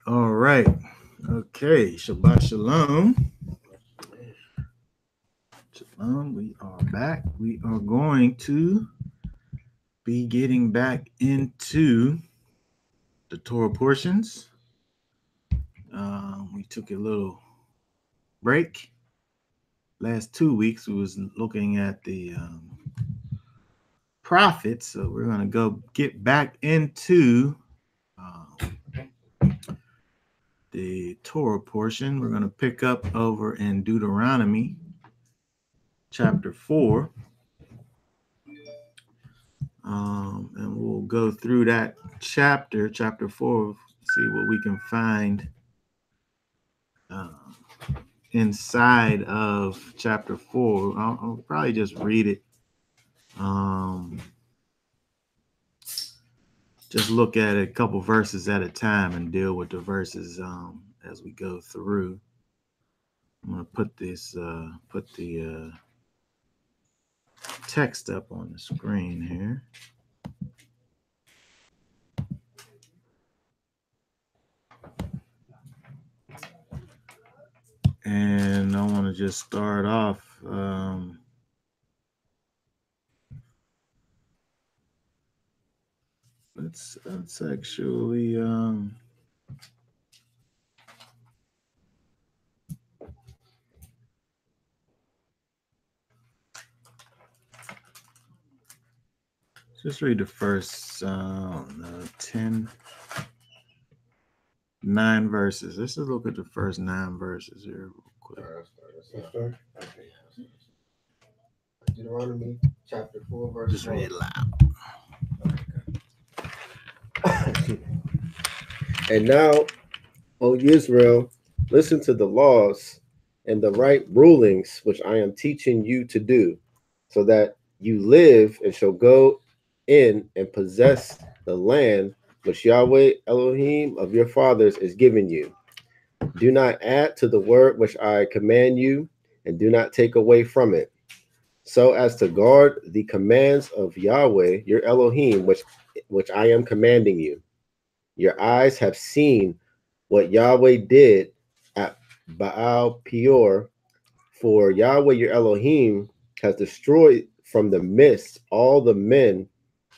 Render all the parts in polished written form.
All right. Okay. Shabbat shalom. Shalom. We are back. We are going to be getting back into the Torah portions. We took a little break. Last 2 weeks, we was looking at the prophets. So we're going to go get back into the Torah portion. We're going to pick up over in Deuteronomy chapter 4. And we'll go through that chapter 4, see what we can find inside of chapter 4. I'll probably just read it. Just look at it a couple verses at a time and deal with the verses as we go through. I'm going to put the text up on the screen here. And I want to just start off. Let's actually just read the first 9 verses. Let's just look at the first 9 verses here real quick. Okay. Deuteronomy chapter 4, verse Just 1. read it loud. And now, O Israel, listen to the laws and the right rulings which I am teaching you to do, so that you live and shall go in and possess the land which Yahweh Elohim of your fathers is giving you. Do not add to the word which I command you, and do not take away from it, so as to guard the commands of Yahweh your Elohim, which I am commanding you. Your eyes have seen what Yahweh did at Baal Peor, for Yahweh your Elohim has destroyed from the midst all the men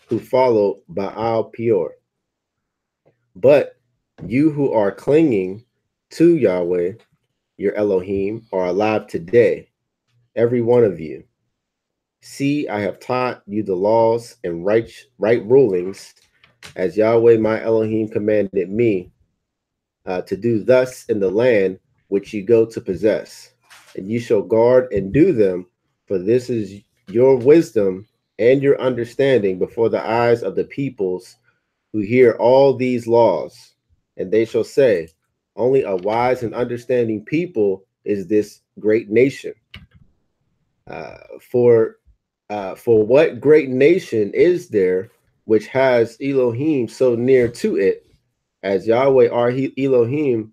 who follow Baal Peor. But you who are clinging to Yahweh your Elohim are alive today, every one of you. See, I have taught you the laws and right rulings, as Yahweh my Elohim commanded me to do thus in the land which you go to possess. And you shall guard and do them, for this is your wisdom and your understanding before the eyes of the peoples who hear all these laws. And they shall say, only a wise and understanding people is this great nation. Uh, for what great nation is there which has Elohim so near to it, as Yahweh our Elohim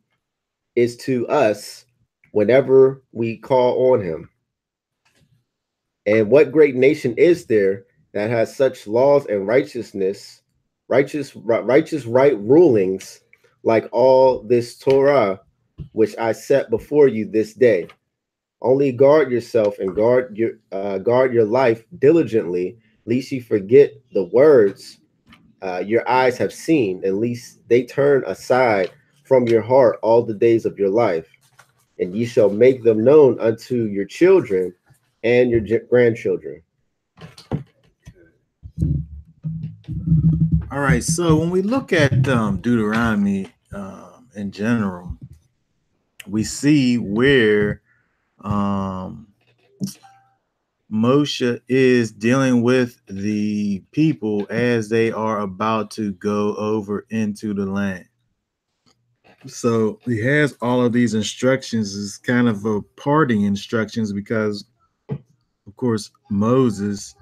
is to us whenever we call on him? And what great nation is there that has such laws and righteous right rulings, like all this Torah which I set before you this day? Only guard yourself and guard your life diligently, lest you forget the words your eyes have seen, and lest they turn aside from your heart all the days of your life. And ye shall make them known unto your children and your grandchildren. All right. So when we look at Deuteronomy in general, we see where Moshe is dealing with the people as they are about to go over into the land. So he has all of these instructions as kind of a parting instructions because, of course, Moses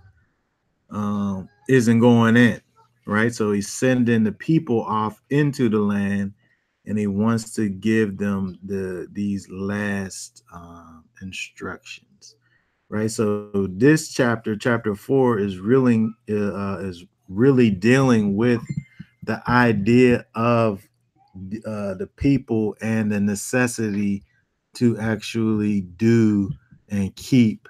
isn't going in, right? So he's sending the people off into the land, and he wants to give them these last instructions, right? So this chapter 4, is really dealing with the idea of the people and the necessity to actually do and keep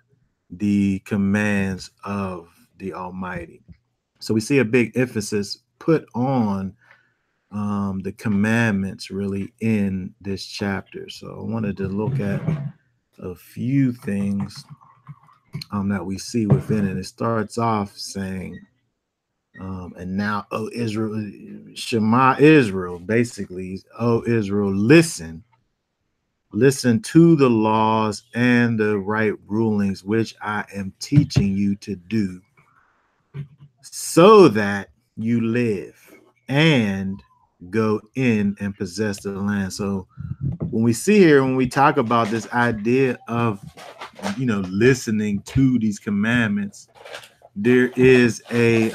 the commands of the Almighty. So we see a big emphasis put on the commandments really in this chapter. So I wanted to look at a few things that we see within it. It starts off saying, and now, oh Israel, Shema Israel, basically, oh Israel, listen to the laws and the right rulings which I am teaching you to do, so that you live and go in and possess the land. So when we see here, when we talk about this idea of, listening to these commandments, there is a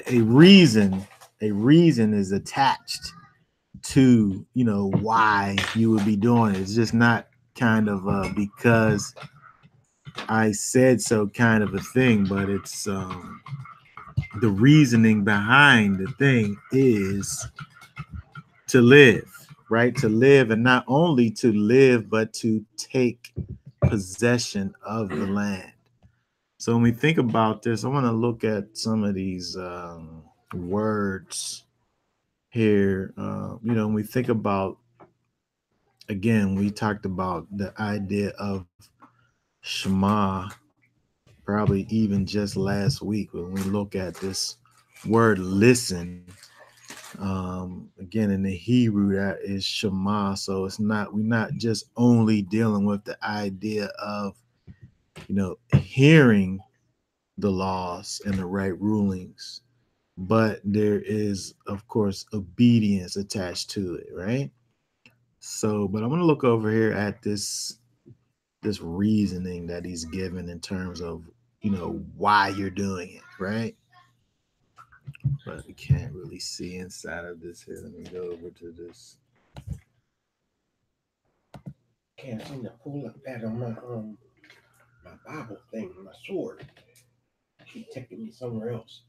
reason. A reason is attached to, why you would be doing it. It's just not kind of because I said so kind of a thing, but it's the reasoning behind the thing is to live, right? To live, and not only to live, but to take possession of the land. So when we think about this, I want to look at some of these words here. When we think about, again, we talked about the idea of Shema, probably even just last week when we look at this word listen. Again, in the Hebrew, that is Shema. So we're not just only dealing with the idea of, hearing the laws and the right rulings, but there is, of course, obedience attached to it, right? So, but I'm going to look over here at this reasoning that he's given in terms of, why you're doing it, right? But we can't really see inside of this here. Let me go over to this. Can't seem to pull up that on my Bible thing, my sword. Keep taking me somewhere else.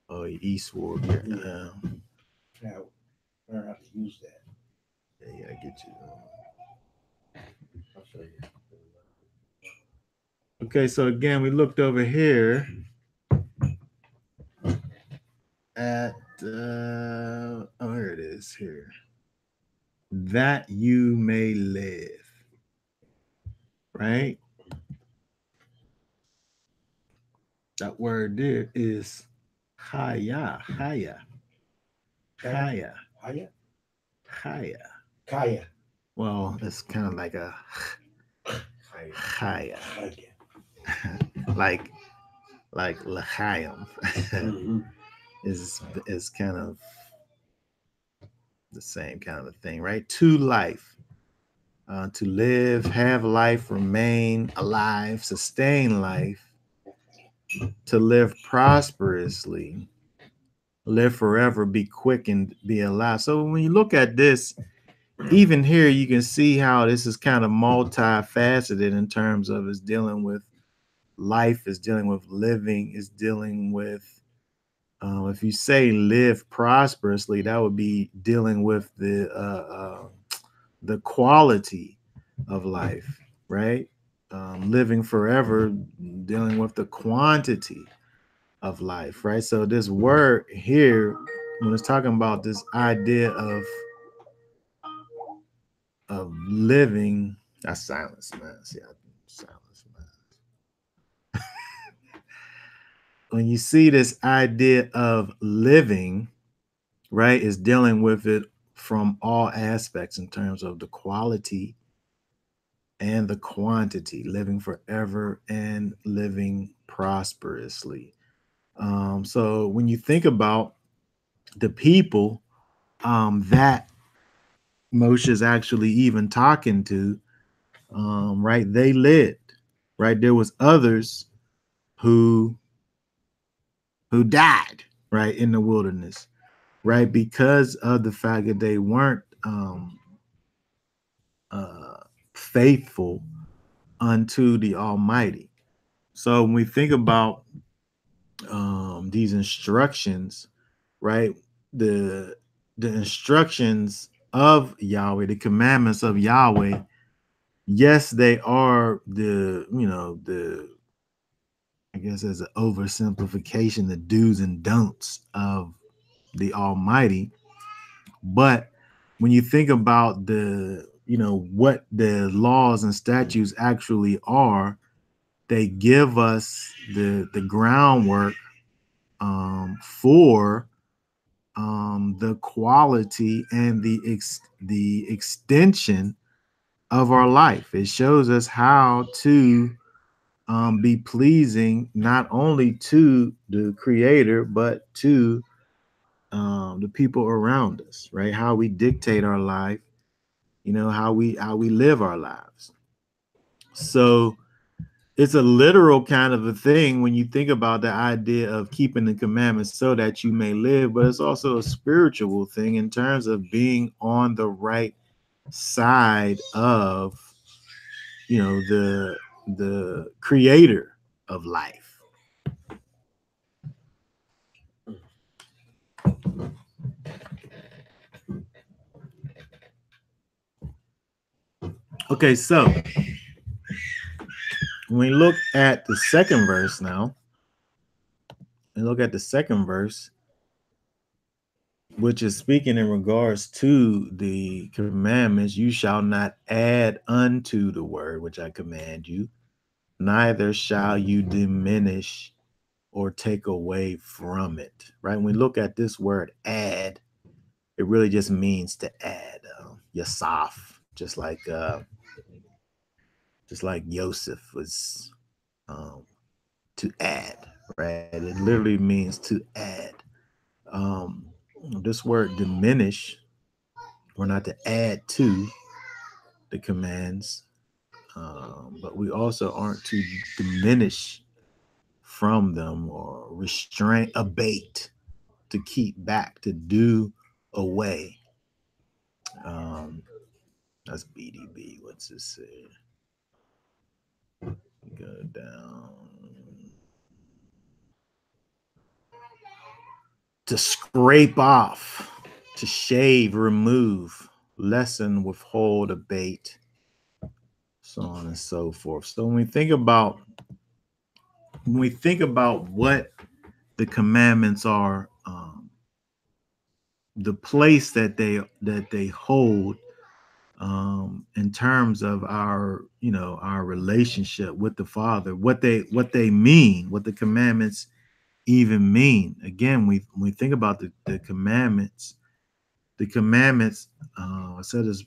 Oh, eastward here. Yeah. Now learn how to use that. Yeah, I get you. I'll show you. Okay, so again, we looked over here at oh, here it is here. That you may live, right? That word there is haya, haya, haya, Haya? haya. Kaya. Well, it's kind of like a Haya. haya, Haya. like l'chaim Mm-hmm. is kind of the same kind of a thing, right? To life, to live, have life, remain alive, sustain life, to live prosperously, live forever, be quick, and be alive. So when you look at this, even here, you can see how this is kind of multifaceted in terms of it's dealing with life, is dealing with living, is dealing with, if you say live prosperously, that would be dealing with the quality of life, right? Living forever, dealing with the quantity of life, right? So this word here, when it's talking about this idea of living, that's silence, man. See, silence, man. When you see this idea of living, right, is dealing with it from all aspects in terms of the quality and the quantity, living forever and living prosperously. So when you think about the people that Moshe is actually even talking to, right, they lived, right? There was others who died, right, in the wilderness, right, because of the fact that they weren't uh, faithful unto the Almighty. So when we think about these instructions, right? The the instructions of Yahweh, the commandments of Yahweh, yes, they are the I guess as an oversimplification, the do's and don'ts of the Almighty. But when you think about what the laws and statutes actually are, they give us the groundwork for the quality and the extension of our life. It shows us how to be pleasing not only to the Creator but to the people around us, right? How we dictate our life, how we live our lives. So it's a literal kind of a thing when you think about the idea of keeping the commandments so that you may live, but it's also a spiritual thing in terms of being on the right side of the creator of life. Okay, so when we look at the second verse now, and look at the second verse, which is speaking in regards to the commandments, you shall not add unto the word which I command you, neither shall you diminish or take away from it. Right? When we look at this word add, it really just means to add. Yasaf, just like Yosef was to add, right? It literally means to add. Um, this word diminish, we're not to add to the commands, but we also aren't to diminish from them or restrain, abate, to keep back, to do away. Um, that's BDB. What's this say? Go down. To scrape off, to shave, remove, lessen, withhold, abate, so on and so forth. So when we think about what the commandments are, the place that they hold in terms of our relationship with the Father, what they mean, what the commandments even mean. Again, when we think about the commandments, I said this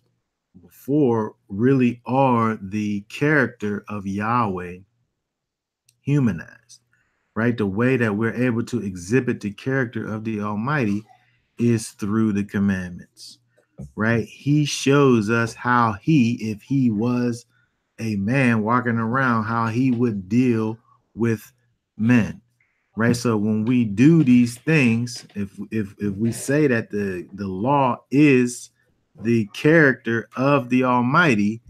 before, really are the character of Yahweh humanized, right? The way that we're able to exhibit the character of the Almighty is through the commandments, right? He shows us how if he was a man walking around, how he would deal with men, right? So when we do these things, if we say that the law is the character of the Almighty,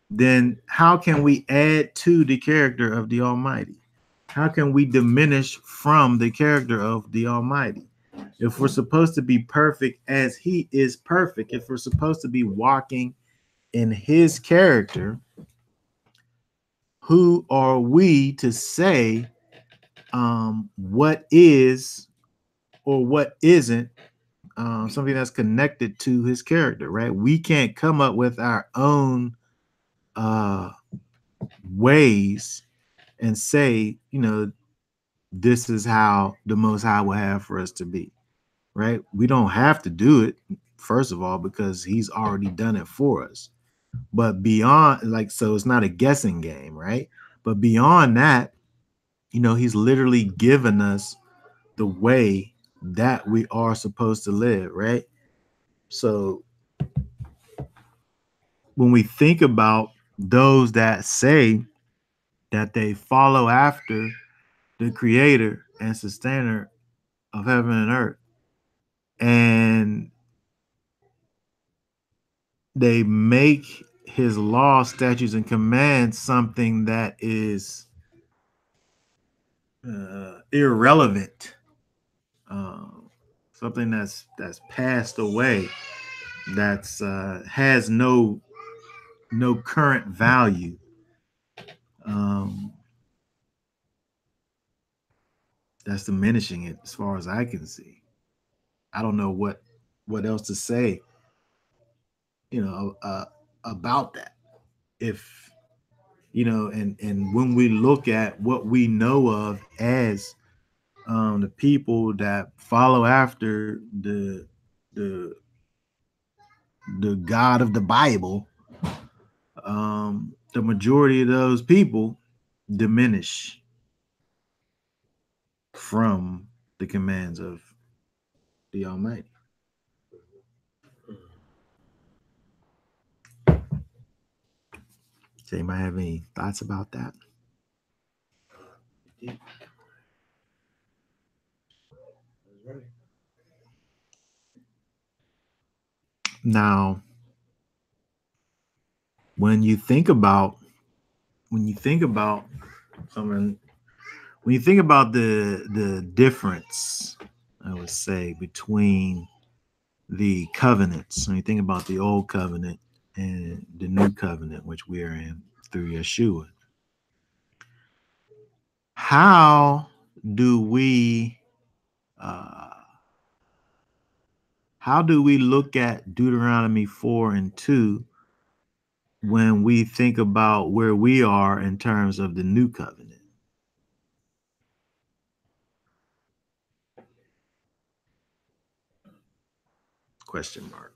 then how can we add to the character of the Almighty? How can we diminish from the character of the Almighty? If we're supposed to be perfect as he is perfect, if we're supposed to be walking in his character, who are we to say what is or what isn't something that's connected to his character, right? We can't come up with our own uh, ways and say, this is how the Most High will have for us to be, right? We don't have to do it, first of all, because he's already done it for us. But beyond, like, so it's not a guessing game, right? But beyond that, he's literally given us the way that we are supposed to live, right? So when we think about those that say that they follow after the creator and sustainer of heaven and earth, and they make his law, statutes, and commands something that is irrelevant, uh, something that's passed away, that's has no current value. Um, that's diminishing it as far as I can see. I don't know what else to say, about that. If and when we look at what we know of as the people that follow after the the God of the Bible, the majority of those people diminish from the commands of the Almighty. Does anybody have any thoughts about that? That's right. Now, when you think about when you think about someone when you think about the difference, I would say, between the covenants, when you think about the old covenant and the new covenant, which we are in through Yeshua, how do we uh, how do we look at Deuteronomy 4 and 2 when we think about where we are in terms of the new covenant? Question mark.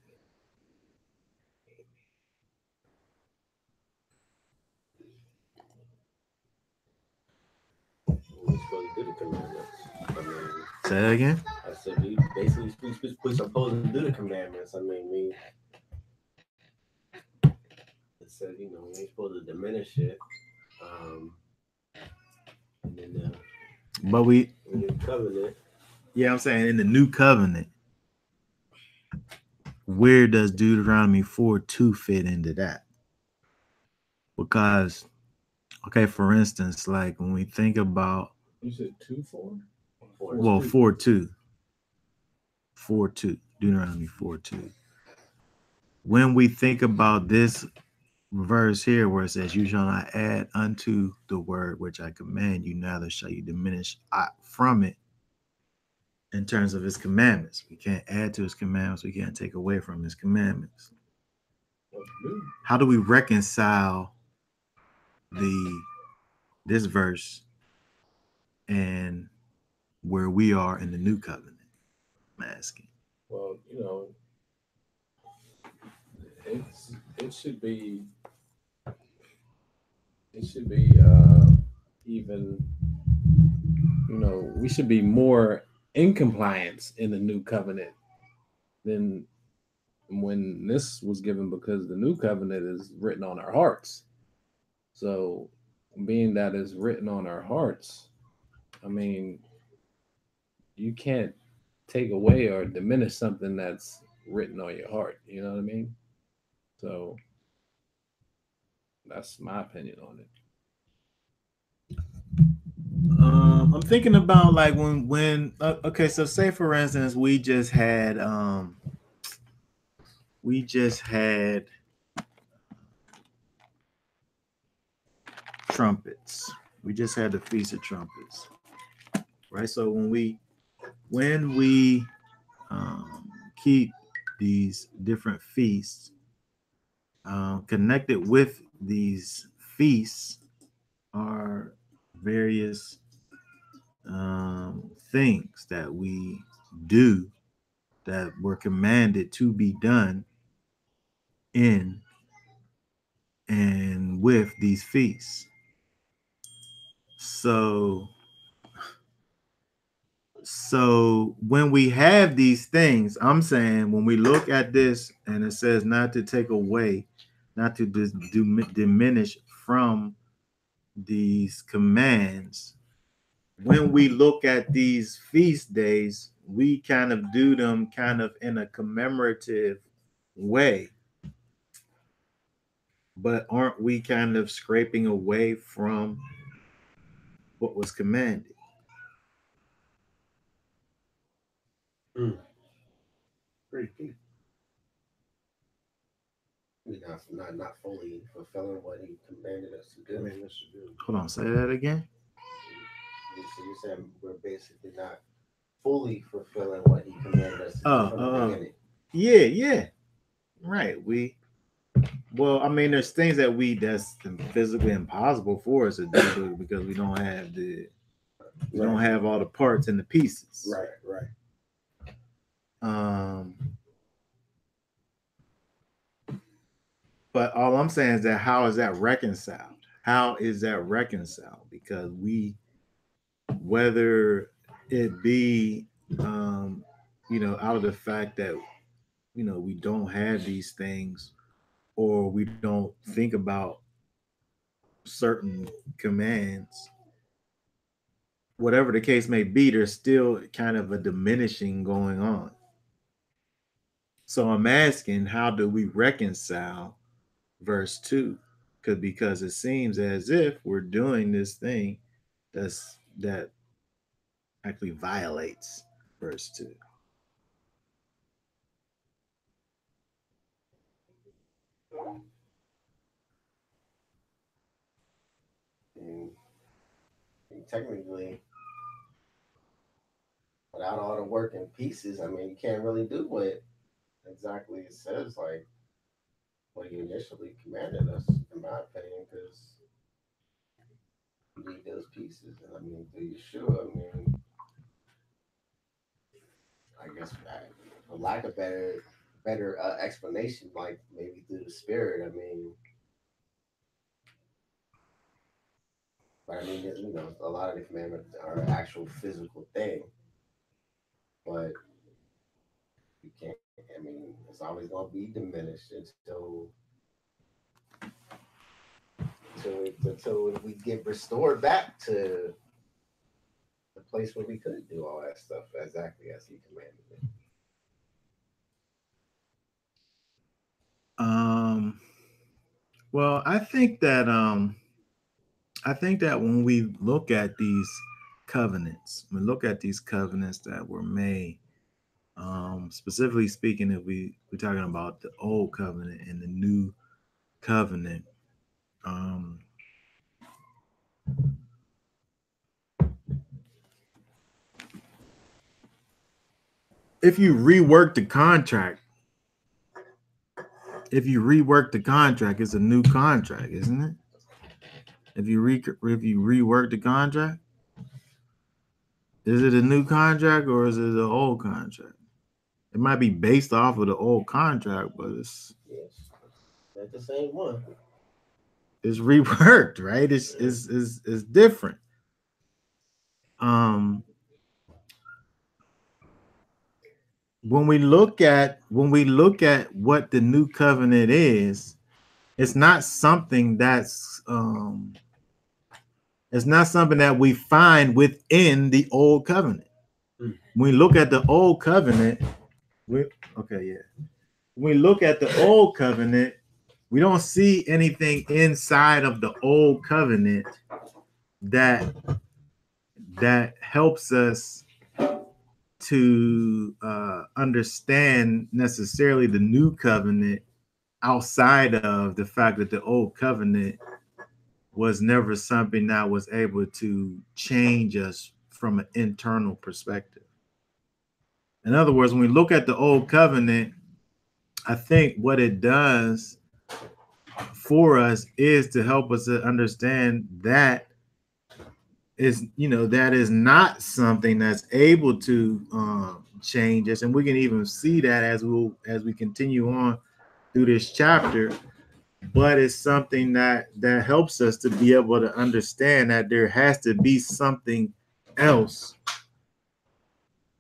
We're supposed to do the commandments. I mean, Say that again. I said we basically we supposed to do the commandments. I mean, it said we ain't supposed to diminish it. And then But we, the new covenant. yeah, I'm saying in the new covenant, where does Deuteronomy 4:2 fit into that? Because, okay, for instance, like when we think about, You said 2-4? well, 4:2, 4:2, Deuteronomy 4:2. When we think about this verse here where it says, "You shall not add unto the word which I command you, neither shall you diminish from it," in terms of his commandments. We can't add to his commandments. We can't take away from his commandments. How do we reconcile the this verse and where we are in the new covenant? I'm asking. Well, it should be even, we should be more in compliance in the new covenant than when this was given, because the new covenant is written on our hearts. So, being that is written on our hearts, I mean, you can't take away or diminish something that's written on your heart. You know what I mean? So, that's my opinion on it. I'm thinking about like when okay, so say for instance we just had trumpets. We just had the Feast of Trumpets, right? So when we keep these different feasts, connected with these feasts are various things that we do that were commanded to be done in and with these feasts. So when we have these things, I'm saying when we look at this and it says not to take away, not to diminish from these commands, when we look at these feast days, we kind of do them kind of in a commemorative way. But aren't we kind of scraping away from what was commanded? free people. We're not fully fulfilling what he commanded us to do. Hold on, say that again. So you're saying we're basically not fully fulfilling what he commanded us to do from the beginning. Yeah. Right. Well, I mean, there's things that's physically impossible for us to do because we don't have all the parts and the pieces. Right. But all I'm saying is that how is that reconciled? How is that reconciled? Because whether it be, out of the fact that, we don't have these things or we don't think about certain commands, whatever the case may be, there's still kind of a diminishing going on. So I'm asking, how do we reconcile verse 2? Because it seems as if we're doing this thing that actually violates verse 2. And technically, without all the working pieces, I mean, you can't really do what exactly it says, like what he initially commanded us, in my opinion, because you need those pieces. And I mean, through Yeshua, I mean, I guess for lack of better explanation, like maybe through the Spirit. I mean, but I mean, a lot of the commandments are an actual physical thing, but you can't. I mean, it's always going to be diminished until we get restored back to the place where we could do all that stuff exactly as he commanded it. Well, I think that when we look at these covenants, that were made, specifically speaking, if we're talking about the old covenant and the new covenant, if you rework the contract, it's a new contract, isn't it? If you rework the contract, is it a new contract or is it an old contract? It might be based off of the old contract, but it's the same one. It's reworked, right? It's different. When we look at what the new covenant is, it's not something that's that we find within the old covenant. When we look at the old covenant, when we look at the old covenant, we don't see anything inside of the old covenant that helps us to understand necessarily the new covenant, outside of the fact that the old covenant was never something that was able to change us from an internal perspective. In other words, when we look at the old covenant, I think what it does for us is to help us to understand that is not something that's able to change us. And we can even see that as we continue on through this chapter. But it's something that helps us to be able to understand that there has to be something else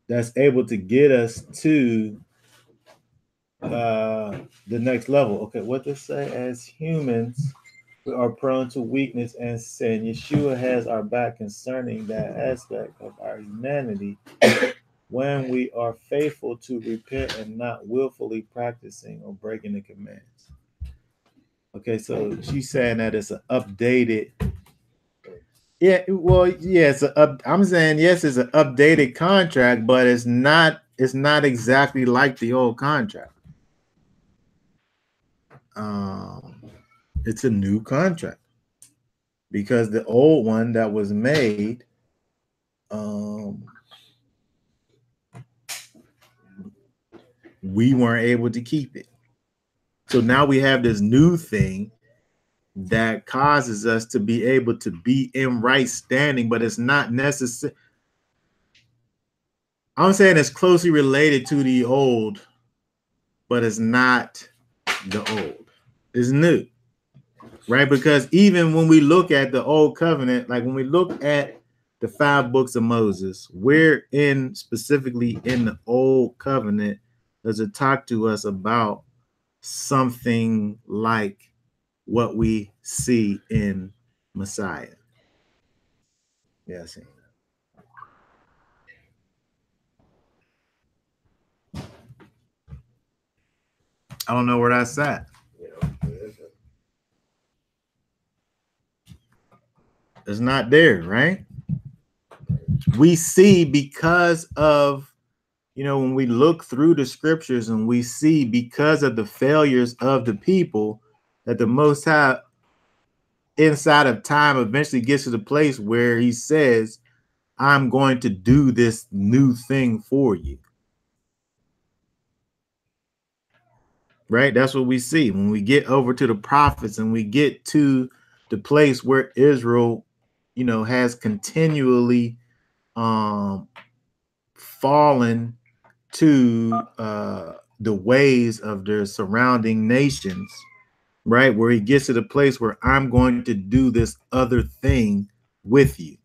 that's able to get us to the next level. Okay, what does it say? As humans, we are prone to weakness and sin. Yeshua has our back concerning that aspect of our humanity when we are faithful to repent and not willfully practicing or breaking the commands. Okay, so she's saying that it's an updated. Yeah, well, yeah, I'm saying yes, it's an updated contract, but it's not it's not exactly like the old contract. It's a new contract because the old one that was made, um, we weren't able to keep it. So now we have this new thing that causes us to be able to be in right standing, but it's not necessary. I'm saying it's closely related to the old, but it's not the old. It's new, right? Because even when we look at the old covenant, like when we look at the 5 books of Moses, where in specifically in the old covenant does it talk to us about something like what we see in Messiah? Yes. I don't know where that's at. It's not there, right? We see because of, when we look through the scriptures and we see because of the failures of the people that the Most High inside of time eventually gets to the place where he says, I'm going to do this new thing for you. Right? That's what we see when we get over to the prophets and we get to the place where Israel, has continually fallen to the ways of their surrounding nations, right? Where he gets to the place where I'm going to do this other thing with you.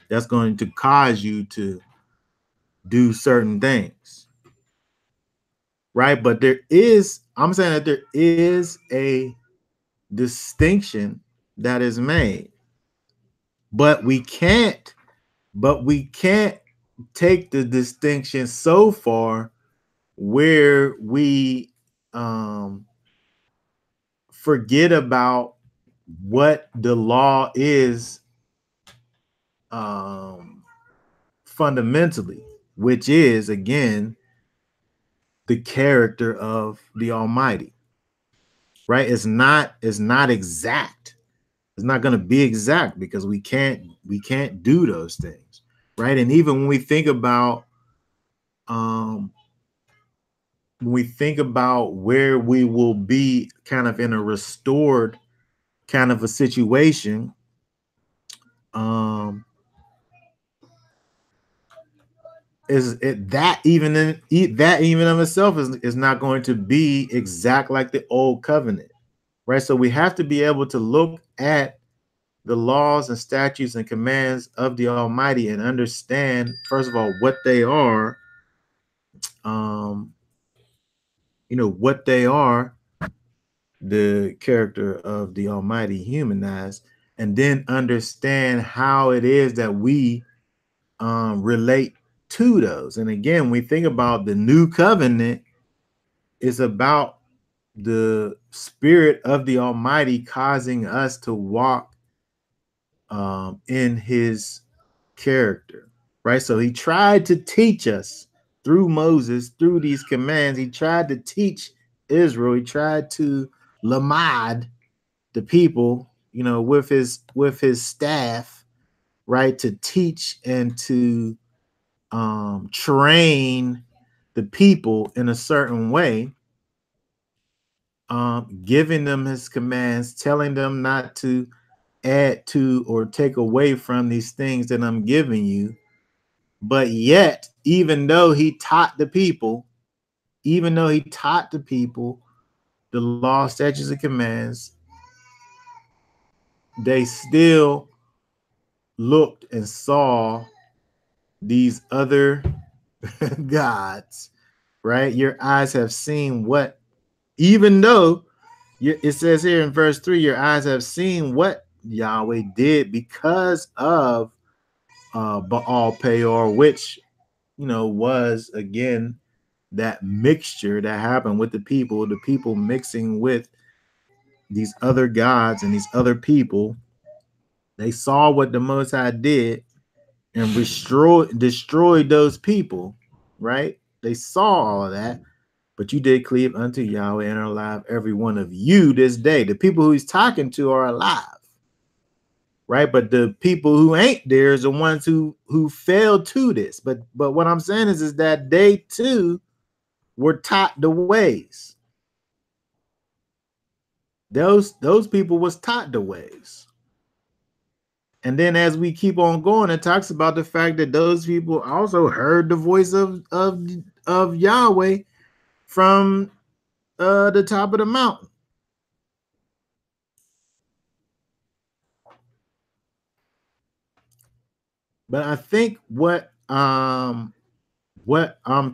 That's going to cause you to do certain things, right? But I'm saying that there is a distinction that is made, but we can't take the distinction so far where we forget about what the law is fundamentally, which is again the character of the Almighty. Right? It's not exact. It's not going to be exact because we can't do those things, right? And even when we think about where we will be kind of in a restored kind of a situation, is it that even of itself is not going to be exact like the old covenant, right? So we have to be able to look at the laws and statutes and commands of the Almighty and understand, first of all, what they are, what they are, the character of the Almighty humanized, and then understand how it is that we relate to those. And again, we think about the new covenant is about the spirit of the Almighty causing us to walk in his character, right? So he tried to teach us through Moses, through these commands. He tried to teach Israel. He tried to lamad the people, with his staff, right, to teach and to train the people in a certain way, giving them his commands, telling them not to add to or take away from these things that I'm giving you. But yet, even though he taught the people, the law, statutes, and commands, they still looked and saw these other gods, right? Your eyes have seen what, even though it says here in verse 3, your eyes have seen what Yahweh did because of Baal Peor, which, was again that mixture that happened with the people mixing with these other gods and these other people. They saw what the Most High did and destroyed those people, right? They saw all of that, but you did cleave unto Yahweh and are alive, every one of you this day. The people who he's talking to are alive, right? But the people who ain't there is the ones who failed to this. But what I'm saying is that they too were taught the ways. Those people was taught the ways. And then as we keep on going, it talks about the fact that those people also heard the voice of Yahweh from the top of the mountain. But I think what I'm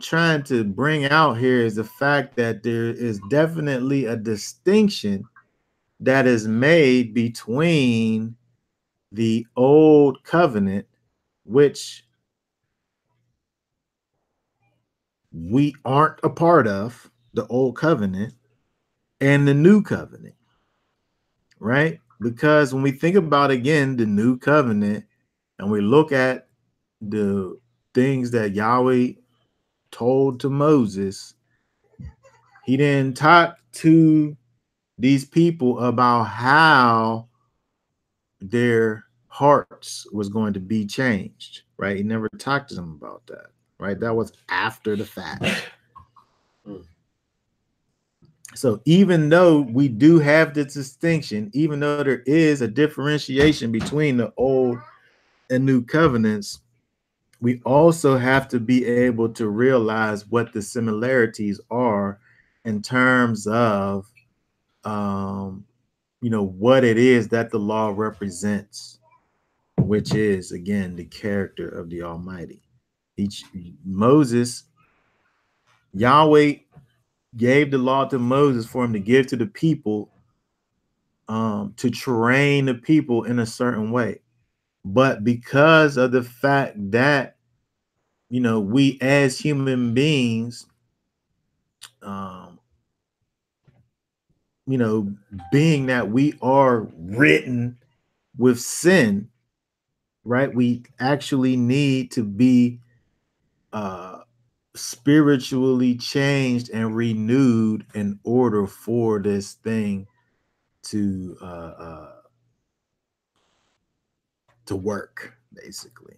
trying to bring out here is the fact that there is definitely a distinction that is made between the old covenant, which we aren't a part of, the old covenant, and the new covenant, right? Because when we think about, again, the new covenant and we look at the things that Yahweh told to Moses, he didn't talk to these people about how their hearts was going to be changed, right? He never talked to them about that, right? That was after the fact. So even though we do have this distinction, even though there is a differentiation between the old and new covenants, we also have to be able to realize what the similarities are in terms of what it is that the law represents, which is, again, the character of the Almighty. Yahweh gave the law to Moses for him to give to the people, to train the people in a certain way. But because of the fact that, we as human beings, being that we are written with sin, right? We actually need to be spiritually changed and renewed in order for this thing to work, basically.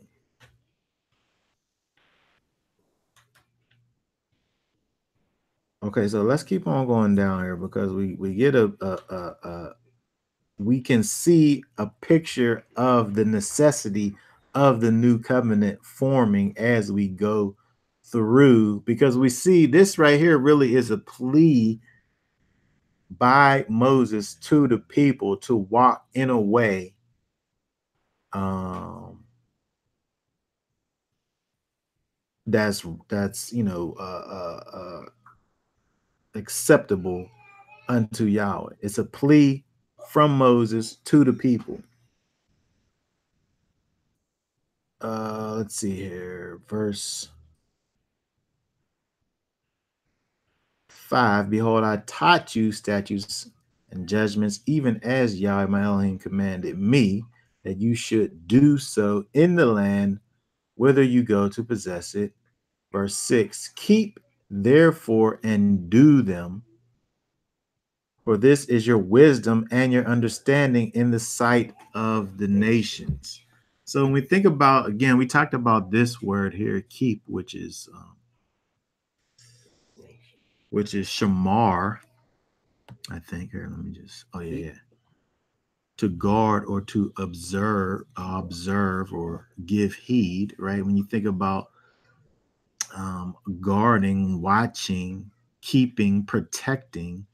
Okay, so let's keep on going down here because we get we can see a picture of the necessity of the new covenant forming as we go through, because we see this right here really is a plea by Moses to the people to walk in a way that's acceptable unto Yahweh. It's a plea from Moses to the people. Let's see here, verse 5. Behold, I taught you statutes and judgments, even as Yahweh my Elohim commanded me, that you should do so in the land whither you go to possess it. Verse 6. Keep therefore and do them, for this is your wisdom and your understanding in the sight of the nations. So when we think about, again, we talked about this word here, keep, which is shamar, I think. Here, let me just, yeah. To guard or to observe or give heed, right? When you think about guarding, watching, keeping, protecting,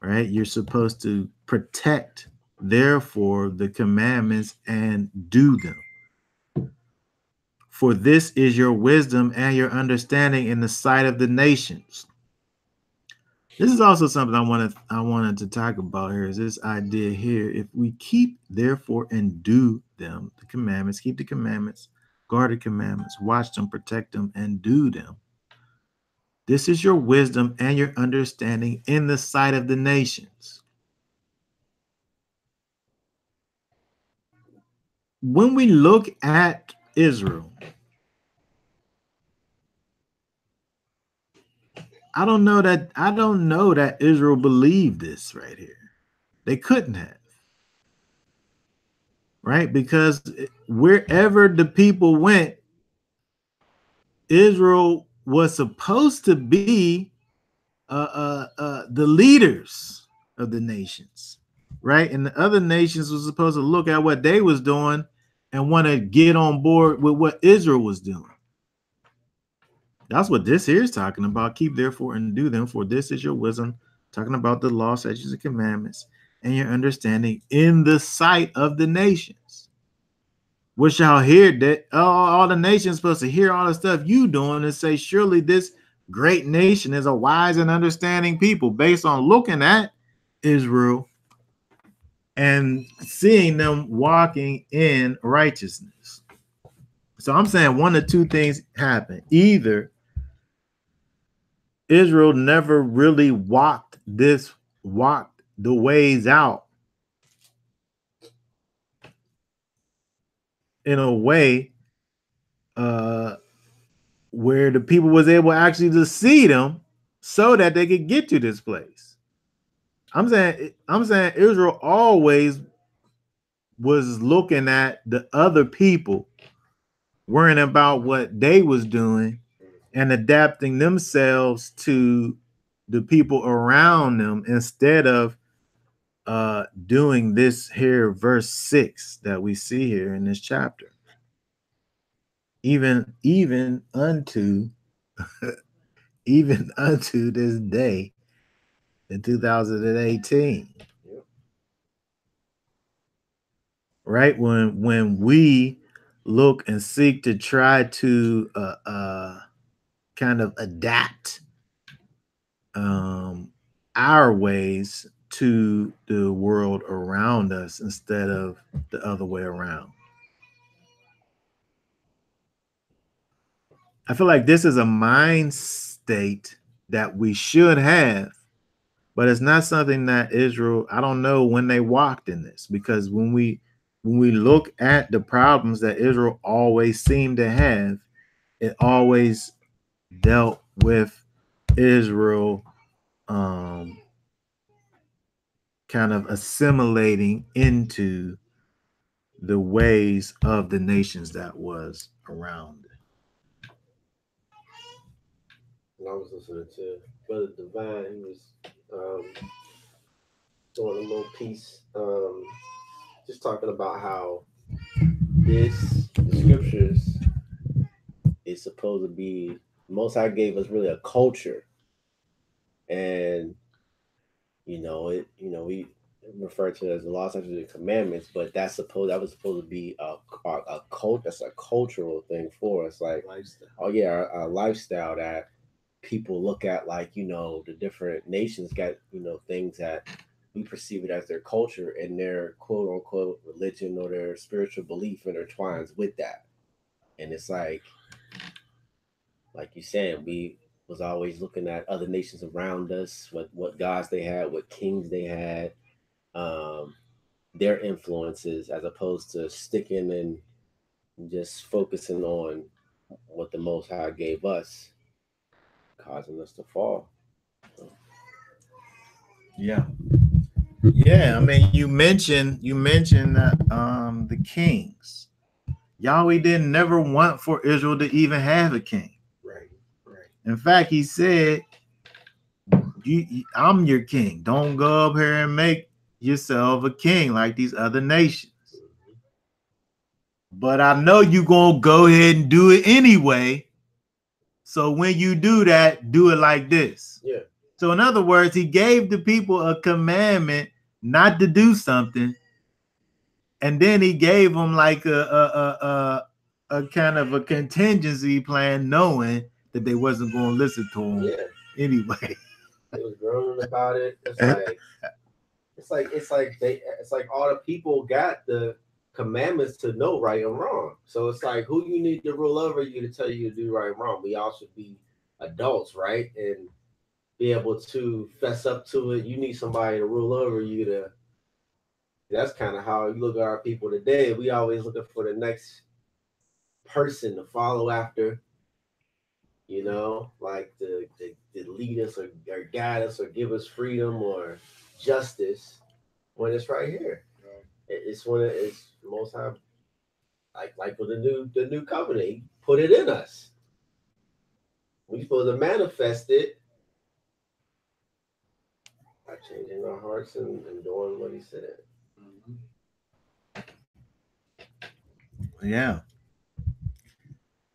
right? You're supposed to protect, therefore, the commandments and do them. For this is your wisdom and your understanding in the sight of the nations. This is also something I wanted to talk about here, is this idea here. If we keep, therefore, and do them, the commandments, keep the commandments, guard the commandments, watch them, protect them, and do them. This is your wisdom and your understanding in the sight of the nations. When we look at Israel, I don't know that Israel believed this right here. They couldn't have, right? Because wherever the people went, Israel was supposed to be the leaders of the nations, right? And the other nations was supposed to look at what they was doing and want to get on board with what Israel was doing. That's what this here is talking about. Keep therefore and do them, for this is your wisdom. Talking about the law, statutes, and commandments, and your understanding in the sight of the nations. Which y'all hear that all the nations supposed to hear all the stuff you doing and say, surely this great nation is a wise and understanding people, based on looking at Israel and seeing them walking in righteousness. So I'm saying one of two things happen. Either Israel never really walked the ways out in a way where the people was able actually to see them so that they could get to this place. I'm saying Israel always was looking at the other people, worrying about what they was doing and adapting themselves to the people around them instead of doing this here verse 6 that we see here in this chapter. Even unto even unto this day in 2018. Right? When we look and seek to try to kind of adapt our ways to the world around us instead of the other way around. I feel like this is a mind state that we should have, but it's not something that Israel, I don't know when they walked in this, because when we look at the problems that Israel always seemed to have, it always dealt with Israel kind of assimilating into the ways of the nations that was around. And I was listening to Brother Divine. He was doing a little piece, just talking about how the scriptures is supposed to be, Most High gave us really a culture, and we refer to it as the law, statutes, and commandments, but that was supposed to be a cult. That's a cultural thing for us, like lifestyle. Oh yeah, a lifestyle that people look at, like the different nations got things that we perceive it as their culture, and their quote unquote religion or their spiritual belief intertwines with that. And it's like you said, we was always looking at other nations around us, what gods they had, what kings they had, their influences, as opposed to sticking and just focusing on what the Most High gave us, causing us to fall. Yeah. I mean, you mentioned the kings. Yahweh didn't never want for Israel to even have a king. Right. In fact, he said, I'm your king. Don't go up here and make yourself a king like these other nations. But I know you're going to go ahead and do it anyway. So when you do that, do it like this. Yeah. So in other words, he gave the people a commandment not to do something. And then he gave them like a kind of a contingency plan, knowing that they wasn't going to listen to him anyway. They was groaning about it. It's like all the people got the commandments to know right and wrong. So it's like, who you need to rule over you to tell you to do right and wrong? We all should be adults, right? And be able to fess up to it. You need somebody to rule over you to. That's kind of how you look at our people today. We always looking for the next person to follow after, like the lead us or guide us or give us freedom or justice when it's right here. It's when it's most high, like with the new covenant, he put it in us. We supposed to manifest it by changing our hearts and doing what he said. Yeah.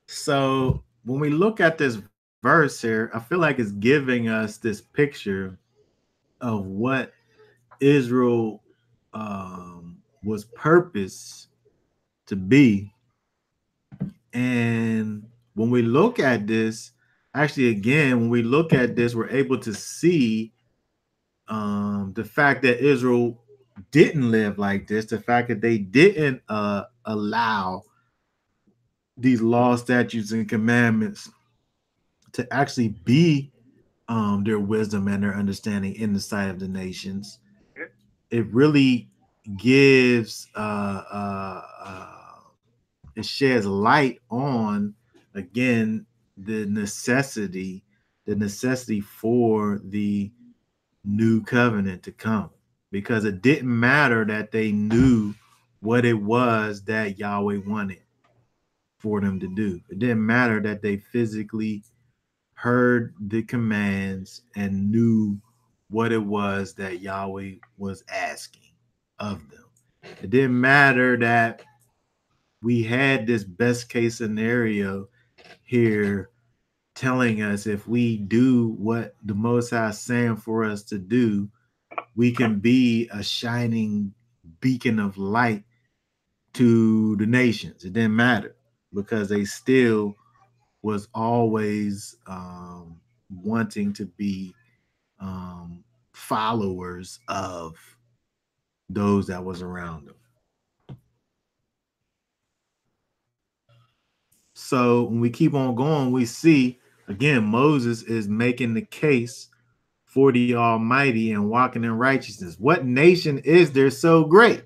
So when we look at this verse here, I feel like it's giving us this picture of what Israel was purposed to be. And when we look at this, actually, again, when we look at this, we're able to see the fact that Israel didn't live like this, the fact that they didn't allow these laws, statutes, and commandments to actually be their wisdom and their understanding in the sight of the nations. It really gives it sheds light on, again, the necessity for the new covenant to come, because it didn't matter that they knew what it was that Yahweh wanted for them to do. It didn't matter that they physically heard the commands and knew what it was that Yahweh was asking of them. It didn't matter that we had this best case scenario here telling us if we do what the Most High is saying for us to do, we can be a shining beacon of light to the nations. It didn't matter, because they still was always wanting to be followers of those that was around them. So when we keep on going, we see again Moses is making the case for the Almighty and walking in righteousness. What nation is there so great,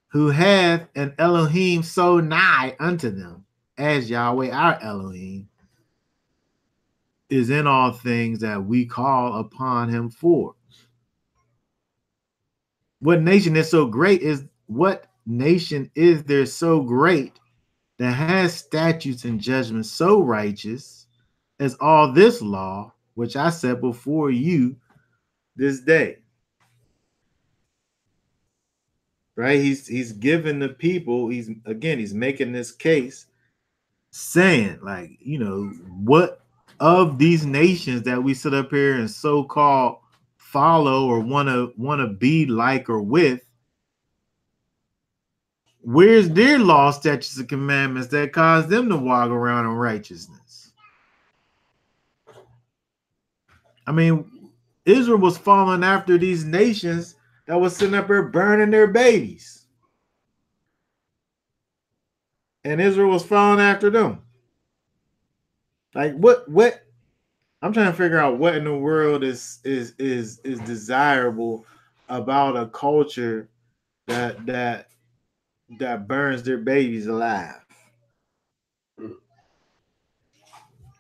who hath an Elohim so nigh unto them, as Yahweh our Elohim is in all things that we call upon him for? What nation is so great is what nation is there so great that has statutes and judgments so righteous as all this law which I set before you this day? Right? He's giving the people, he's making this case saying, like, what of these nations that we sit up here and so-called follow or wanna be like or with, where's their law, statutes, and commandments that cause them to walk around in righteousness? I mean, Israel was following after these nations that was sitting up here burning their babies. And Israel was following after them. Like what I'm trying to figure out what in the world is desirable about a culture that burns their babies alive.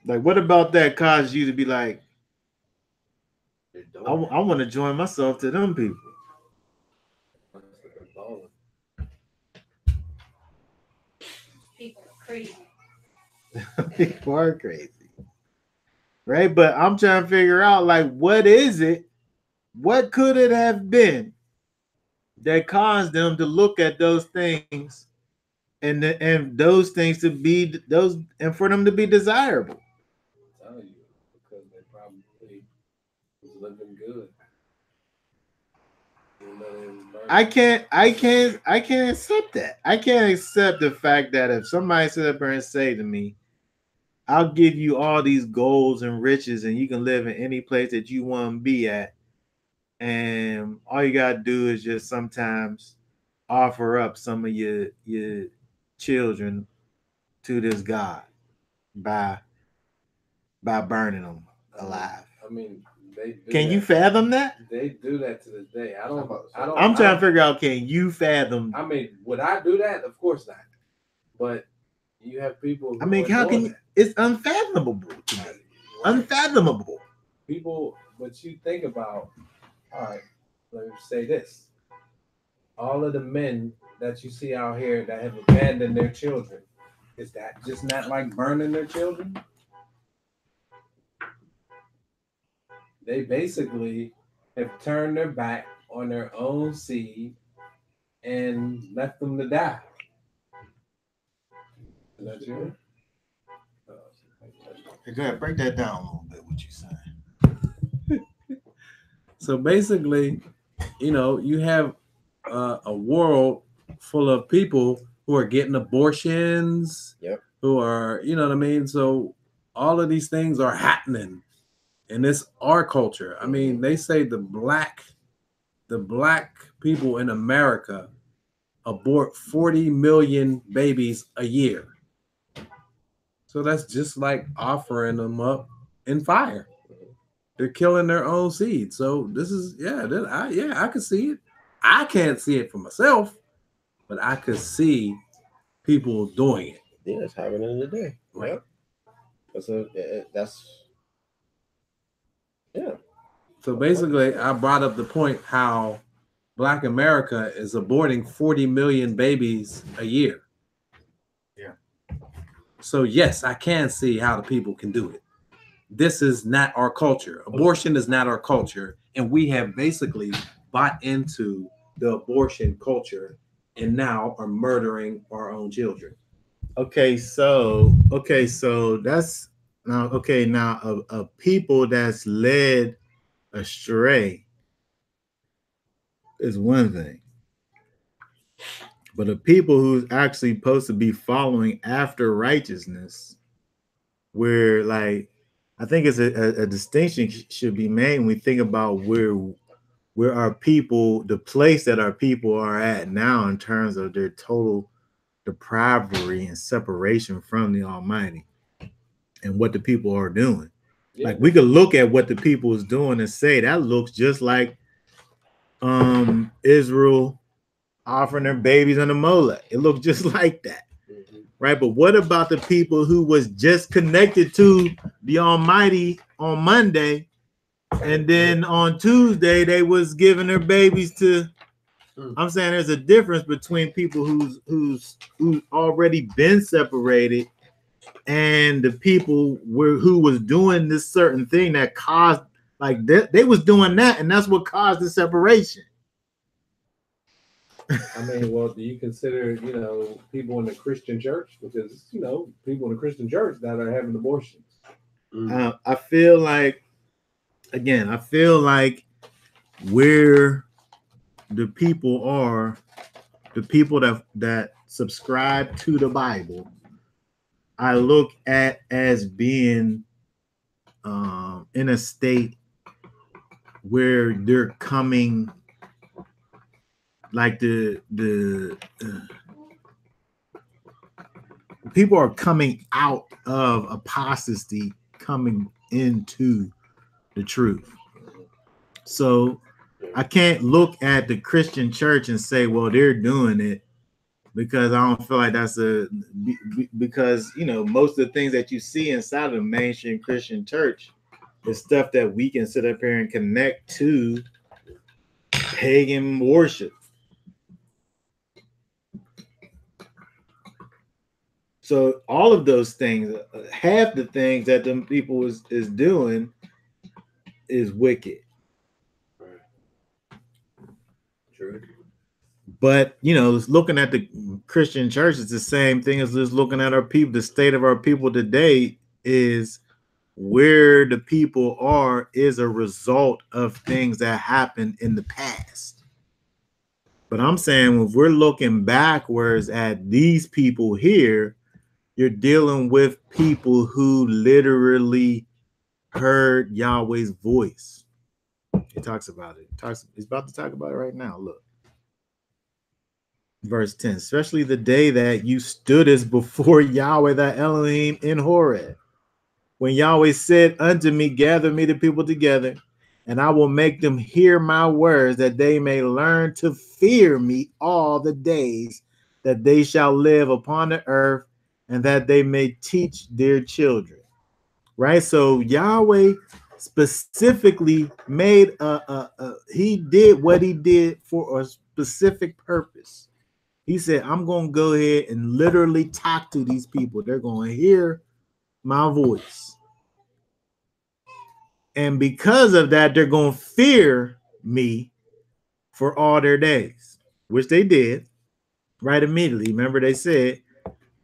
Like, what about that caused you to be like, I want to join myself to them people? People are crazy. People are crazy. Right? But I'm trying to figure out, like, what is it? What could it have been that caused them to look at those things and those things to be those, and for them to be desirable? I'll tell you, because they probably was living good. I can't accept that. I can't accept the fact that if somebody sit up there and say to me, I'll give you all these golds and riches and you can live in any place that you want to be at, and all you gotta do is just sometimes offer up some of your children to this God by burning them alive. I mean, they do can that. you fathom that? They do that to this day. I'm trying to figure out, can you fathom? I mean, would I do that? Of course not. But you have people. I mean, how can you? It's unfathomable to me. unfathomable. People, what you think about, all right, let me say this. All of the men that you see out here that have abandoned their children, is that just not like burning their children? They basically have turned their back on their own seed and left them to die. Is that true? Hey, go ahead, break that down a little bit. What you saying? So basically, you have a world full of people who are getting abortions, Yep. who are, you know what I mean? So all of these things are happening, and it's our culture. I mean, they say the black people in America abort 40 million babies a year. So that's just like offering them up in fire. They're killing their own seed. So this is I can see it. I can't see it for myself, but I could see people doing it. Yeah, it's happening today. Right. Yep. That's yeah. So basically, I brought up the point how Black America is aborting 40 million babies a year. Yeah. So yes, I can see how the people can do it. This is not our culture. Abortion is not our culture, and we have basically bought into the abortion culture and now are murdering our own children. Okay, so that's now a people that's led astray is one thing, but a people who's actually supposed to be following after righteousness, where like I think it's a distinction should be made when we think about where our people, the place that our people are at now in terms of their total depravity and separation from the Almighty and what the people are doing. Yeah. Like we could look at what the people is doing and say that looks just like Israel offering their babies on the Molech. It looks just like that. Right? But what about the people who was just connected to the Almighty on Monday, and then on Tuesday they was giving their babies to? I'm saying there's a difference between people who's already been separated and the people who was doing this certain thing that caused, like they was doing that, and that's what caused the separation. I mean, well, do you consider, people in the Christian church? Because, people in the Christian church that are having abortions. I feel like, again, where the people are, the people that subscribe to the Bible, I look at as being in a state where they're coming, like the people are coming out of apostasy, coming into the truth. So I can't look at the Christian church and say, well, they're doing it, because I don't feel like that's because most of the things that you see inside of the mainstream Christian church is stuff that we can sit up here and connect to pagan worship. So all of those things, half the things that them people is doing is wicked. True. But looking at the Christian church, it's the same thing as just looking at our people. The state of our people today is where the people are is a result of things that happened in the past. But I'm saying if we're looking backwards at these people here, you're dealing with people who literally heard Yahweh's voice. He talks about it. He's about to talk about it right now. Look. Verse 10, especially the day that you stood as before Yahweh thy Elohim in Horeb, when Yahweh said unto me, gather me the people together, and I will make them hear my words, that they may learn to fear me all the days that they shall live upon the earth, and that they may teach their children. right? So Yahweh specifically made he did what he did for a specific purpose. He said, I'm going to go ahead and literally talk to these people. They're going to hear my voice. And because of that, they're going to fear me for all their days, which they did right immediately. Remember, they said,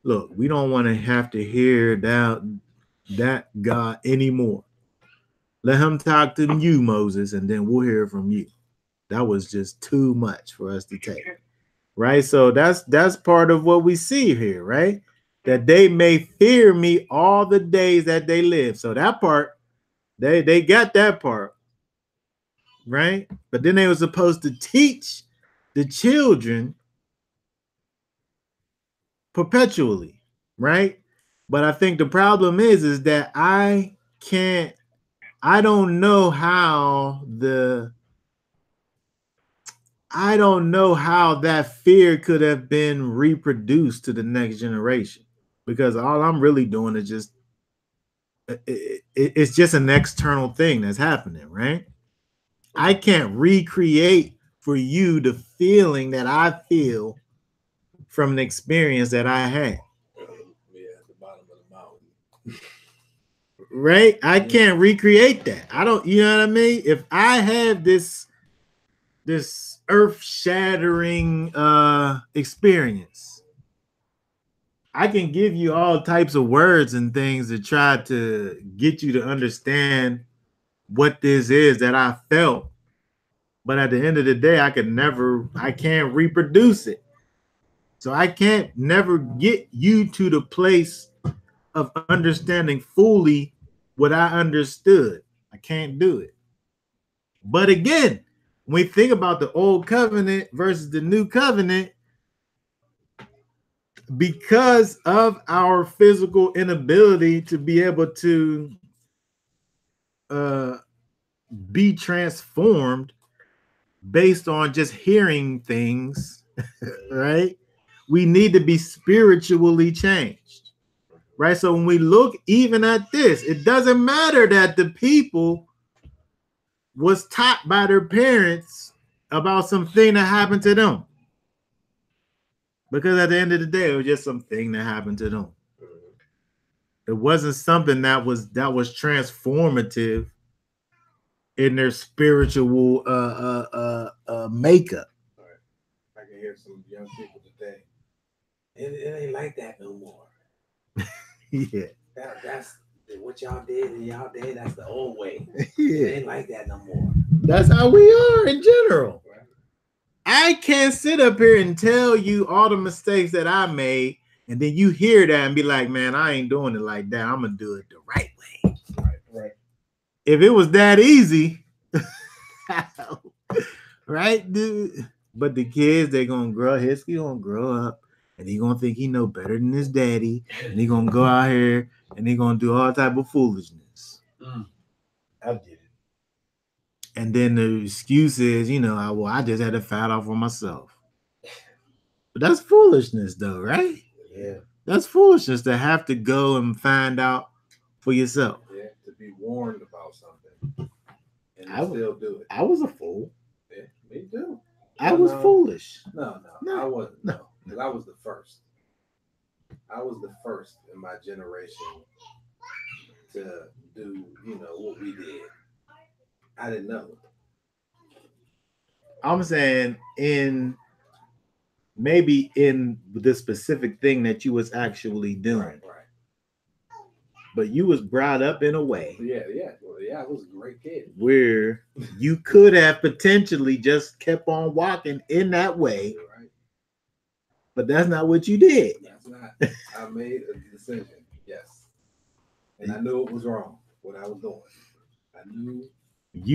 look, we don't want to have to hear that God anymore. Let him talk to you, Moses, and then we'll hear from you. That was just too much for us to take. Right? So that's part of what we see here, right? That they may fear me all the days that they live. So that part, they got that part, right? But then they were supposed to teach the children perpetually, right? But I think the problem is that I don't know how that fear could have been reproduced to the next generation, because all I'm really doing is just it's just an external thing that's happening, right? I can't recreate for you the feeling that I feel from an experience that I had. Yeah, at the bottom of the mountain. Right? I can't recreate that. I don't, you know what I mean? If I have this earth-shattering experience, I can give you all types of words and things to try to get you to understand what this is that I felt. But at the end of the day, I can't reproduce it. So I can't never get you to the place of understanding fully what I understood. I can't do it. But again, when we think about the old covenant versus the new covenant, because of our physical inability to be able to uh, be transformed based on just hearing things, right? We need to be spiritually changed, right? So when we look even at this, it doesn't matter that the people was taught by their parents about something that happened to them, because at the end of the day, it was just something that happened to them. It wasn't something that was transformative in their spiritual makeup. I can hear some young people today. It ain't like that no more. Yeah. That's what y'all did in y'all day. That's the old way. Yeah. It ain't like that no more. That's how we are in general. Right. I can't sit up here and tell you all the mistakes that I made, and then you hear that and be like, man, I ain't doing it like that. I'm going to do it the right way. Right. If it was that easy, right, dude? But the kids, they're going to grow. He's going to grow up, and he's going to think he know better than his daddy, and he's going to go out here, and he's going to do all type of foolishness. I did it. And then the excuse is, I just had to fight off for myself. But that's foolishness, though, right? Yeah. That's foolishness to have to go and find out for yourself. Yeah, to be warned about something and still do it. I was a fool. Yeah, me too. I was foolish. No, I wasn't. No, because I was the first. I was the first in my generation to do, what we did. I didn't know. I'm saying maybe in the specific thing that you was actually doing. Right. But you was brought up in a way. Yeah. Well, I was a great kid. Where you could have potentially just kept on walking in that way. Right. But that's not what you did. That's not. I made a decision. Yes. And I knew it was wrong what I was doing. I knew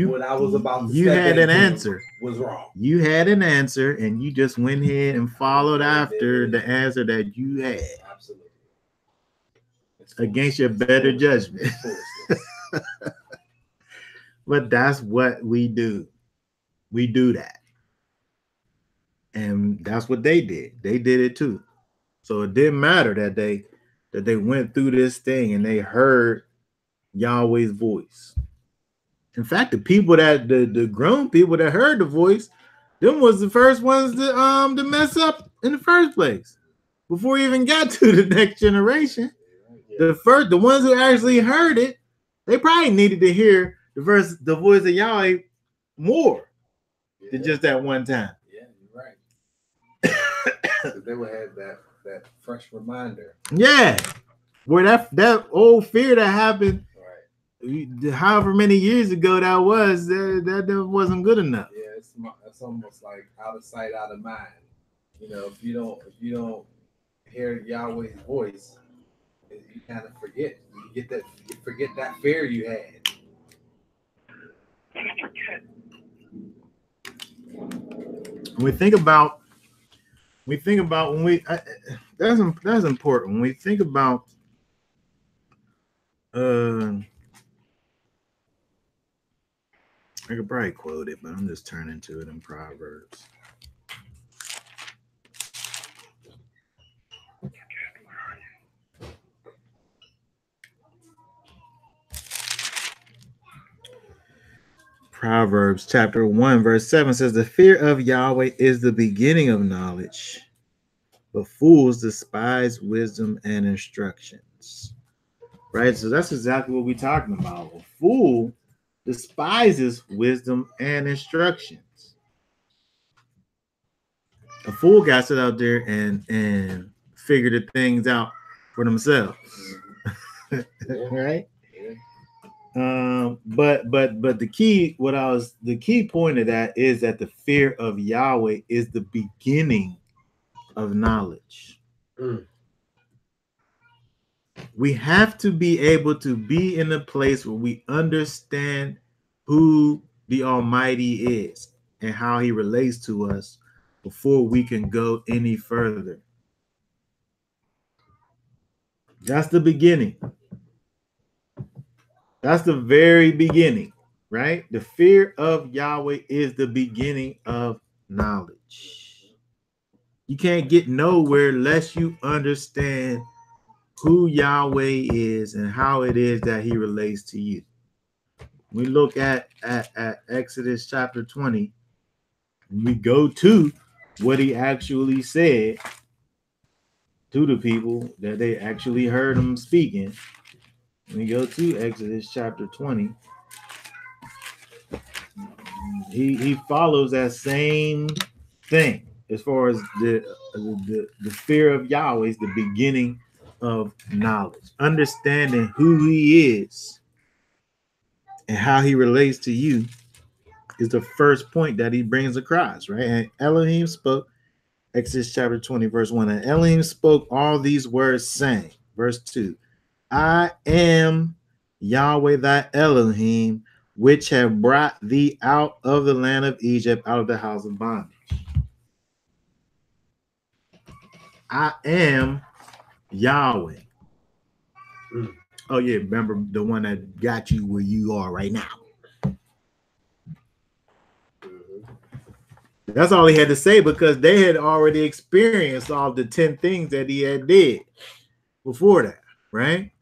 what I was about to you had an answer was wrong. You had an answer, and you just went ahead and followed after the answer that you had. Absolutely. Against your better judgment. But that's what we do. We do that. And that's what they did. They did it too. So it didn't matter that they went through this thing and they heard Yahweh's voice. In fact, the people that the grown people that heard the voice, them was the first ones to mess up in the first place. Before you even got to the next generation, the ones who actually heard it, they probably needed to hear the voice of Yahweh more than just that one time. Yeah, you're right. So they would have that fresh reminder. Yeah, where that old fear that happened, right, however many years ago that was, that wasn't good enough. Yeah, it's almost like out of sight, out of mind. If you don't hear Yahweh's voice, you kind of forget. You forget that fear you had. When we think about that's important. When we think about I could probably quote it, but I'm just turning to it in Proverbs. Proverbs chapter 1, verse 7 says, the fear of Yahweh is the beginning of knowledge, but fools despise wisdom and instructions. Right? So that's exactly what we're talking about. A fool despises wisdom and instructions. A fool got to sit out there and figure the things out for themselves. Right? But the key point of that is that the fear of Yahweh is the beginning of knowledge. We have to be able to be in a place where we understand who the Almighty is and how he relates to us before we can go any further. That's the beginning. That's the very beginning, right? The fear of Yahweh is the beginning of knowledge. You can't get nowhere unless you understand who Yahweh is and how it is that he relates to you. We look at Exodus chapter 20. We go to what he actually said to the people that they actually heard him speaking. We go to Exodus chapter 20. He follows that same thing as far as the fear of Yahweh is the beginning of knowledge. Understanding who he is and how he relates to you is the first point that he brings across, right? And Elohim spoke, Exodus chapter 20, verse 1. And Elohim spoke all these words, saying, verse 2, I am Yahweh thy Elohim, which have brought thee out of the land of Egypt, out of the house of bondage. I am Yahweh. Oh, yeah, remember the one that got you where you are right now. That's all he had to say because they had already experienced all the 10 things that he had did before that, right?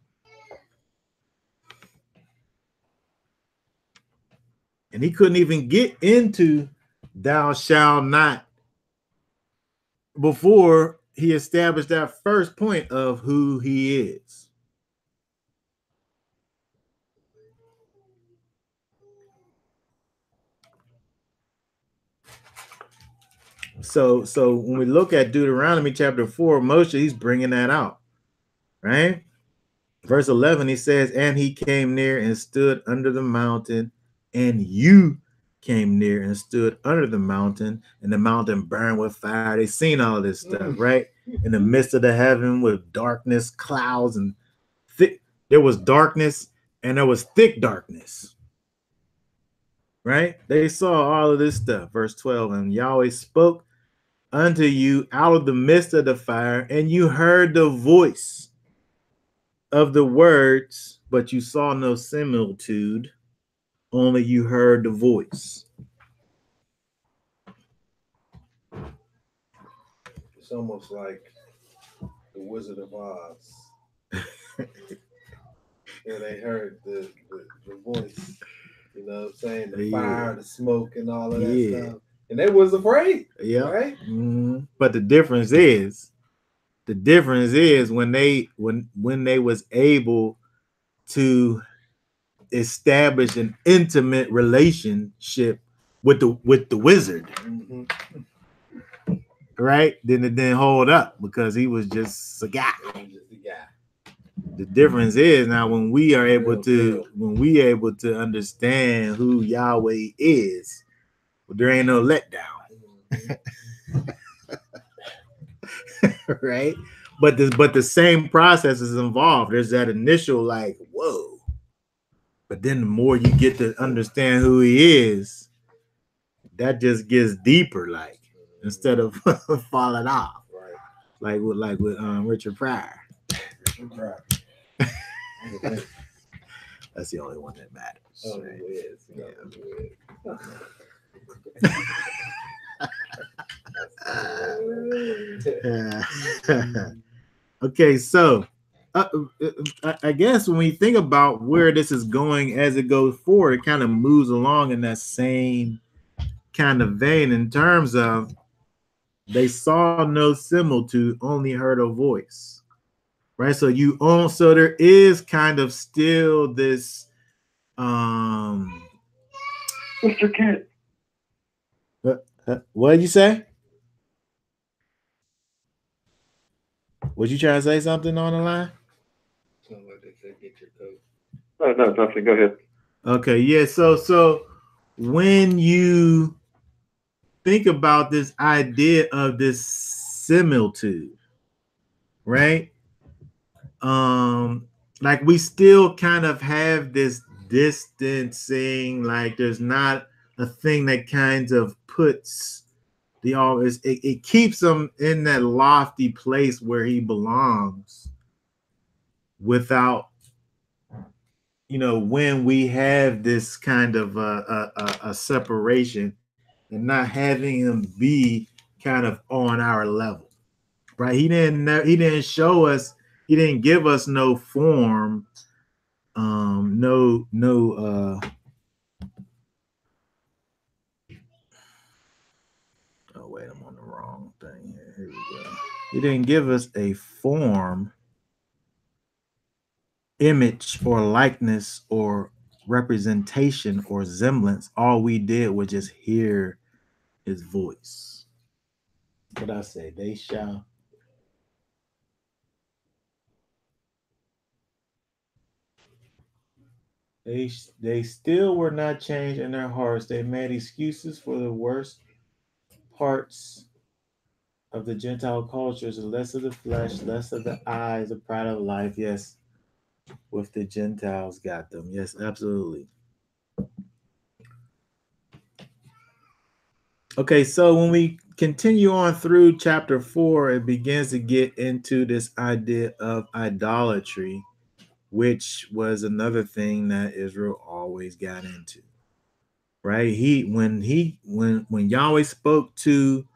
And he couldn't even get into thou shalt not before he established that first point of who he is. So when we look at Deuteronomy chapter 4, Moshe, he's bringing that out, right? Verse 11, he says, and he came near and stood under the mountain, and you came near and stood under the mountain, and the mountain burned with fire. They seen all this stuff, right? In the midst of the heaven with darkness, clouds, and thick. There was darkness and there was thick darkness, right? They saw all of this stuff. Verse 12, and Yahweh spoke unto you out of the midst of the fire, and you heard the voice of the words, but you saw no similitude, only you heard the voice. It's almost like the Wizard of Oz. where they heard the voice. You know what I'm saying? The Yeah. fire, the smoke, and all of that Yeah. stuff. And they was afraid. Yeah. Right? But the difference is when they was able to establish an intimate relationship with the wizard, right? Then it didn't hold up because he was just a guy. The difference is now when we are able to understand who Yahweh is, well, there ain't no letdown. Right? But the same process is involved. There's that initial like, whoa. But then the more you get to understand who he is, that just gets deeper, like instead of falling off. Right. Like with Richard Pryor. That's the only one that matters. Oh, right? Yeah. Okay, so I guess when we think about where this is going as it goes forward, it kind of moves along in that same kind of vein in terms of they saw no similitude, only heard a voice. Right. So so there is kind of still this Mr. Kid. What did you say? Was you trying to say something on the line? No, nothing. Go ahead. Okay, yeah. So when you think about this idea of this similitude, right? Like we still kind of have this distancing, like there's not a thing that kind of puts the all it keeps him in that lofty place where he belongs without, when we have this kind of a separation and not having him be kind of on our level, right? He didn't show us, he didn't give us no form, no oh wait, I'm on the wrong thing here. Here we go. He didn't give us a form, image, or likeness, or representation, or semblance. All we did was just hear his voice. What I say? They still were not changed in their hearts. They made excuses for the worst parts of the Gentile cultures, less of the flesh, less of the eyes, the pride of life. Yes, with the Gentiles got them. Yes, absolutely. Okay, so when we continue on through chapter 4, it begins to get into this idea of idolatry, which was another thing that Israel always got into. Right? When Yahweh spoke to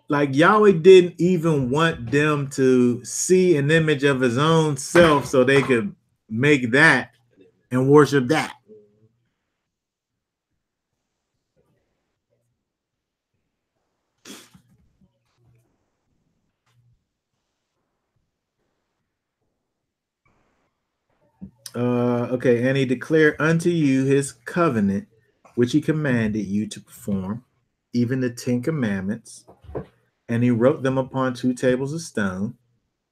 like Yahweh didn't even want them to see an image of his own self so they could make that and worship that. Okay, and he declared unto you his covenant, which he commanded you to perform, even the 10 commandments, and he wrote them upon 2 tables of stone.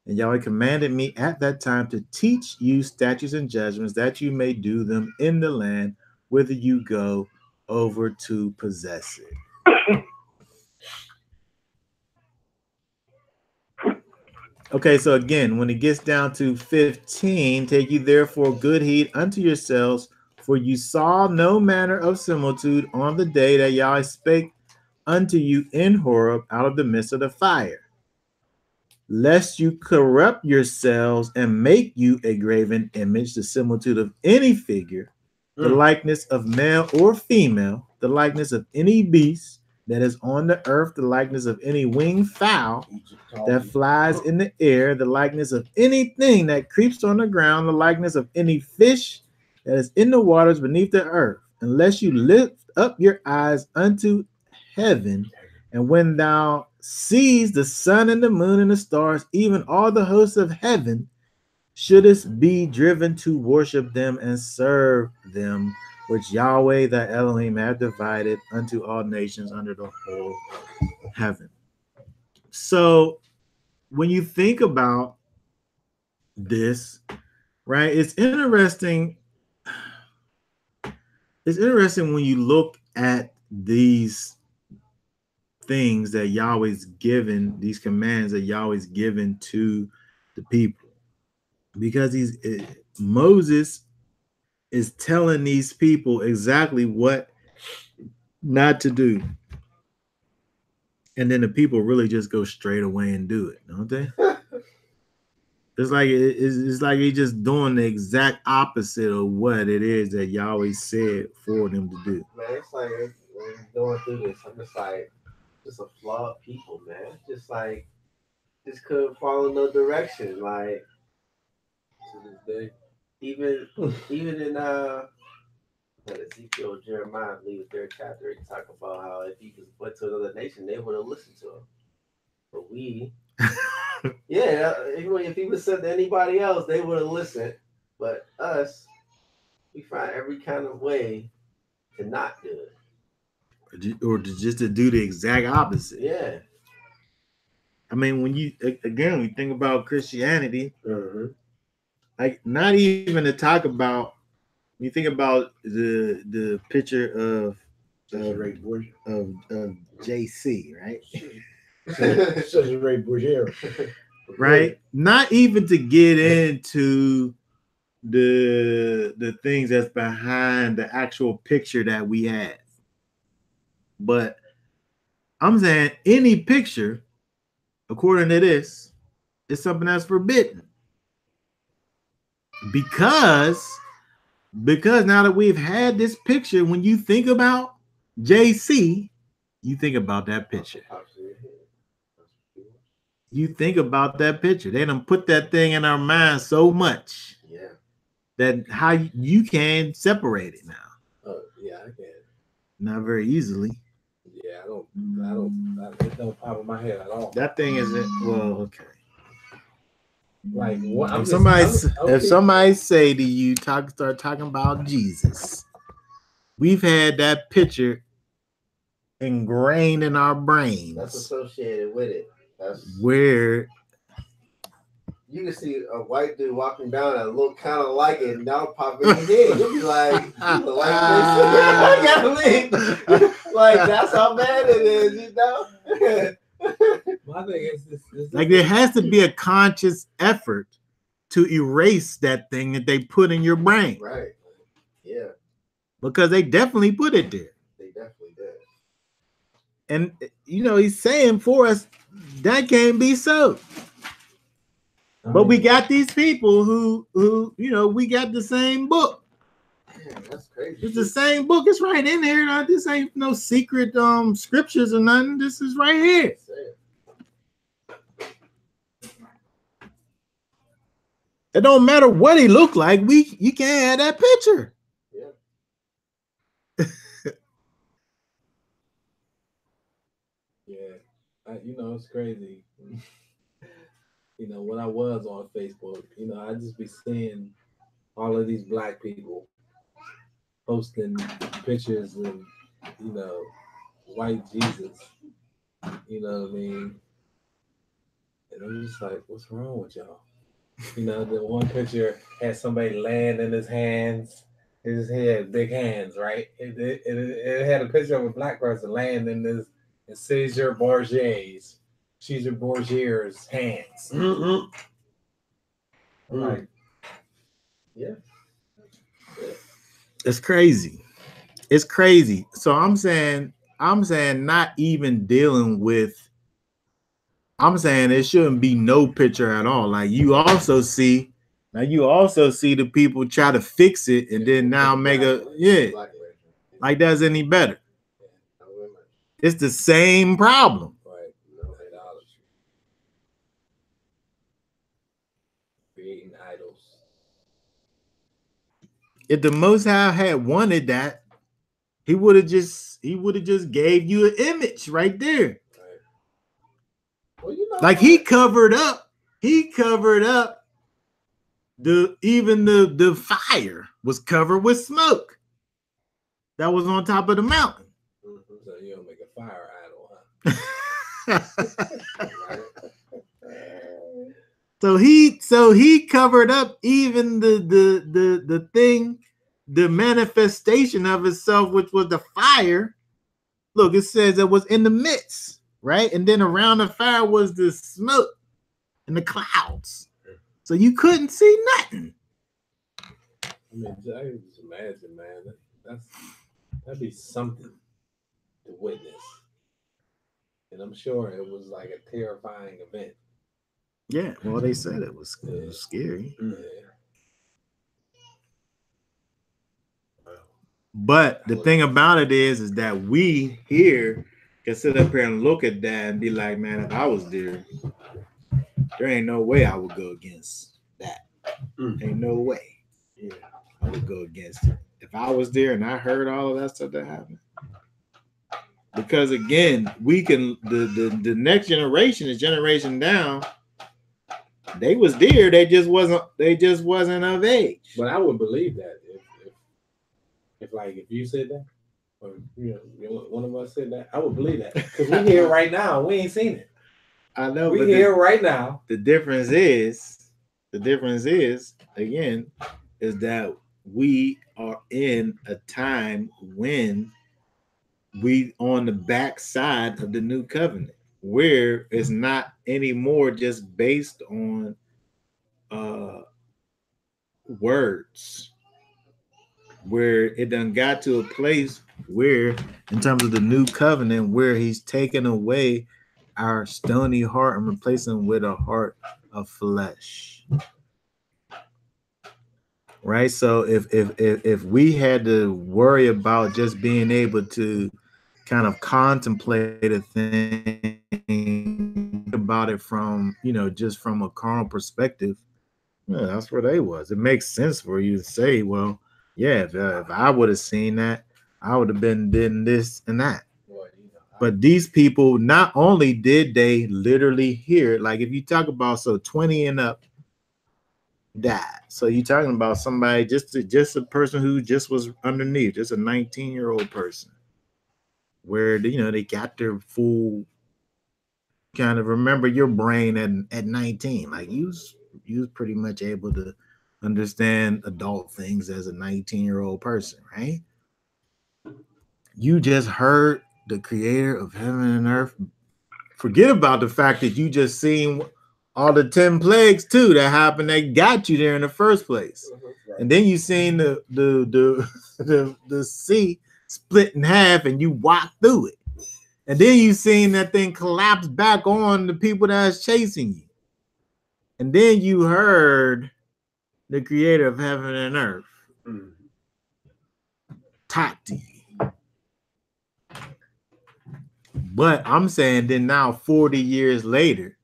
And Yahweh commanded me at that time to teach you statutes and judgments, that you may do them in the land whither you go over to possess it. Okay, so again, when it gets down to 15, take you therefore good heed unto yourselves, for you saw no manner of similitude on the day that Yahweh spake unto you in Horeb out of the midst of the fire, lest you corrupt yourselves and make you a graven image, the similitude of any figure, the likeness of male or female, the likeness of any beast that is on the earth, the likeness of any winged fowl that flies in the air, the likeness of anything that creeps on the ground, the likeness of any fish that is in the waters beneath the earth, unless you lift up your eyes unto heaven, and when thou seest the sun and the moon and the stars, even all the hosts of heaven, shouldest be driven to worship them and serve them, which Yahweh thy Elohim hath divided unto all nations under the whole heaven. So when you think about this, right, it's interesting. It's interesting when you look at these things that Yahweh's given, these commands that Yahweh's given to the people, because Moses is telling these people exactly what not to do. And then the people really just go straight away and do it, don't they? It's like he's just doing the exact opposite of what it is that Yahweh said for them to do. Man, it's like when you're going through this, I'm just like, just a flawed people, man. Just like, just couldn't follow no direction. Like, to this day, even in Ezekiel, Jeremiah, I believe, third chapter, he talk about how if he went to another nation, they would have listened to him. But we, yeah, if he was sent to anybody else, they would have listened. But us, we find every kind of way to not do it, or just to do the exact opposite. Yeah. I mean, when you think about Christianity, like not even to talk about. When you think about the picture of JC, right? Right? Not even to get into the things that's behind the actual picture that we have. But I'm saying any picture, according to this, is something that's forbidden. Because now that we've had this picture, when you think about JC, you think about that picture. You think about that picture. They done put that thing in our mind so much that how you can separate it now. Yeah, I can. Not very easily. Yeah, it don't pop in my head at all. That thing isn't, well, okay. Like what? If somebody say to you, start talking about Jesus, we've had that picture ingrained in our brains. That's associated with it. That's where you can see a white dude walking down that look kind of like it, and that'll pop in your head. You'll be like, like that's how bad it is, you know. My thing is this like there has to be a conscious effort to erase that thing that they put in your brain. Right. Yeah. Because they definitely put it there. They definitely did. And he's saying for us that can't be so. But we got these people who we got the same book. Man, that's crazy. It's the same book. It's right in there. This ain't no secret scriptures or nothing. This is right here. It don't matter what he looked like. You can't have that picture. Yeah. It's crazy. When I was on Facebook, I just be seeing all of these black people posting pictures of, white Jesus. You know what I mean? And I'm just like, what's wrong with y'all? The one picture had somebody laying in his hands. His head, big hands, right? It had a picture of a black person laying in this Caesar Borgia's hands. Mm-hmm. I'm like, yeah. It's crazy. It's crazy. So I'm saying not even dealing with. I'm saying there shouldn't be no picture at all. Like you also see the people try to fix it and then now make like that's any better. It's the same problem. Right. No idolatry. Creating idols. If the Most High had wanted that, he would have just gave you an image right there. Right. Well, you know, like he covered up the fire was covered with smoke that was on top of the mountain. Mm-hmm. So you don't make a fire idol, huh? So he covered up even the thing, the manifestation of itself, which was the fire. Look, it says it was in the midst, right? And then around the fire was the smoke and the clouds. So you couldn't see nothing. I mean, I can just imagine, man. That'd be something to witness. And I'm sure it was like a terrifying event. Yeah, well, they said it was scary. Yeah. But the thing about it is that we here can sit up here and look at that and be like, man, if I was there ain't no way I would go against that. Ain't no way. Yeah, I would go against it. If I was there and I heard all of that stuff that happened. Because again, we can the next generation, the generation down, they was there, they just wasn't of age. But I would believe that if you said that, or one of us said that, I would believe that. Because we here right now, we ain't seen it. I know, we here right now. The difference is again, is that we are in a time when we on the back side of the new covenant, where it's not anymore just based on words, where it done got to a place where, in terms of the new covenant, where he's taken away our stony heart and replacing with a heart of flesh. Right? So if we had to worry about just being able to kind of contemplate a thing about it from, just from a carnal perspective, yeah, that's where they was. It makes sense for you to say, well, yeah, if I would have seen that, I would have been doing this and that. But these people, not only did they literally hear, like if you talk about 20 and up died. So you're talking about somebody, just a person who just was underneath, just a 19-year-old person, where they got their full kind of, remember your brain at 19, like you was pretty much able to understand adult things as a 19-year-old person, right? You just heard the creator of heaven and earth. Forget about the fact that you just seen all the 10 plagues too that happened that got you there in the first place. Right. And then you seen the sea split in half and you walked through it. And then you seen that thing collapse back on the people that's chasing you. And then you heard the creator of heaven and earth talk to you. But I'm saying then now 40 years later,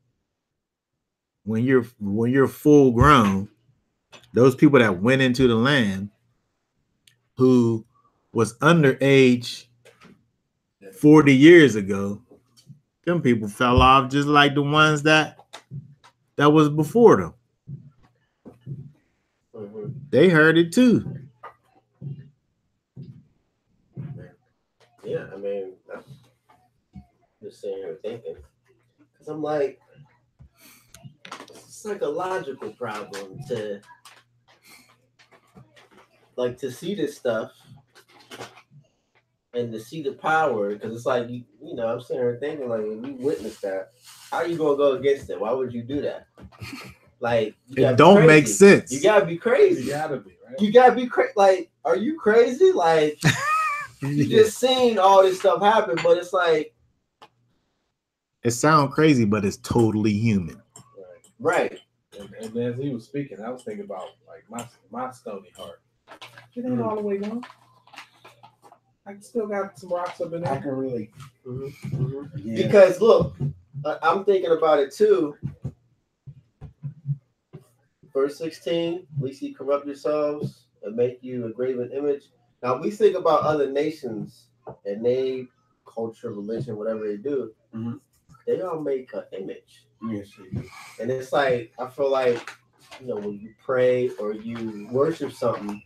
when you're full grown, those people that went into the land who was underage 40 years ago, them people fell off just like the ones that was before them. They heard it too. Yeah, I mean, I'm just sitting here thinking, because I'm like, it's a psychological problem to see this stuff and to see the power, because it's like, I'm sitting here thinking, like, if you witness that, how are you gonna go against it? Why would you do that? Like, it don't make sense. You gotta be crazy. You gotta be, right? You gotta be crazy. Like, are you crazy? Like, you just seen all this stuff happen, but it's like, it sounds crazy, but it's totally human. Right. And as he was speaking, I was thinking about like my stony heart. It ain't all the way gone. I still got some rocks up in I there. can relate. Yeah. Because look, I'm thinking about it too. Verse 16, least ye corrupt yourselves and make you a graven image. Now we think about other nations and they culture, religion, whatever they do, they all make an image. Yes, and it's like I feel like when you pray or you worship something,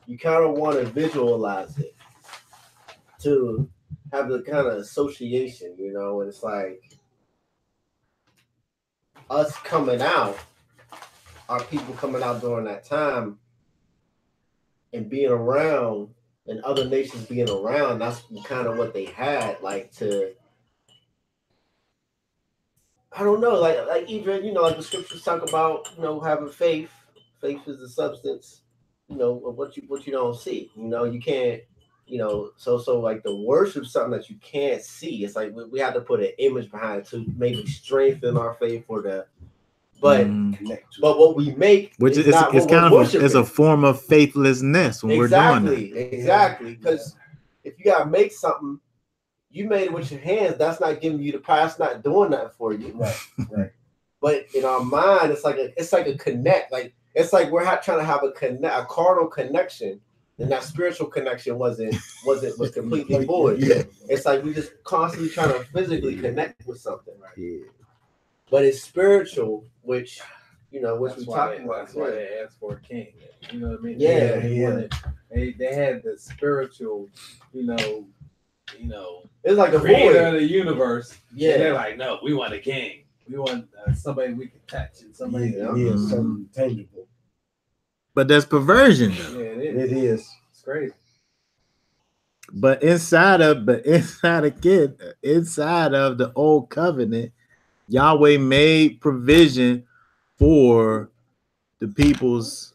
you kind of want to visualize it to have the kind of association, and it's like us coming out, our people coming out during that time and being around and other nations being around, that's kind of what they had, like to, I don't know, like even, like the scriptures talk about, having faith. Faith is the substance, of what you don't see. You can't, so like the worship something that you can't see. It's like we have to put an image behind it to maybe strengthen our faith or the, but what we make, which is not it's what kind we're of it's a form of faithlessness when we're doing that. Exactly. Because if you gotta make something, you made it with your hands. That's not giving you the power. That's not doing nothing for you. Right. But in our mind, it's like a connect. Like it's like we're trying to have a carnal connection, and that spiritual connection was completely void. Yeah. It's like we just constantly trying to physically connect with something, right? Yeah. But it's spiritual, which which That's we why talking about. That's why they asked for a king. You know what I mean? Yeah, They had the spiritual, it's like a creator void of the universe. Yeah, and they're like, no, we want a king. We want somebody we can touch and somebody. Something tangible. But that's perversion, though. Yeah, It is. It's crazy. But inside of the old covenant, Yahweh made provision for the people's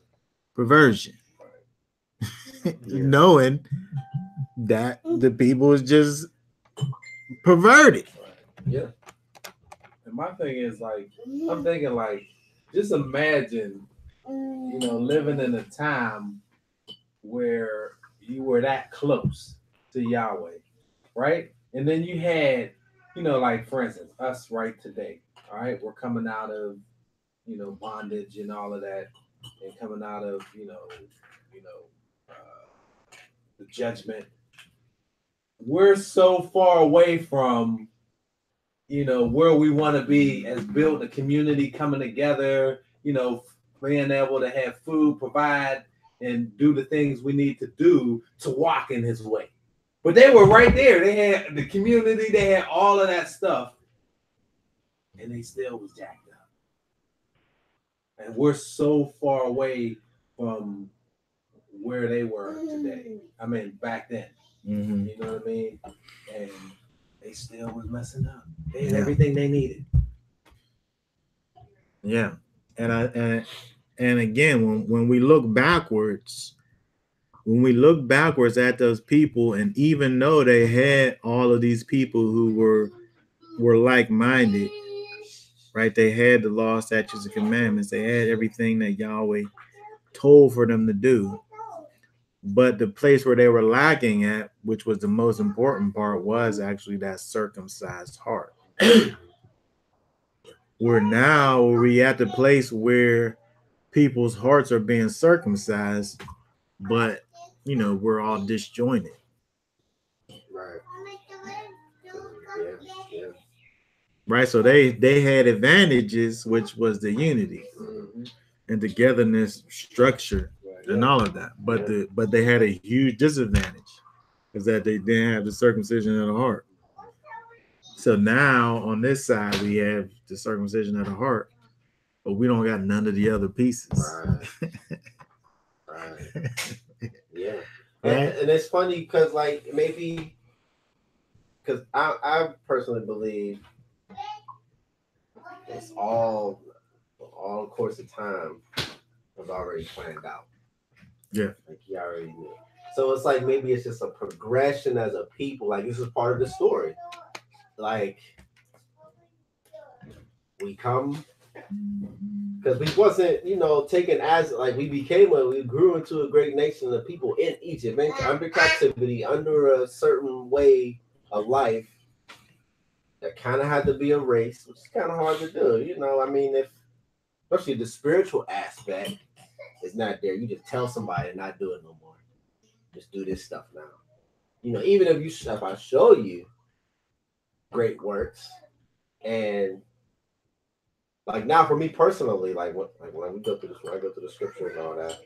perversion, knowing that the people is just perverted. Yeah. And my thing is like, I'm thinking like, just imagine, living in a time where you were that close to Yahweh, right? And then you had, like for instance, us right today. All right, we're coming out of, bondage and all of that, and coming out of, the judgment. We're so far away from, where we want to be as build a community coming together, being able to have food, provide, and do the things we need to do to walk in his way. But they were right there. They had the community, they had all of that stuff, and they still was jacked up. And we're so far away from where they were today. I mean, back then. Mm-hmm. You know what I mean? And they still was messing up. They had everything they needed. Yeah. And again, when we look backwards, at those people, and even though they had all of these people who were like-minded, right? They had the law, statutes, and commandments. They had everything that Yahweh told for them to do. But the place where they were lacking at, which was the most important part, was actually that circumcised heart. We're at the place where people's hearts are being circumcised, but we're all disjointed. Right. Yeah. Right. So they had advantages, which was the unity and togetherness, structure, and all of that. But they had a huge disadvantage, is that they didn't have the circumcision of the heart. So now on this side we have the circumcision of the heart, but we don't got none of the other pieces. Right. Yeah. Right? And it's funny because maybe because I personally believe it's all course of time was already planned out. Yeah. Like you already knew. So it's like maybe it's just a progression as a people. Like this is part of the story. Like we come Because we wasn't, taken as like we grew into a great nation of people in Egypt, under captivity, under a certain way of life that kind of had to be erased, which is kind of hard to do. I mean, if especially the spiritual aspect is not there, you just tell somebody to not do it no more. Just do this stuff now. Even if I show you great works, and like now for me personally, when we go through this, when I go through the scripture and all that,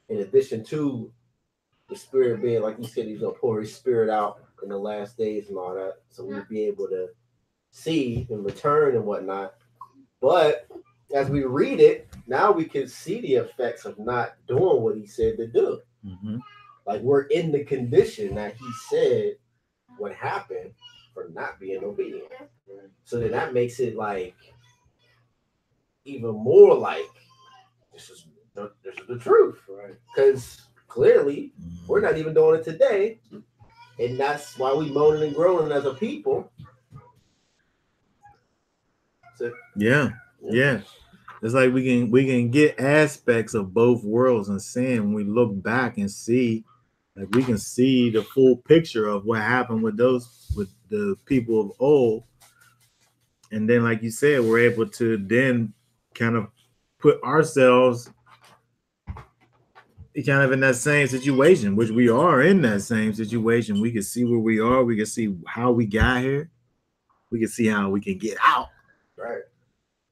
in addition to the spirit being like you said, he's gonna pour his spirit out in the last days and all that, so we'll be able to see and return and whatnot. But as we read it, now we can see the effects of not doing what he said to do. Mm-hmm. Like we're in the condition that he said would happen for not being obedient. So then that makes it like even more like this is the truth, right? Because clearly we're not even doing it today, and that's why we moaning and groaning as a people. So, yeah. It's like we can get aspects of both worlds and sin when we look back and see, like we can see the full picture of what happened with the people of old, and then like you said, we're able to then kind of put ourselves kind of in that same situation, which we are in that same situation. We can see where we are. We can see how we got here. We can see how we can get out.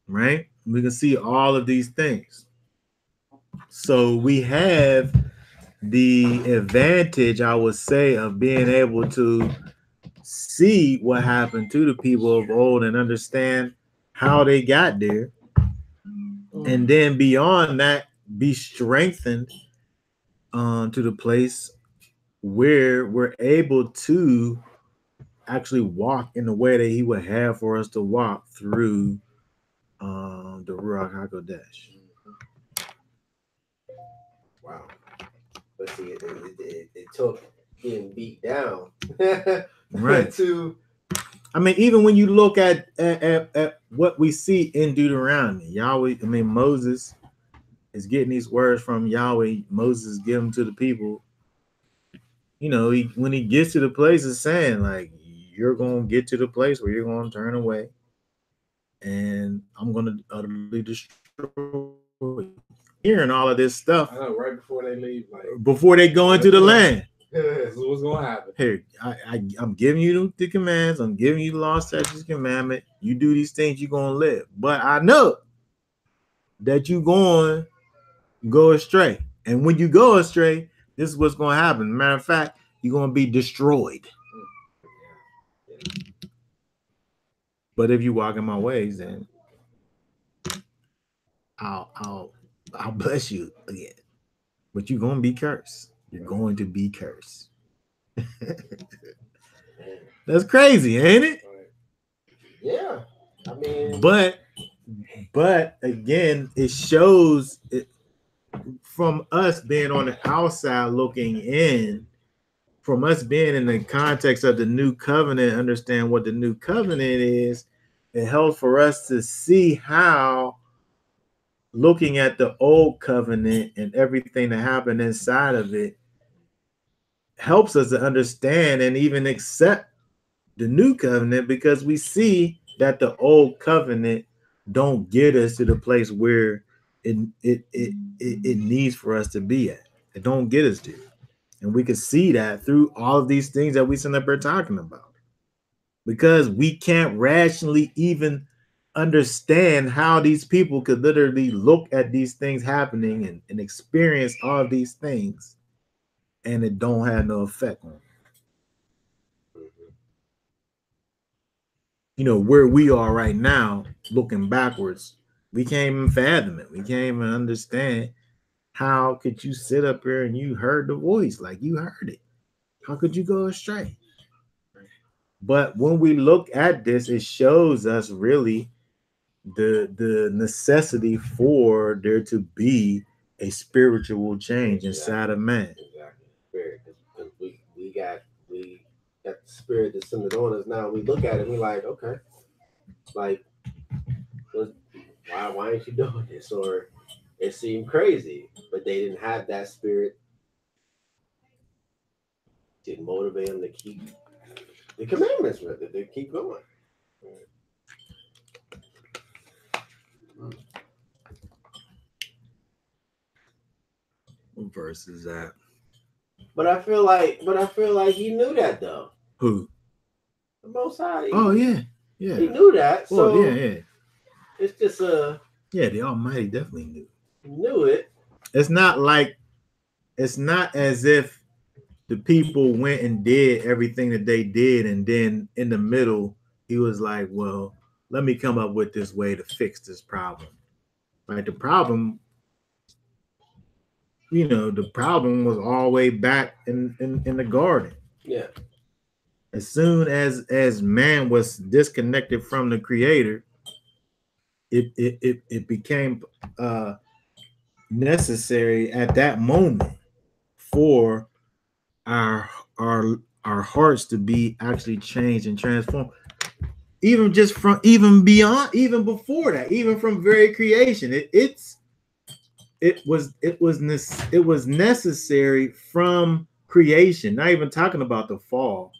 Right? We can see all of these things. So we have the advantage, I would say, of being able to see what happened to the people of old and understand how they got there. And then beyond that, be strengthened to the place where we're able to actually walk in the way that he would have for us to walk through the Ruach HaKodesh. Wow. But see, it took getting beat down right to. I mean, even when you look at what we see in Deuteronomy, Moses is getting these words from Yahweh. Moses give them to the people. When he gets to the place, it's saying like, you're going to get to the place where you're going to turn away, and I'm going to utterly destroy you. Hearing all of this stuff, I know, right before they leave, before they go into the land. This is what's going to happen. Here, I'm giving you the commands. I'm giving you the law, statutes, commandment. You do these things, you're going to live. But I know that you're going to go astray. And when you go astray, this is what's going to happen. Matter of fact, you're going to be destroyed. But if you walk in my ways, then I'll bless you again. But you're going to be cursed. You're going to be cursed. That's crazy, ain't it? Yeah. I mean, but again, it shows it from us being on the outside looking in, from us being in the context of the new covenant, understand what the new covenant is. It helps for us to see how looking at the old covenant and everything that happened inside of it helps us to understand and even accept the new covenant, because we see that the old covenant don't get us to the place where it needs for us to be at. It don't get us there. And we can see that through all of these things that we sit up here talking about. Because we can't rationally even understand how these people could literally look at these things happening and experience all of these things, and it don't have no effect on them. Where we are right now, looking backwards, we can't even fathom it. We can't even understand. How could you sit up here and you heard the voice, like you heard it? How could you go astray? But when we look at this, it shows us really the necessity for there to be a spiritual change inside of man. Exactly. Spirit, because we got the spirit descended on us now. We look at it, we like, okay, like why aren't you doing this? Or it seemed crazy, but they didn't have that spirit to motivate them to keep the commandments with it. They keep going. What verse is that? But I feel like he knew that though. Who? The Most High. Oh yeah, He yeah. knew that. Well, So yeah. it's just Yeah, the Almighty definitely knew. he knew it. It's not as if the people went and did everything that they did, and then in the middle he was like, well, let me come up with this way to fix this problem. Like the problem, the problem was all the way back in the garden. Yeah. As soon as man was disconnected from the creator, it became necessary at that moment for our our hearts to be actually changed and transformed, even just from even beyond, even before that, even from very creation. It was necessary from creation, not even talking about the fall.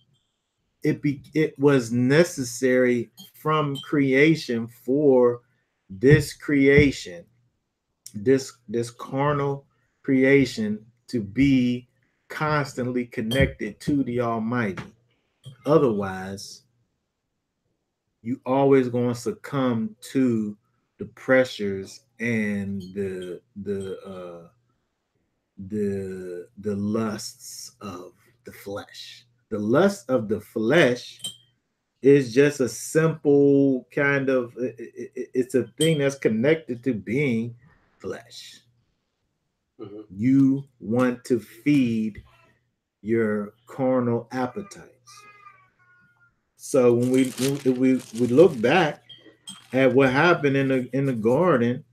It was necessary from creation for this creation, this carnal creation, to be constantly connected to the Almighty. Otherwise, you always going to succumb to the pressures and the lusts of the flesh. The lust of the flesh is just a simple kind of, it's a thing that's connected to being flesh. Mm-hmm. You want to feed your carnal appetites. So when we look back at what happened in the garden,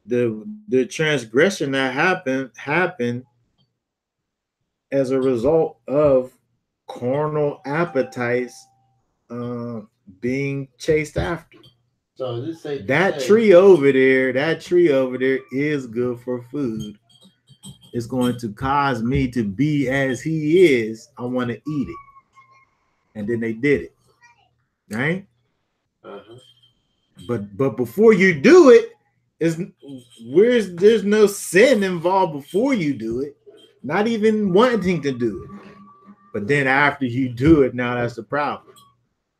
the transgression that happened as a result of carnal appetites uh, being chased after. So this say That tree over there is good for food. It's going to cause me to be as he is. I want to eat it. And then they did it. Right? Uh-huh. But before you do it, there's no sin involved before you do it. Not even wanting to do it. But then after you do it, now that's the problem.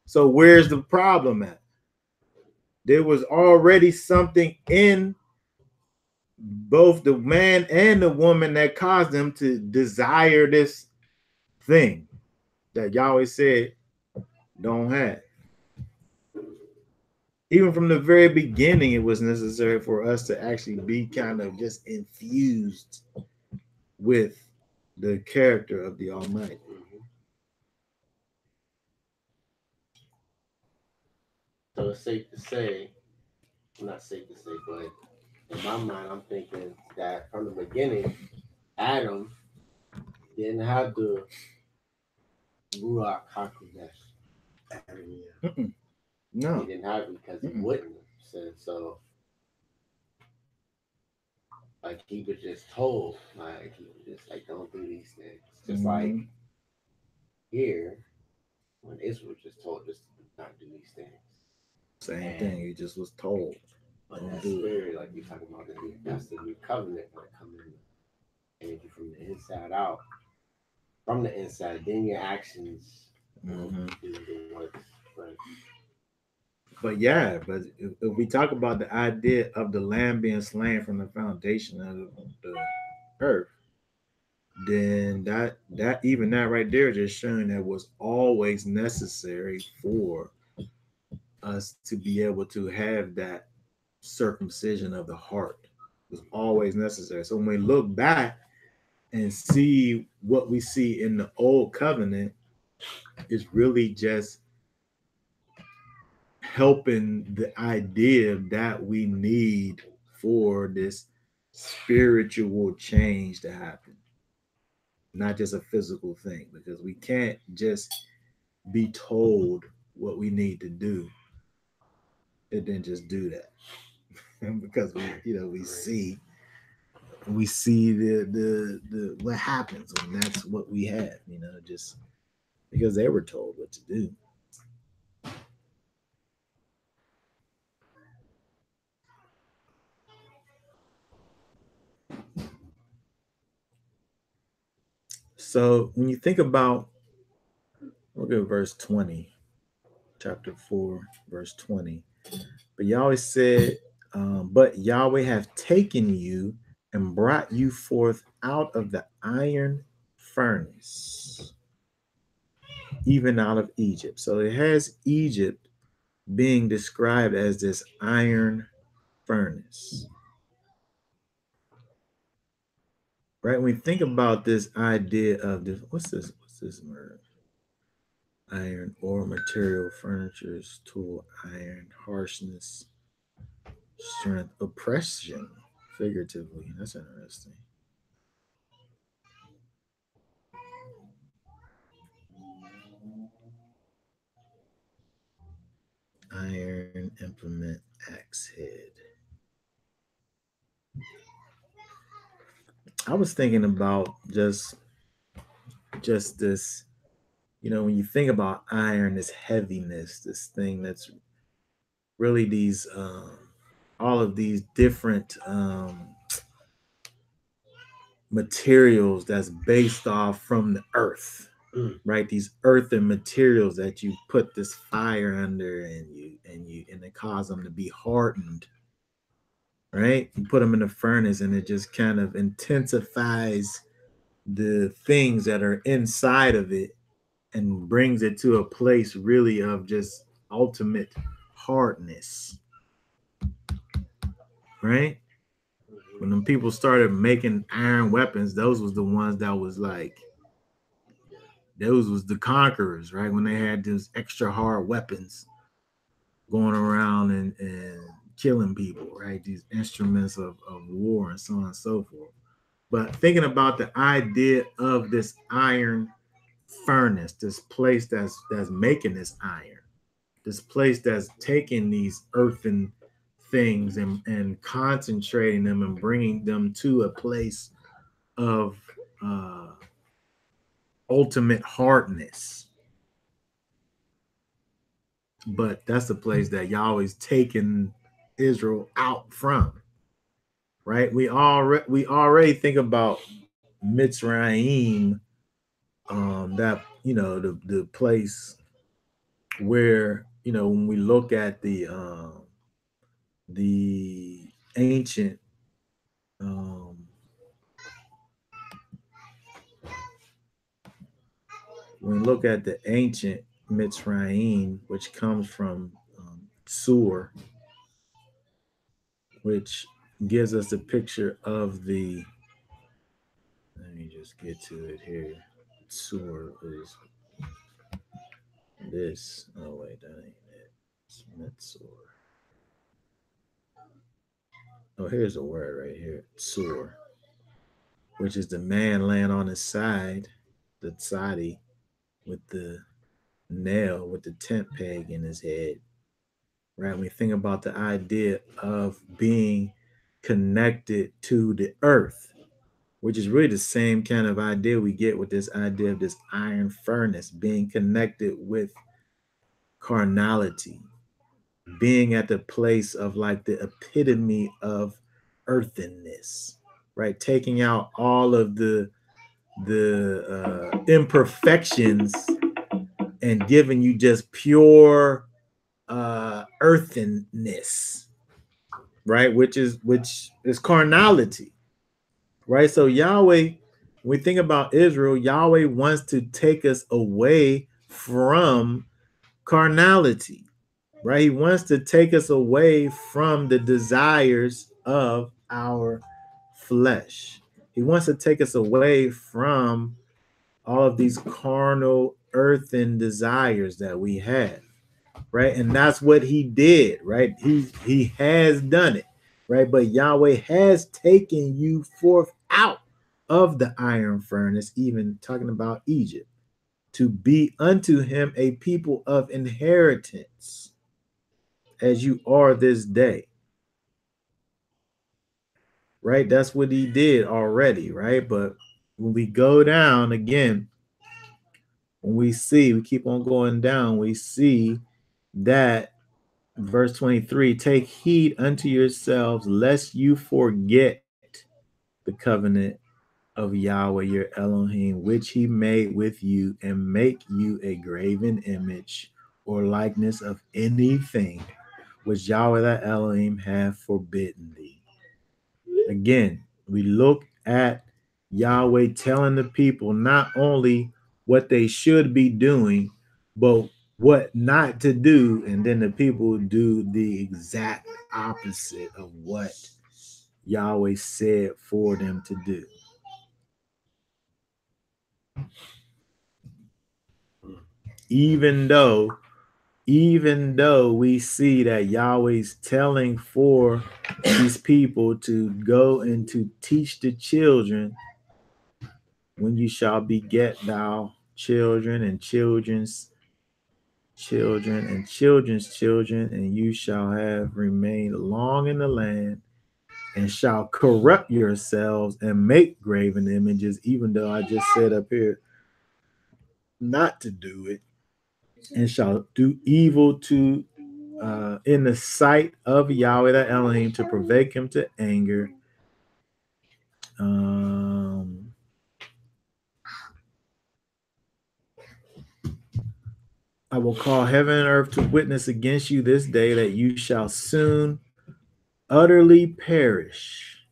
So where's the problem at? There was already something in both the man and the woman that caused them to desire this thing that Yahweh said don't have. Even from the very beginning, it was necessary for us to actually be kind of just infused with the character of the Almighty. Mm-hmm. So it's safe to say, not safe to say, but in my mind, I'm thinking that from the beginning, Adam didn't have the Ruach HaKodesh. No. He didn't have it because he wouldn't have said so. Like he was just told, like he was just like, don't do these things. Just like here, when Israel was just told just to not do these things. Same thing. He just was told. But that spirit, like you're talking about, that's the new covenant when it comes in, and from the inside out. From the inside, then your actions do the works. But yeah, but if we talk about the idea of the lamb being slain from the foundation of the earth, then that even that right there just showing that was always necessary for us to be able to have that circumcision of the heart. It was always necessary. So when we look back and see what we see in the old covenant, it's really just helping the idea that we need for this spiritual change to happen, not just a physical thing, because we can't just be told what we need to do and then just do that. because we see the what happens when that's what we have, just because they were told what to do. So when you think about, look at verse 20, chapter 4, verse 20. But Yahweh said, but Yahweh have taken you and brought you forth out of the iron furnace, even out of Egypt. So it has Egypt being described as this iron furnace. Right? When we think about this idea of this, what's this word? Iron, ore, material, furniture's tool, iron, harshness, strength, oppression, figuratively. That's interesting. Iron, implement, axe head. I was thinking about just this, when you think about iron, this heaviness, this thing that's really these all of these different materials that's based off from the earth, right? These earthen materials that you put this fire under, and it cause them to be hardened, right? You put them in the furnace, and it just kind of intensifies the things that are inside of it and brings it to a place really of just ultimate hardness, right? When them people started making iron weapons, those was the ones that was like, those was the conquerors, right? When they had those extra hard weapons going around and killing people, right? These instruments of war and so on and so forth. But thinking about the idea of this iron furnace, this place that's making this iron, this place that's taking these earthen things and concentrating them and bringing them to a place of ultimate hardness. But that's the place that Yahweh's taken Israel out from, right? We already think about Mitzrayim, that the place where, when we look at the ancient when we look at the ancient Mitzrayim, which comes from Sur, which gives us a picture of the. Let me just get to it here. Sur is this. Oh wait, that ain't it. It's Mitzur. Oh, here's a word right here. Sur, which is the man laying on his side, the tzadi, with the nail, with the tent peg in his head. Right? When we think about the idea of being connected to the earth, which is really the same kind of idea we get with this idea of this iron furnace, being connected with carnality, being at the place of like the epitome of earthenness, right? Taking out all of the imperfections and giving you just pure earthenness, right? Which is carnality, right? So Yahweh, when we think about Israel, Yahweh wants to take us away from carnality, right? He wants to take us away from the desires of our flesh. He wants to take us away from all of these carnal earthen desires that we have, right? And that's what he did, right? He has done it, right? But Yahweh has taken you forth out of the iron furnace, even talking about Egypt, to be unto him a people of inheritance, as you are this day. right? That's what he did already, right? But when we go down again, when we keep on going down, we see that verse 23, take heed unto yourselves, lest you forget the covenant of Yahweh your Elohim, which he made with you, and make you a graven image or likeness of anything which Yahweh thy Elohim hath forbidden thee. Again, we look at Yahweh telling the people not only what they should be doing, but what not to do. And then the people do the exact opposite of what Yahweh said for them to do. Even though we see that Yahweh's telling for these people to go and to teach the children, when you shall beget thou children and children's children and children's children, and you shall have remained long in the land, and shall corrupt yourselves and make graven images, even though I just said up here not to do it, and shall do evil to in the sight of Yahweh the Elohim to provoke him to anger. I will call heaven and earth to witness against you this day that you shall soon utterly perish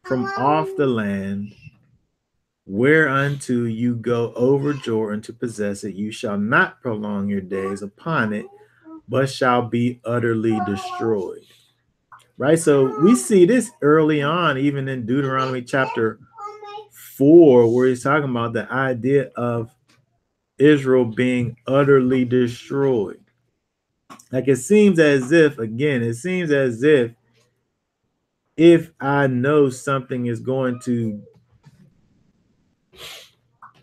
from off the land whereunto you go over Jordan to possess it. You shall not prolong your days upon it, but shall be utterly destroyed. Right? So we see this early on, even in Deuteronomy chapter 4, where he's talking about the idea of Israel being utterly destroyed. Like it seems as if I know something is going to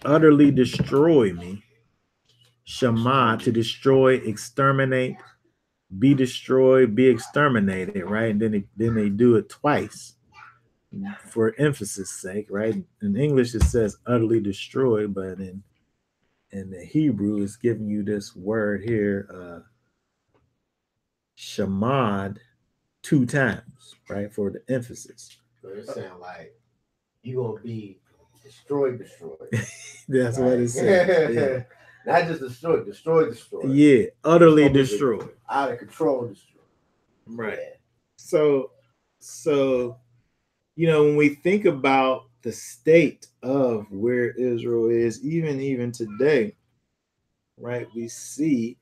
utterly destroy me, Shema, to destroy, exterminate, be destroyed, be exterminated, right? And then they do it twice for emphasis sake, right? In English it says utterly destroyed, but in the Hebrew it's giving you this word here, shamad, 2 times, right? For the emphasis. So it sounds like you gonna be destroyed. That's right. What it says. Yeah. Not just destroyed. Yeah, utterly destroyed. Out of control destroyed. Right. Yeah. So when we think about the state of where Israel is, even today, right, we see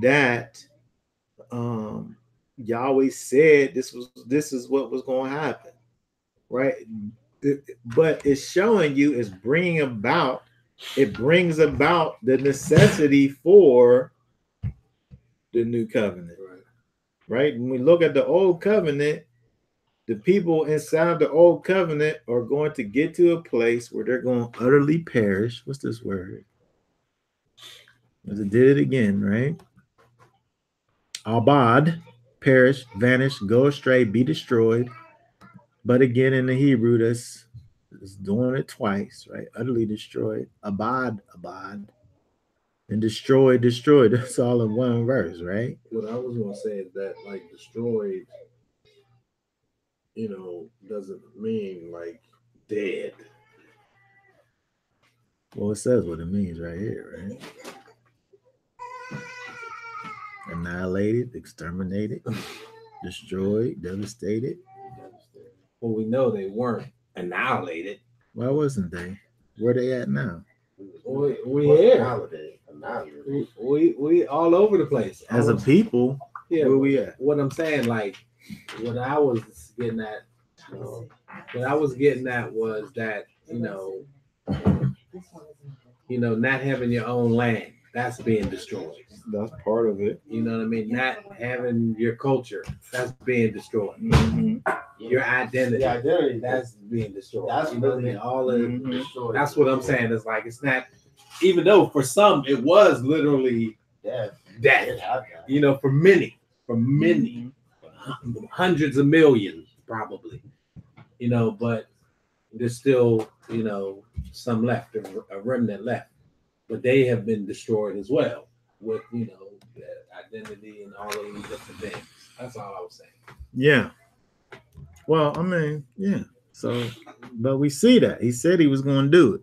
that Yahweh said this is what was going to happen, right? But it's showing you, it brings about the necessity for the new covenant, right? When we look at the old covenant, the people inside the old covenant are going to get to a place where they're going to utterly perish. What's this word? As it did it again, right? Abad, perish, vanish, go astray, be destroyed. But again, in the Hebrew, that's doing it twice, right? Utterly destroyed. Abad, and destroyed. That's all in one verse, right? What I was going to say is that, like, destroyed, doesn't mean like dead. Well, it says what it means right here, right? Annihilated, exterminated, destroyed, devastated. Well, we know they weren't annihilated. Why wasn't they? Where they at now? We here. We all over the place. As a people, yeah, where we at? What I'm saying, like, what I was getting at was that, not having your own land, that's being destroyed. That's part of it. You know what I mean? Not having your culture, that's being destroyed. Mm-hmm. Your identity, that's being destroyed. That's really all of destroyed. That's what I'm saying. It's like, it's not, even though for some it was literally death. For many, hundreds of millions probably. but there's still, some left, a remnant left, but they have been destroyed as well with, the identity and all of these different things. That's all I was saying. Yeah. Well, I mean, yeah. So, but we see that he said he was going to do it,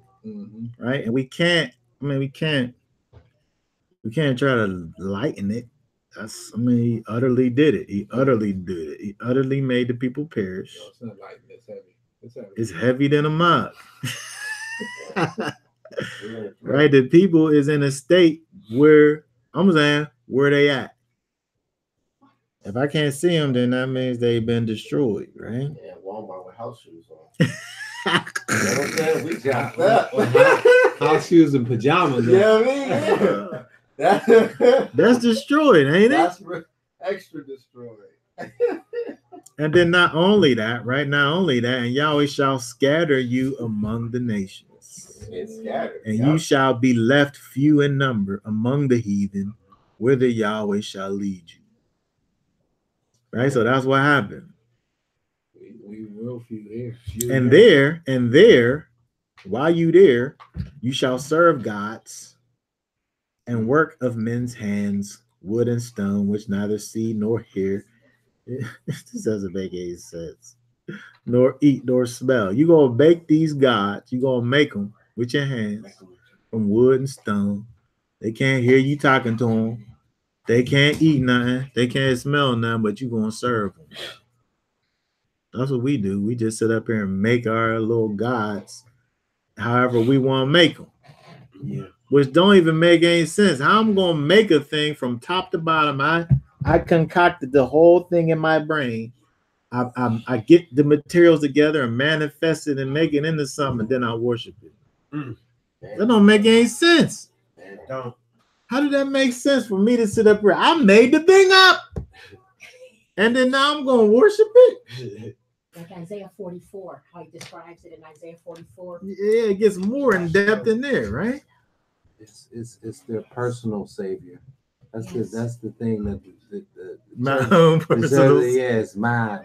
right? And we can't. I mean, we can't try to lighten it. He utterly did it. He utterly did it. He utterly made the people perish. No, it's not light. It's heavy. It's heavy than a mug. Right? The people is in a state where I'm saying where they at. If I can't see them, then that means they've been destroyed, right? Yeah, Walmart with house shoes on. You know what I'm saying? We got that. House shoes and pajamas. Yeah, That's destroyed, ain't it? That's extra destroyed. And then not only that, right? Not only that, and Yahweh shall scatter you among the nations. It's scattered. And you shall be left few in number among the heathen, whither Yahweh shall lead you. Right? So that's what happened. We real few here. And there, while you there, you shall serve gods and work of men's hands, wood and stone, which neither see nor hear. This doesn't make any sense. Nor eat nor smell. You're going to bake these gods. You're going to make them with your hands from wood and stone. They can't hear you talking to them. They can't eat nothing. They can't smell nothing, but you're going to serve them. That's what we do. We just sit up here and make our little gods however we want to make them. Yeah. Which don't even make any sense. How I'm going to make a thing from top to bottom. I concocted the whole thing in my brain. I get the materials together and manifest it and make it into something, and then I worship it. That don't make any sense. Don't. How did that make sense for me to sit up here? I made the thing up, and then now I'm going to worship it. Like Isaiah 44, how he describes it in Isaiah 44. Yeah, it gets more in depth in there, right? It's their personal savior. That's the thing that the my own personal. Yes, my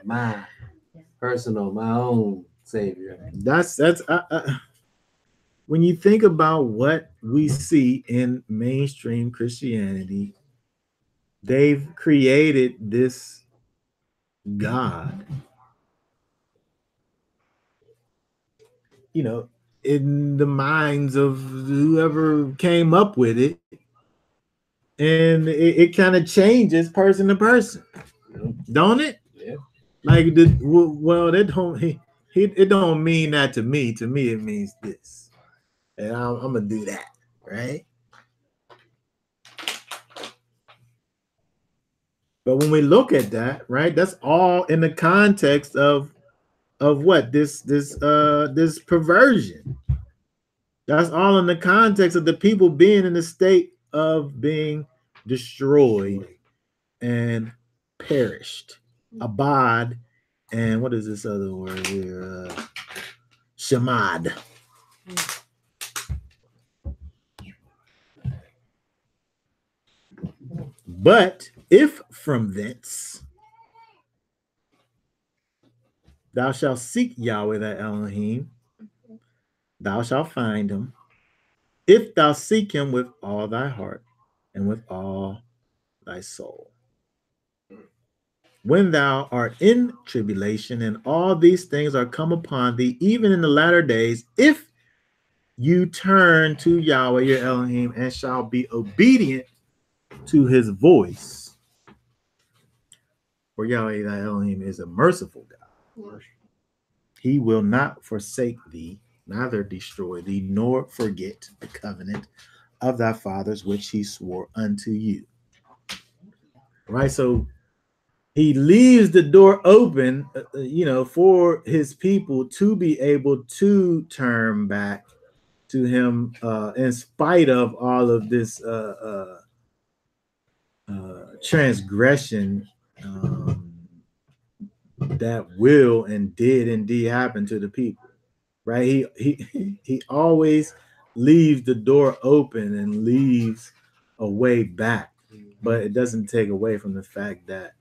personal, my own savior. That's when you think about what we see in mainstream Christianity, they've created this God, in the minds of whoever came up with it. And it kind of changes person to person, don't it? Yeah. Like it don't mean that to me. To me, it means this, and I'm gonna do that, right? But when we look at that, right, that's all in the context of what this perversion. That's all in the context of the people being in the state of being destroyed and perished. Abad, and what is this other word here? Shamad. But if from thence thou shalt seek Yahweh thy Elohim, thou shalt find him, if thou seek him with all thy heart and with all thy soul. When thou art in tribulation and all these things are come upon thee, even in the latter days, if you turn to Yahweh your Elohim and shall be obedient to his voice, for Yahweh thy Elohim is a merciful God. He will not forsake thee, neither destroy thee, nor forget the covenant of thy fathers, which he swore unto you. Right? So he leaves the door open, for his people to be able to turn back to him in spite of all of this transgression that will and did indeed happen to the people. Right? He always leaves the door open and leaves a way back, but it doesn't take away from the fact that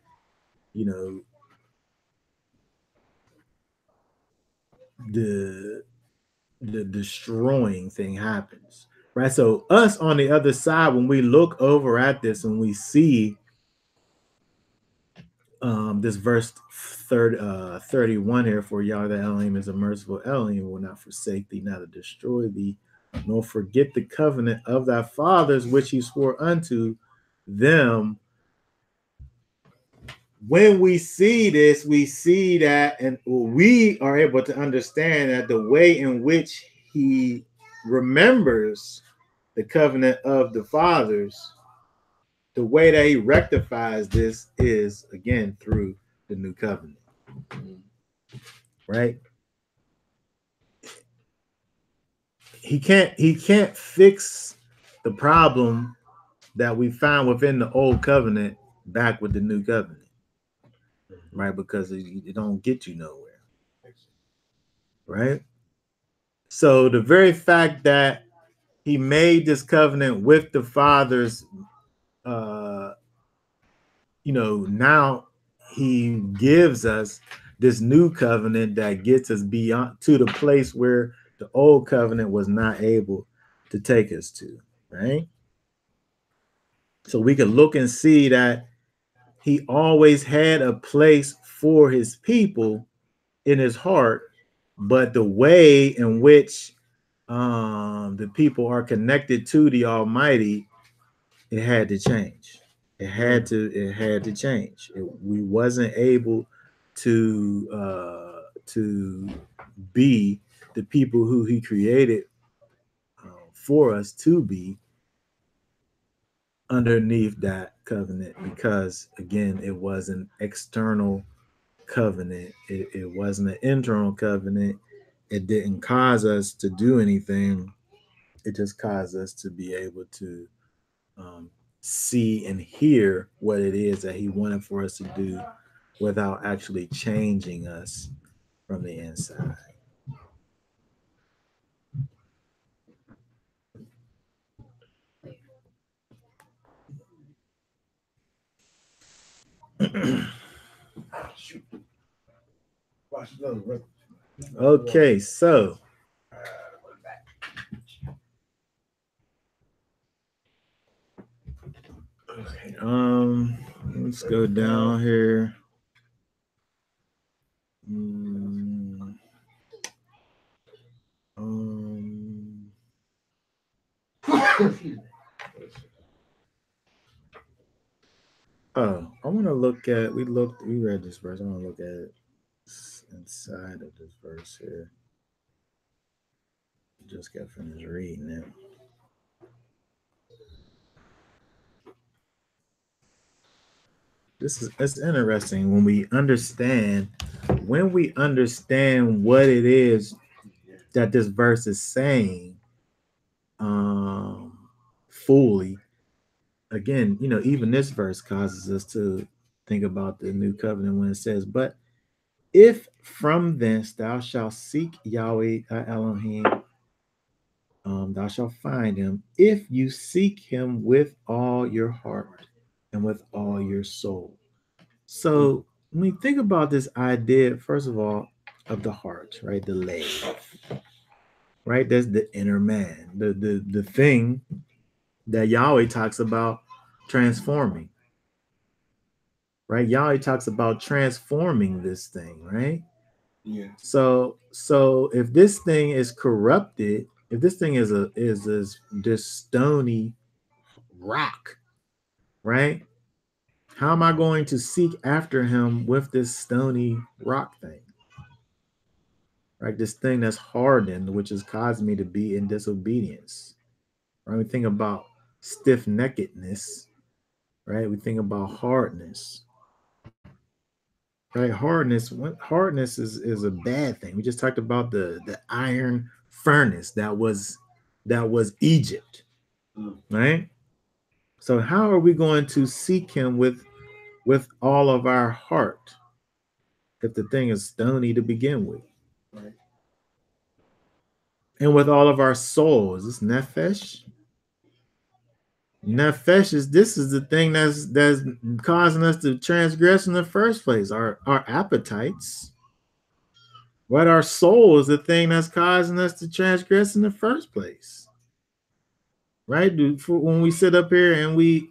the destroying thing happens, right? So us on the other side, when we look over at this and we see this verse 31 here, for Yahweh Elohim is a merciful Elohim, will not forsake thee, neither destroy thee, nor forget the covenant of thy fathers, which he swore unto them. When we see this, we see that, and we are able to understand that the way in which he remembers the covenant of the fathers, the way that he rectifies this is again through the new covenant, right? He can't fix the problem that we found within the old covenant back with the new covenant, right? Because it don't get you nowhere, right? So the very fact that he made this covenant with the fathers, uh, now he gives us this new covenant that gets us beyond to the place where the old covenant was not able to take us to, right? So we can look and see that he always had a place for his people in his heart, but the way in which the people are connected to the Almighty, it had to change. It had to change. We wasn't able to be the people who he created for us to be underneath that covenant, because again, it was an external covenant. It wasn't an internal covenant. It didn't cause us to do anything. It just caused us to be able to um, see and hear what it is that he wanted for us to do without actually changing us from the inside. Shoot. Watch another brother. Okay, so okay, let's go down here. Mm, um, oh, I want to look at. We read this verse. I want to look at it inside of this verse here. Just got finished reading it. It's interesting when we understand what it is that this verse is saying fully. Again, even this verse causes us to think about the new covenant when it says, "But if from thence thou shalt seek Yahweh Elohim, thou shalt find him, if you seek him with all your heart and with all your soul." So when we think about this idea, first of all, of the heart, right? The leg, right? That's the inner man, the thing that Yahweh talks about transforming, right? Yahweh talks about transforming this thing, right? Yeah. So if this thing is corrupted, if this thing is this stony rock, right? How am I going to seek after him with this stony rock thing? Right? This thing that's hardened, which has caused me to be in disobedience. Right? We think about stiff neckedness, right? We think about hardness. Right? Hardness is a bad thing. We just talked about the iron furnace that was Egypt. Right? So how are we going to seek him with all of our heart if the thing is stony to begin with? Right. And with all of our souls, this nefesh. Nefesh this is the thing that's causing us to transgress in the first place. Our appetites, Right? Our soul is the thing that's causing us to transgress in the first place. Right? When we sit up here and we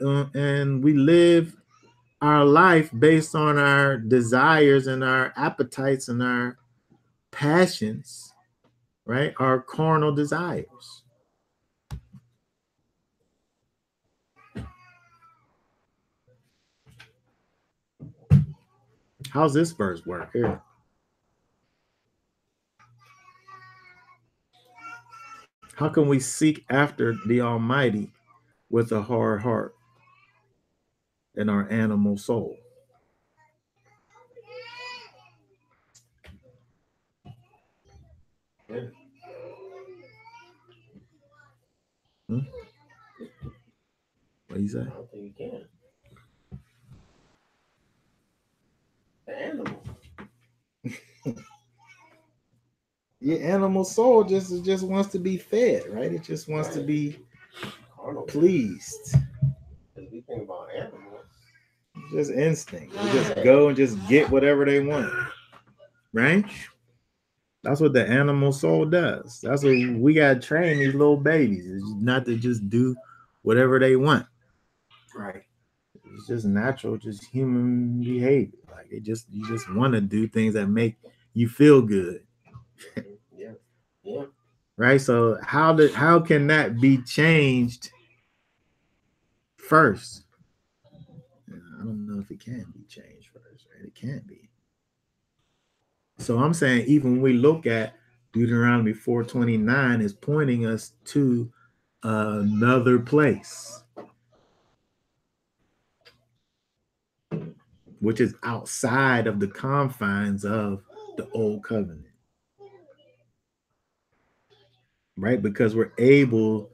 live our life based on our desires and our appetites and our passions, right? Our carnal desires. How's this verse work here? How can we seek after the Almighty with a hard heart and our animal soul? Yeah. Hmm? What do you say? I don't think you can. The animal. Your animal soul just wants to be fed, right? It just wants to be Carnal. pleased. Because we think about animals. Just instinct. They just go and just get whatever they want, right? That's what the animal soul does. That's what we gotta train these little babies, is not to just do whatever they want. Right. It's just natural, just human behavior. Like you just want to do things that make you feel good. Yeah. Yeah. Right. So how can that be changed first? I don't know if it can be changed first, right? It can't be. So I'm saying even when we look at Deuteronomy 4:29 is pointing us to another place, which is outside of the confines of the old covenant. Right? Because we're able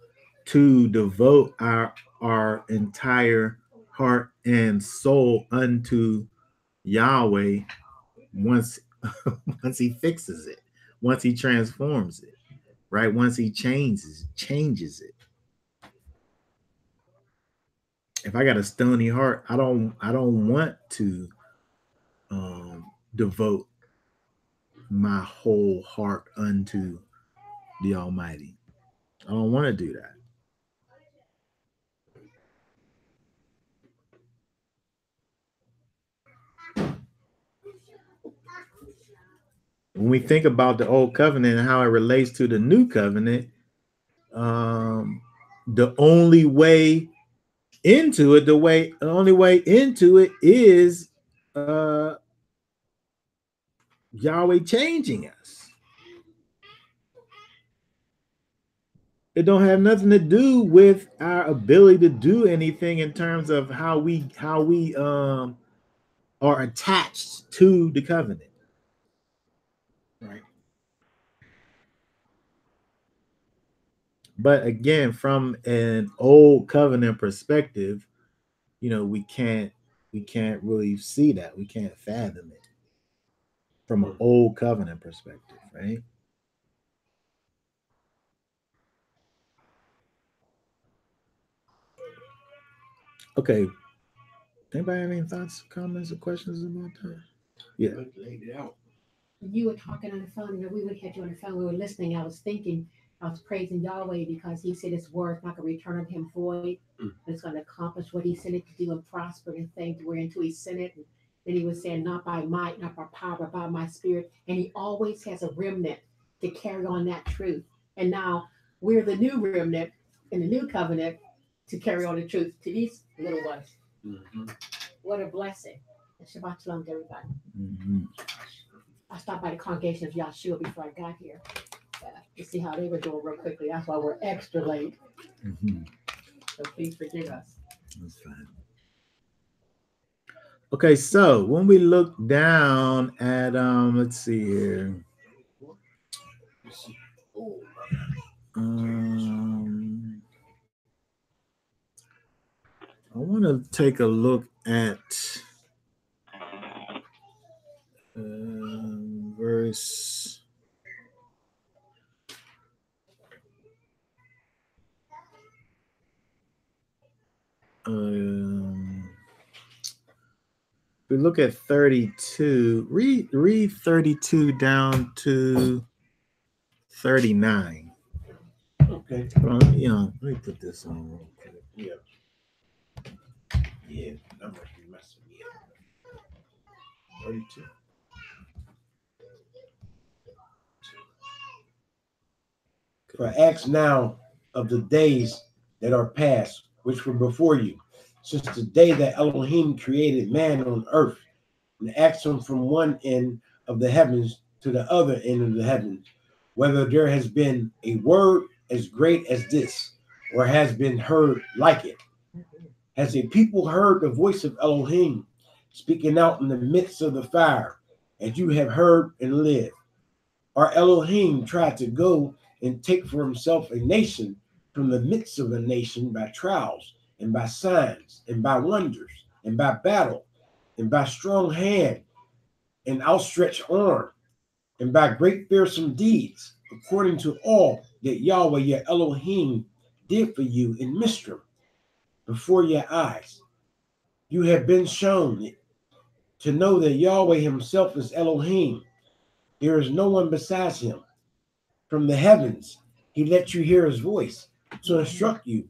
to devote our entire heart and soul unto Yahweh once once he fixes it, once he transforms it, right? Once he changes it. If I got a stony heart, I don't want to devote my whole heart unto the Almighty. I don't want to do that. When we think about the old covenant and how it relates to the new covenant, the only way into it, the only way into it is Yahweh changing us. It don't have nothing to do with our ability to do anything in terms of how we are attached to the covenant. Right. But again, from an old covenant perspective, we can't really see that. We can't fathom it from an old covenant perspective, right? Okay. Anybody have any thoughts, comments, or questions about that? Yeah. Laid it out. When you were talking on the phone, we would had you on the phone, we were listening. I was thinking, I was praising Yahweh because he said his word not going to return on him void. It's going to accomplish what he sent it to do and prosper in things whereunto he sent it. And then he was saying, not by might, not by power, but by my spirit. And he always has a remnant to carry on that truth. And now we're the new remnant in the new covenant to carry on the truth to these little ones. Mm-hmm. What a blessing. And Shabbat Shalom to everybody. Mm-hmm. I stopped by the congregation of Yahshua before I got here to see how they were doing real quickly. That's why we're extra late. Mm-hmm. So please forgive us. That's fine. Okay, so when we look down at let's see here. I want to take a look at verse. we look at 32. Read 32 down to 39. Okay. Well, let me put this on real quick. Yeah. Yeah. That must be messing me up. 32. For acts now of the days that are past, which were before you, since the day that Elohim created man on earth, and asked him from one end of the heavens to the other end of the heavens, whether there has been a word as great as this, or has been heard like it. Has a people heard the voice of Elohim speaking out in the midst of the fire, as you have heard and lived? Our Elohim tried to go and take for himself a nation from the midst of a nation by trials and by signs and by wonders and by battle and by strong hand and outstretched arm and by great fearsome deeds, according to all that Yahweh your Elohim did for you in Mizraim before your eyes. You have been shown to know that Yahweh himself is Elohim. There is no one besides him. From the heavens, he let you hear his voice to instruct you.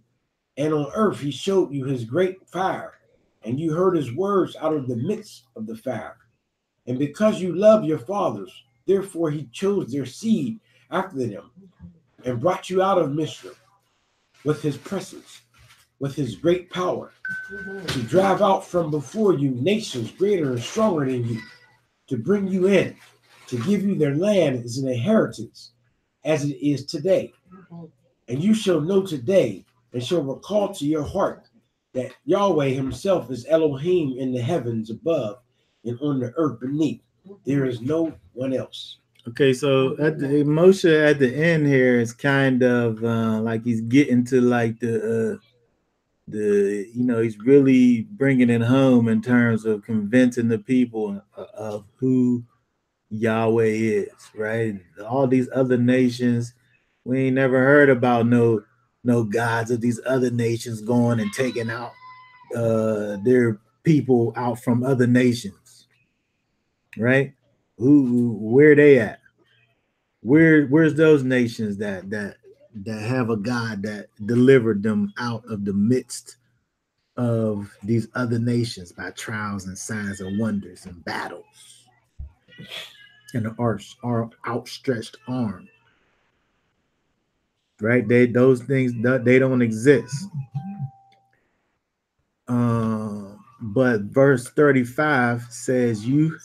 And on earth, he showed you his great fire, and you heard his words out of the midst of the fire. And because you love your fathers, therefore he chose their seed after them and brought you out of Mizraim with his presence, with his great power, to drive out from before you nations greater and stronger than you, to bring you in, to give you their land as an inheritance, as it is today. And you shall know today and shall recall to your heart that Yahweh himself is Elohim in the heavens above and on the earth beneath. There is no one else. Okay, so at the Moshe at the end here is kind of like he's getting to like the he's really bringing it home in terms of convincing the people of who Yahweh is, right? All these other nations, we ain't never heard about no gods of these other nations going and taking out their people out from other nations, right? Where they at? Where's those nations that have a God that delivered them out of the midst of these other nations by trials and signs and wonders and battles and our outstretched arm, right? Those things they don't exist. But verse 35 says, "You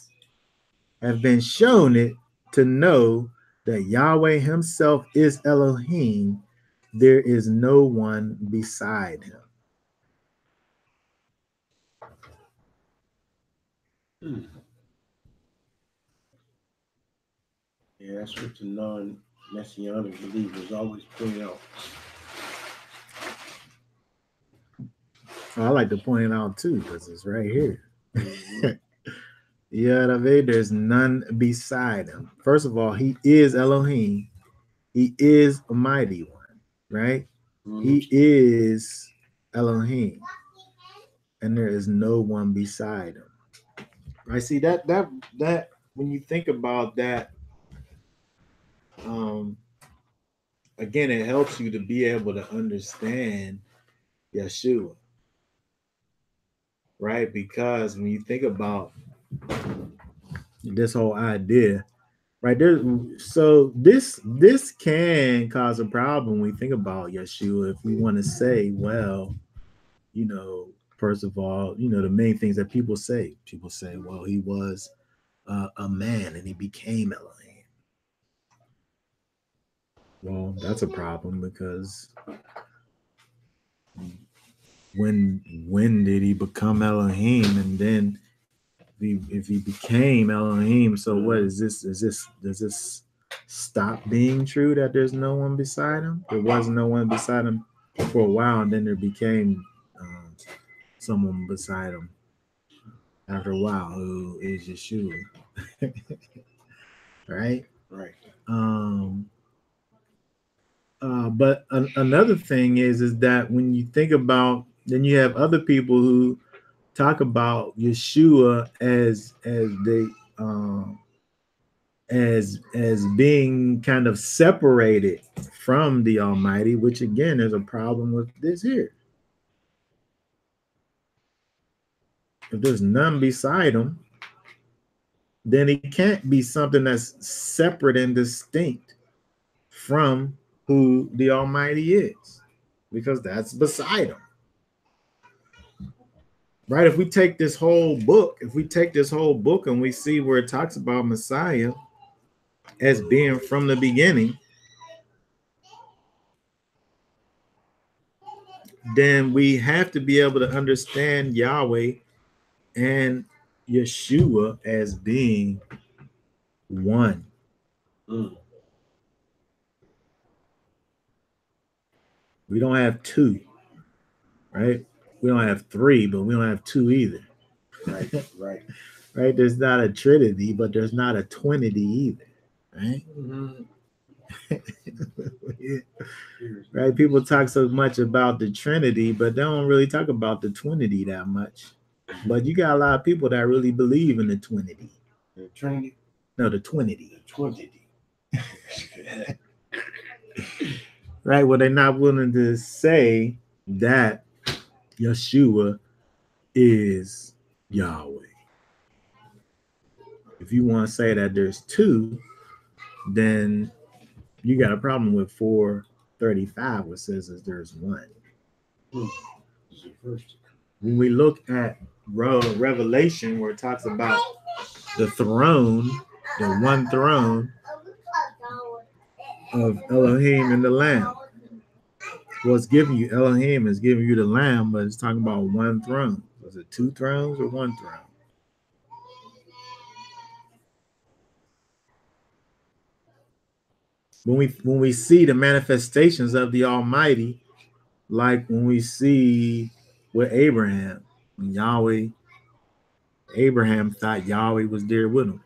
have been shown it to know that Yahweh Himself is Elohim. There is no one beside Him." Yeah, that's what the non-messianic believers always point out. I like to point it out too because it's right here. Mm-hmm. Yeah, there's none beside Him. First of all, He is Elohim. He is a mighty one, right? Mm-hmm. He is Elohim, and there is no one beside Him. I see that when you think about that, um, again, it helps you to be able to understand Yeshua, right? Because when you think about this whole idea, right there, so this can cause a problem when we think about Yeshua. If we want to say, well, first of all, the main things that people say, well, he was a man and he became Elohim. Well, that's a problem because when did he become Elohim? And then if he became Elohim, so what is this? Does this stop being true that there's no one beside him? There was no one beside him for a while, and then there became someone beside him after a while, who is Yeshua, right? Right. But another thing is that when you think about, then you have other people who talk about Yeshua as being kind of separated from the Almighty, which again is a problem with this here. If there's none beside him, then he can't be something that's separate and distinct from who the Almighty is, because that's beside him. Right? If we take this whole book, and we see where it talks about Messiah as being from the beginning, then we have to be able to understand Yahweh and Yeshua as being one. We don't have two, right? We don't have three, but we don't have two either. Right. Right? There's not a trinity, but there's not a twinity either. Right? Right? People talk so much about the Trinity, but they don't really talk about the Twinity that much. But you got a lot of people that really believe in the Twinity. The Trinity? No, the Twinity. The Twinity. Right? Well, they're not willing to say that Yeshua is Yahweh. If you want to say that there's two, then you got a problem with 435, which says that there's one. When we look at Revelation, where it talks about the throne, the one throne of Elohim and the Lamb. What's giving you Elohim is giving you the Lamb, but it's talking about one throne. Was it two thrones or one throne? When we see the manifestations of the Almighty, like when we see with Abraham, when Abraham thought Yahweh was there with him.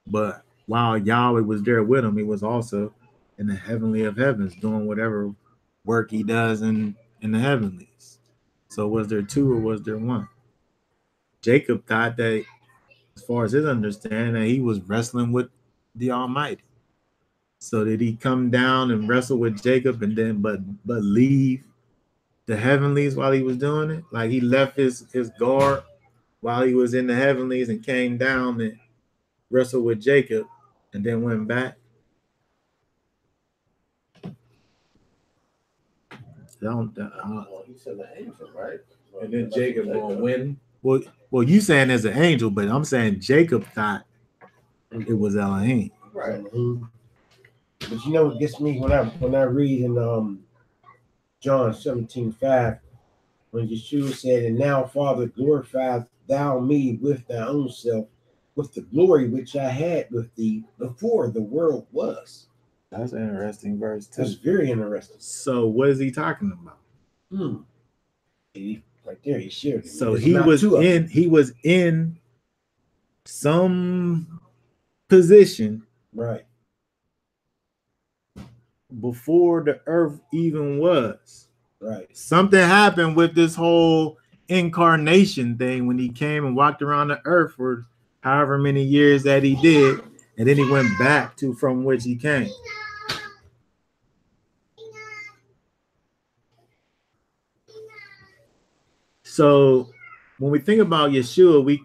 But while Yahweh was there with him, he was also in the heavenly of heavens doing whatever work he does in the heavenlies. So was there two or was there one? Jacob thought that, as far as his understanding, that he was wrestling with the Almighty. So did he come down and wrestle with Jacob and then but leave the heavenlies while he was doing it? Like he left his guard while he was in the heavenlies and came down and wrestled with Jacob and then went back? He said the angel, right? And then Jacob gonna win. Well, you saying as an angel, but I'm saying Jacob thought it was Elohim. Right. But you know what gets me when I read in John 17:5, when Yeshua said, "And now, Father, glorify thou me with thy own self, with the glory which I had with thee before the world was." That's an interesting verse too. That's very interesting. So what is he talking about? Right there, he shared it. So he was in some position, right, before the earth even was. Right. Something happened with this whole incarnation thing when he came and walked around the earth for however many years that he did, and then he went back to from which he came. So when we think about Yeshua, we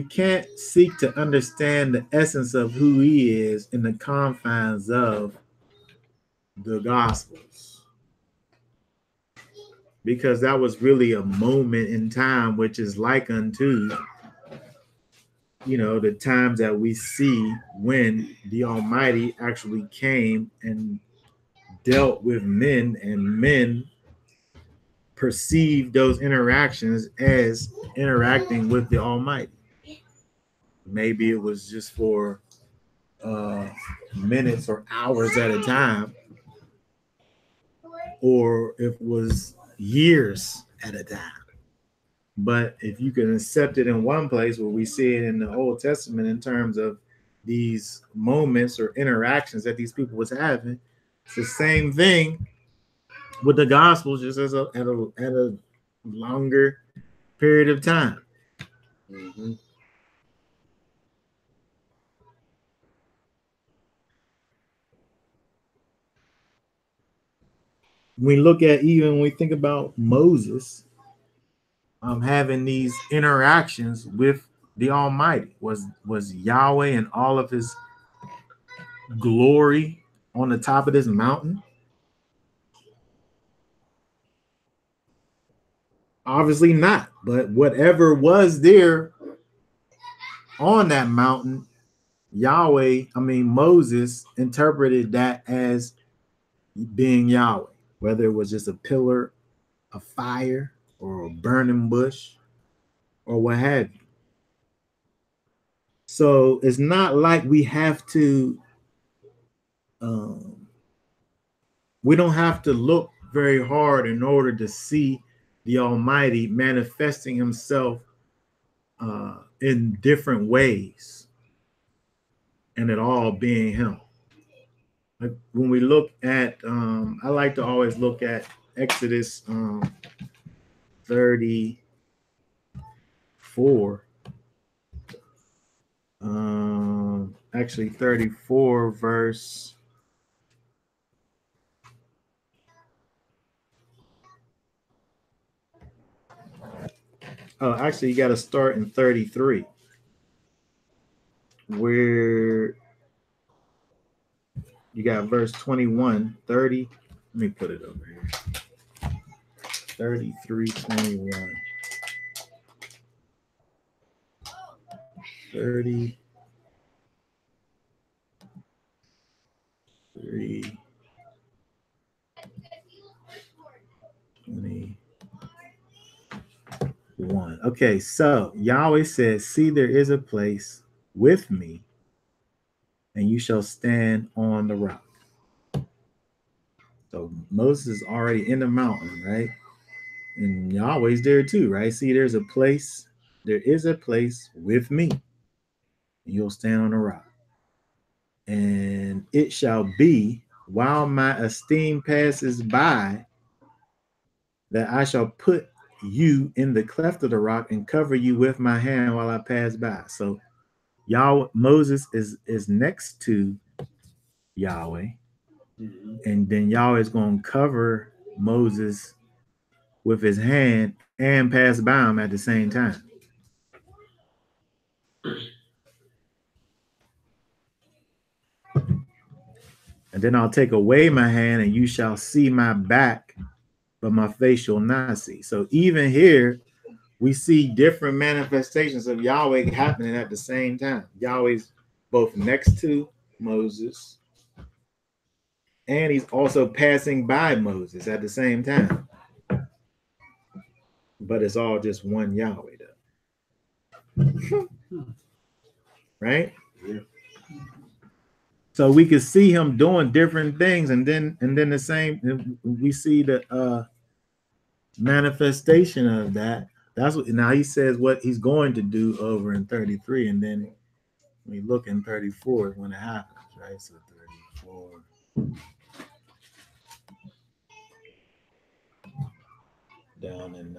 can't seek to understand the essence of who he is in the confines of the Gospels, because that was really a moment in time which is like unto, the times that we see when the Almighty actually came and dealt with men, and men perceived those interactions as interacting with the Almighty. Maybe it was just for minutes or hours at a time, or it was years at a time. But if you can accept it in one place, where we see it in the Old Testament in terms of these moments or interactions that these people was having, it's the same thing with the Gospels just as at a longer period of time. Mm-hmm. We look at even when we think about Moses having these interactions with the Almighty, was Yahweh and all of his glory on the top of this mountain? Obviously not, but whatever was there on that mountain, Moses interpreted that as being Yahweh, whether it was just a pillar of fire or a burning bush or what have you. So it's not like we have to, we don't have to look very hard in order to see the Almighty manifesting himself in different ways and it all being him. Like when we look at, I like to always look at Exodus 34. Actually 34 verse. Oh, actually, you got to start in 33, where you got verse 21, 30. Let me put it over here. 33:21. 33:21. Okay, so Yahweh says, "See, there is a place with me, and you shall stand on the rock." So Moses is already in the mountain, right? And Yahweh's there too, right? See, there is a place with me, and you'll stand on the rock. And it shall be, while my esteem passes by, that I shall put you in the cleft of the rock and cover you with my hand while I pass by. So Moses is next to Yahweh, and then Yahweh is going to cover Moses with his hand and pass by him at the same time. And then I'll take away my hand, and you shall see my back, but my face shall not see. So even here, we see different manifestations of Yahweh happening at the same time. Yahweh's both next to Moses, and he's also passing by Moses at the same time. But it's all just one Yahweh, though. Right? Yeah. So we could see him doing different things, and then the same. We see the manifestation of that. That's what now he says what he's going to do over in 33, and then we look in 34 when it happens, right? So 34 down in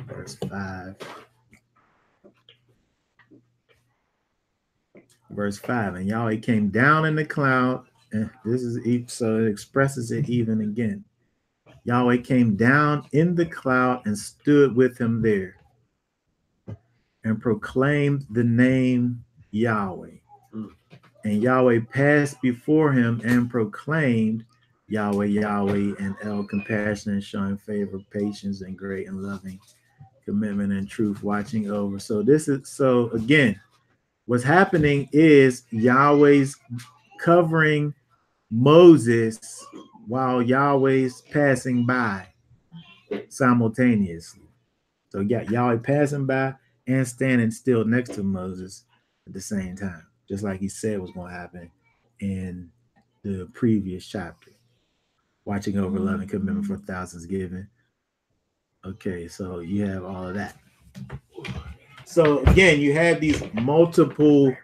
verse 5. Verse 5, and Yahweh came down in the cloud, and this is so it expresses it even again. Yahweh came down in the cloud and stood with him there and proclaimed the name Yahweh. And Yahweh passed before him and proclaimed Yahweh, Yahweh, and El, compassionate, showing favor, patience, and great and loving, commitment and truth, watching over. So again, what's happening is Yahweh's covering Moses while Yahweh's passing by simultaneously. So you got Yahweh passing by and standing still next to Moses at the same time, just like he said was going to happen in the previous chapter. Watching over, loving, commitment for thousands given. Okay, so you have all of that. So again, you have these multiple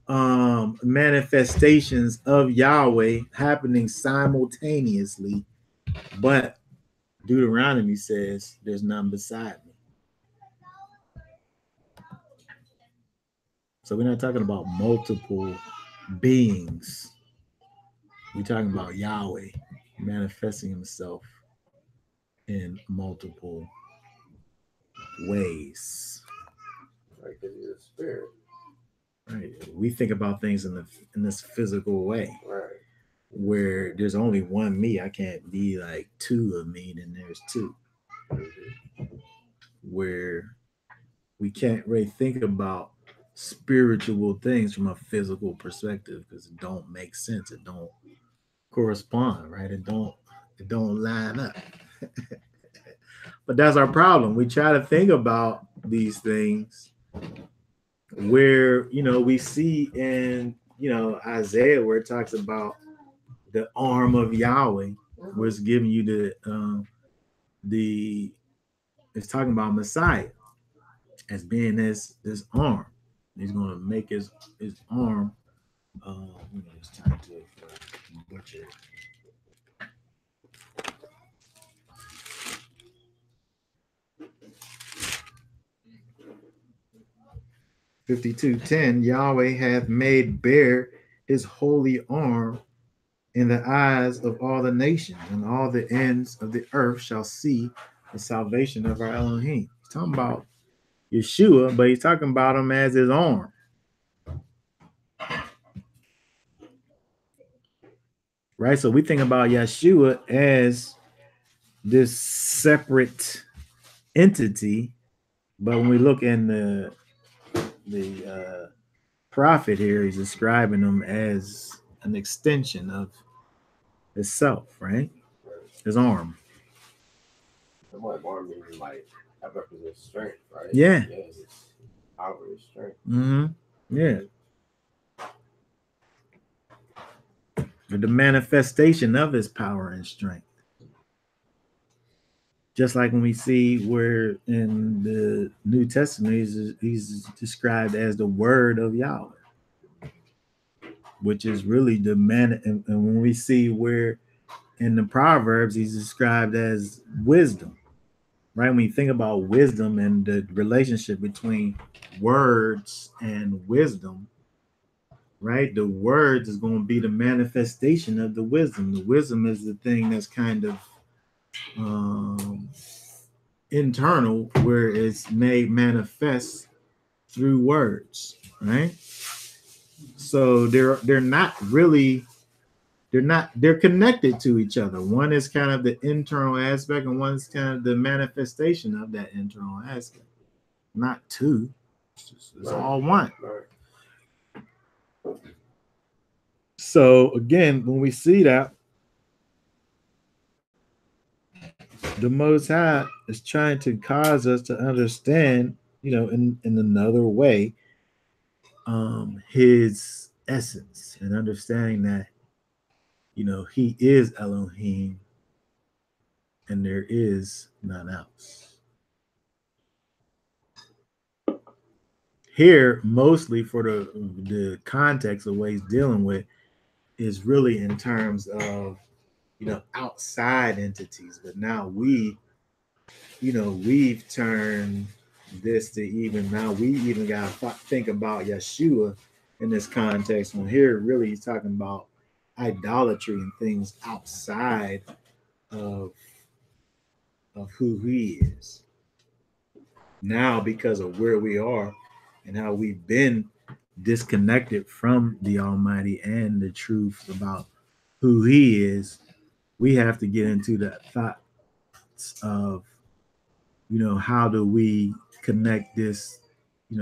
manifestations of Yahweh happening simultaneously, but Deuteronomy says there's none beside me. So we're not talking about multiple beings. We're talking about Yahweh manifesting himself in multiple ways. Right, because he's a spirit. Right. We think about things in this physical way. Right. Where there's only one me. I can't be like two of me, then there's two. Where we can't really think about spiritual things from a physical perspective because it don't make sense. It don't correspond, right? It don't line up. But that's our problem. We try to think about these things where we see in Isaiah where it talks about the arm of Yahweh, where it's giving you the it's talking about Messiah as being this arm. He's going to make his arm. It's time to butcher. (52:10) Yahweh hath made bare his holy arm in the eyes of all the nations, and all the ends of the earth shall see the salvation of our Elohim. He's talking about Yeshua, but he's talking about him as his arm. Right? So we think about Yeshua as this separate entity, but when we look in the prophet here, he's describing him as an extension of itself, right? His arm. The arm means like that represents strength, right? Yeah. Yes, it's power and strength. Mm-hmm. Yeah. The manifestation of his power and strength. Just like when we see where in the New Testament he's described as the word of Yahweh, which is really the man. And when we see where in the Proverbs he's described as wisdom, right? When you think about wisdom and the relationship between words and wisdom, right? The words is going to be the manifestation of the wisdom. The wisdom is the thing that's kind of internal, where it's made manifest through words, right? So they're not really they're connected to each other. One is kind of the internal aspect, and one's kind of the manifestation of that internal aspect. Not two. It's all one. So again, when we see that, the Most High is trying to cause us to understand, in another way, his essence, and understanding that, he is Elohim and there is none else. Here, mostly for the context of what he's dealing with is really in terms of, outside entities. But now we've turned this to even now we even got to think about Yeshua in this context. When here really he's talking about idolatry and things outside of who he is. Now, because of where we are and how we've been disconnected from the Almighty and the truth about who he is, we have to get into the thoughts of, how do we connect this?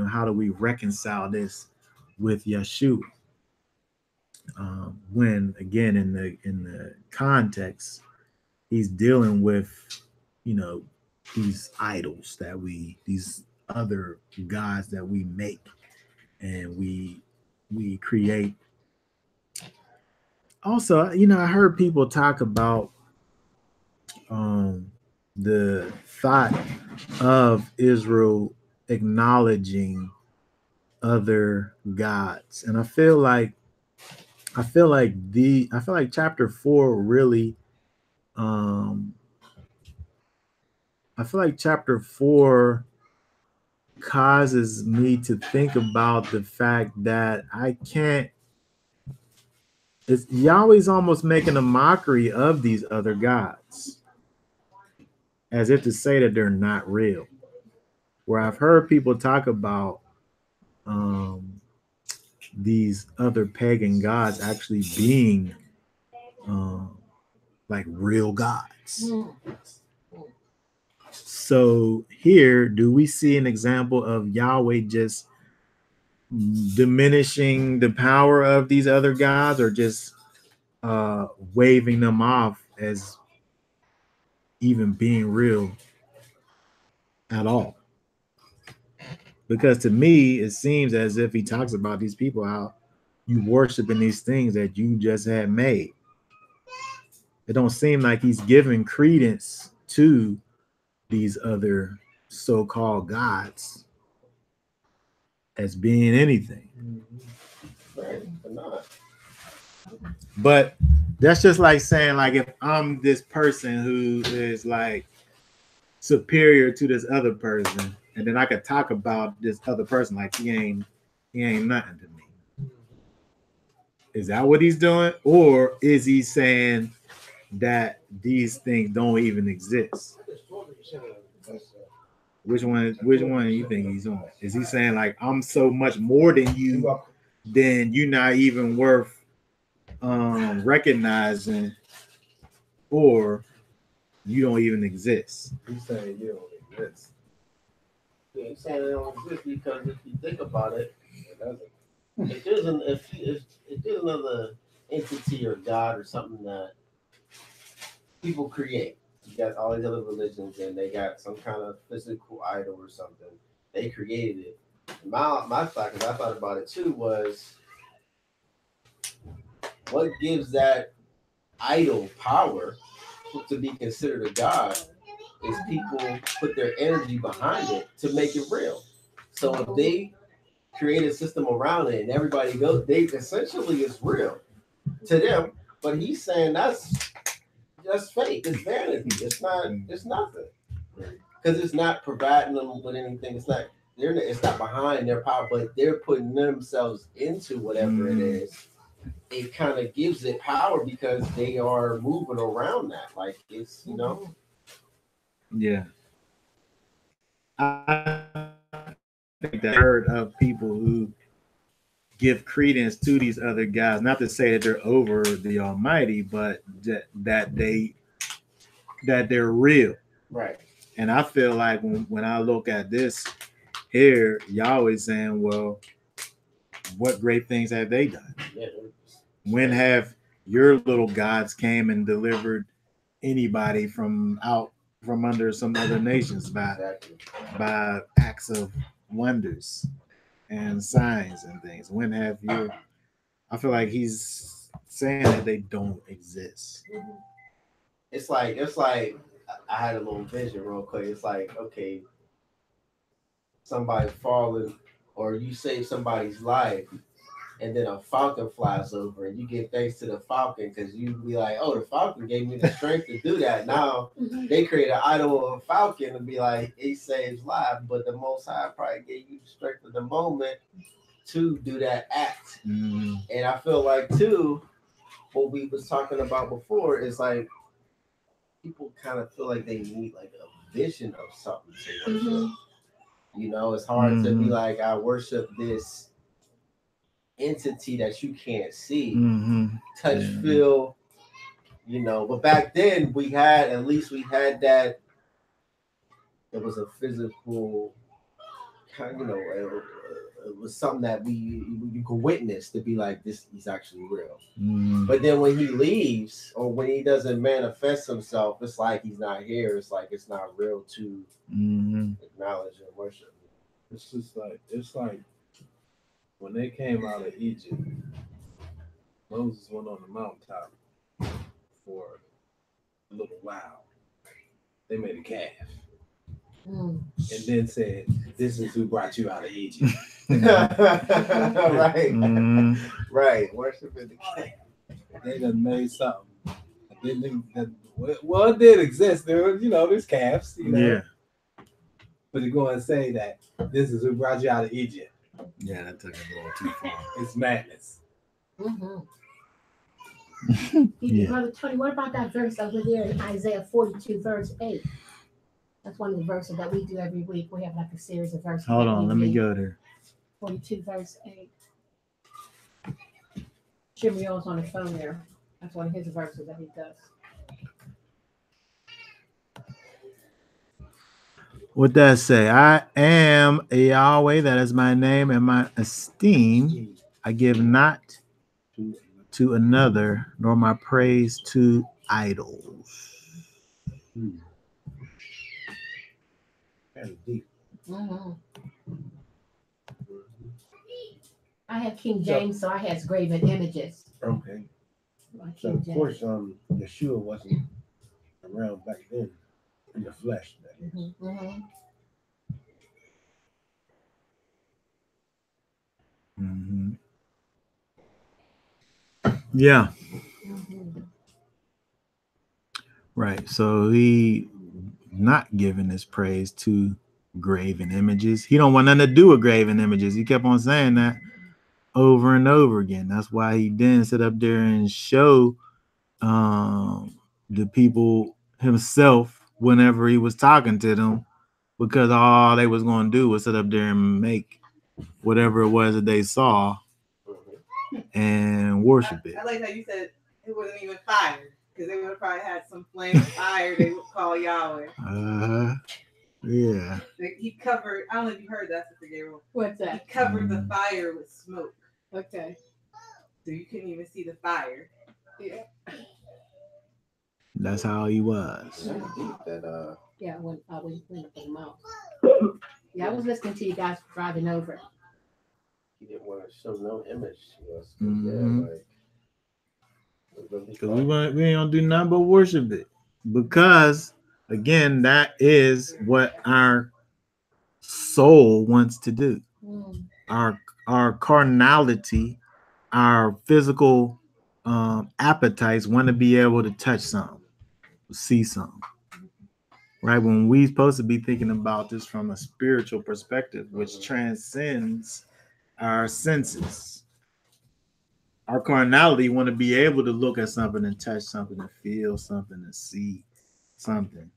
How do we reconcile this with Yeshua? When again in the context, he's dealing with, these idols these other gods that we make and we create. Also, I heard people talk about the thought of Israel acknowledging other gods, and I feel like chapter 4 really I feel like chapter 4 causes me to think about the fact that I can't. It's Yahweh's almost making a mockery of these other gods, as if to say that they're not real. Where I've heard people talk about um, these other pagan gods actually being um, like real gods. So here, do we see an example of Yahweh just diminishing the power of these other gods, or just waving them off as even being real at all? Because to me, it seems as if he talks about these people how you worshiping these things that you just had made. It don't seem like he's giving credence to these other so-called gods as being anything. Right, but not. But that's just like saying, like, if I'm this person who is like superior to this other person, and then I could talk about this other person like he ain't nothing to me. Is that what he's doing? Or is he saying that these things don't even exist? Which one do you think he's doing? Is he saying like I'm so much more than you, then you're not even worth recognizing, or you don't even exist? He's saying you don't exist. Yeah, he's saying it don't exist because if you think about it, It doesn't. if there's another entity or God or something that people create, you got all these other religions and they got some kind of physical idol or something. They created it. My thought, because I thought about it too, was what gives that idol power to be considered a god is people put their energy behind it to make it real. So if they create a system around it and everybody goes, they essentially is real to them. But he's saying that's fake. It's vanity. It's not. It's nothing because it's not providing them with anything. It's not. It's not behind their power, but they're putting themselves into whatever it is. It kind of gives it power because they are moving around that. Like it's Yeah. I think that I heard of people who give credence to these other guys, not to say that they're over the Almighty, but that they're real. Right. And I feel like when I look at this here, Yahweh saying, well, what great things have they done? Yeah. When have your little gods came and delivered anybody from under some other nations by acts of wonders and signs and things? When have you? I feel like he's saying that they don't exist. It's like I had a little vision real quick. It's like, okay, somebody's falling or you save somebody's life and then a falcon flies over and you give thanks to the falcon because you be like, oh, the falcon gave me the strength to do that. Now they create an idol of a falcon and be like, it saves life, but the Most High probably gave you the strength of the moment to do that act. Mm-hmm. And I feel like too, what we was talking about before is like people kind of feel like they need like a vision of something to worship. You know, it's hard to be like, I worship this entity that you can't see, touch, feel, you know. But back then we had that. It was a physical kind, you know. It was something that you could witness to be like, this is actually real. But then when he leaves or when he doesn't manifest himself, it's like he's not here. It's like it's not real to acknowledge and worship. It's just like when they came out of Egypt, Moses went on the mountaintop for a little while. They made a calf. And then said, this is who brought you out of Egypt. Right. Right. Worshiping the calf. They done made something. Well, it did exist. There's calves, Yeah. But to go and say that this is who brought you out of Egypt, Yeah, that took a little too far. it's madness. Yeah. Brother Tony, what about that verse over there in Isaiah 42, verse 8? That's one of the verses that we do every week. We have like a series of verses. Hold that on, we let me read. go there. 42, verse 8. Jimmy O's on the phone there. That's one of his verses that he does. What that say? I am a Yahweh, that is my name, and my esteem I give not to another, nor my praise to idols. That's deep. I have King James, so I has graven images. Okay. Like So King of James. course, Yeshua wasn't around back then in the flesh. That is. Yeah. Right. So he not giving his praise to graven images. He don't want nothing to do with graven images. He kept on saying that over and over again. That's why he didn't sit up there and show the people himself whenever he was talking to them, because all they was going to do was sit up there and make whatever it was that they saw and worship it. I like how you said it wasn't even fire, because they would have probably had some flame of fire they would call Yahweh. Yeah. He covered, I don't know if you heard that, Sister Gabriel. What's that? He covered the fire with smoke. Okay. So you couldn't even see the fire. Yeah. That's how he was. Yeah, when we went up in the mouth. Yeah, I was listening to you guys driving over. He didn't want to show no image. Because we ain't gonna do nothing but worship it. Because again, that is what our soul wants to do. Our carnality, our physical appetites want to be able to touch something, see something. Right? When we supposed to be thinking about this from a spiritual perspective, which transcends our senses. Our carnality want to be able to look at something and touch something and feel something and see something.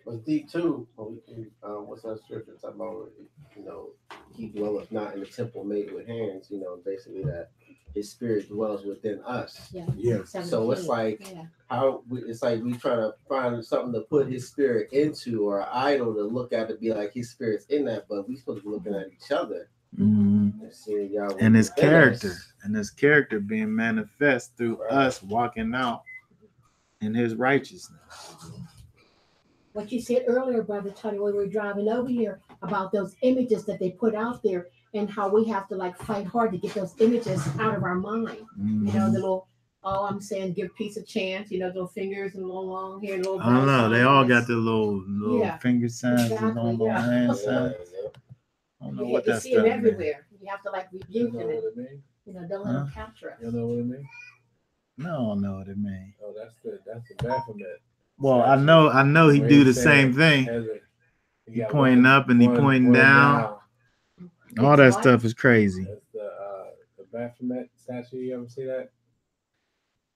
But deep too, what's that scripture talking about? He dwelleth not in the temple made with hands. Basically that his spirit dwells within us. Yeah. So it's like it's like we trying to find something to put his spirit into, or an idol to look at to be like his spirit's in that, but we supposed to be looking at each other and seeing Yahweh and his character, us. and his character being manifest through us walking out in his righteousness. What you said earlier, Brother Tony, when we were driving over here about those images that they put out there and how we have to fight hard to get those images out of our mind. The little, I'm saying give peace a chance, little fingers and little long hair, little. I don't know. They all got the little finger signs, exactly, little hand signs. I don't know what that's. You see them everywhere. You have to rebuke them. Don't let them capture us. You know what it means? No, I don't know what it means. Oh, that's the Baphomet. Well, I know he do the same thing. He pointing up and he pointing down. All that stuff is crazy. That's the Baphomet statue. You ever see that?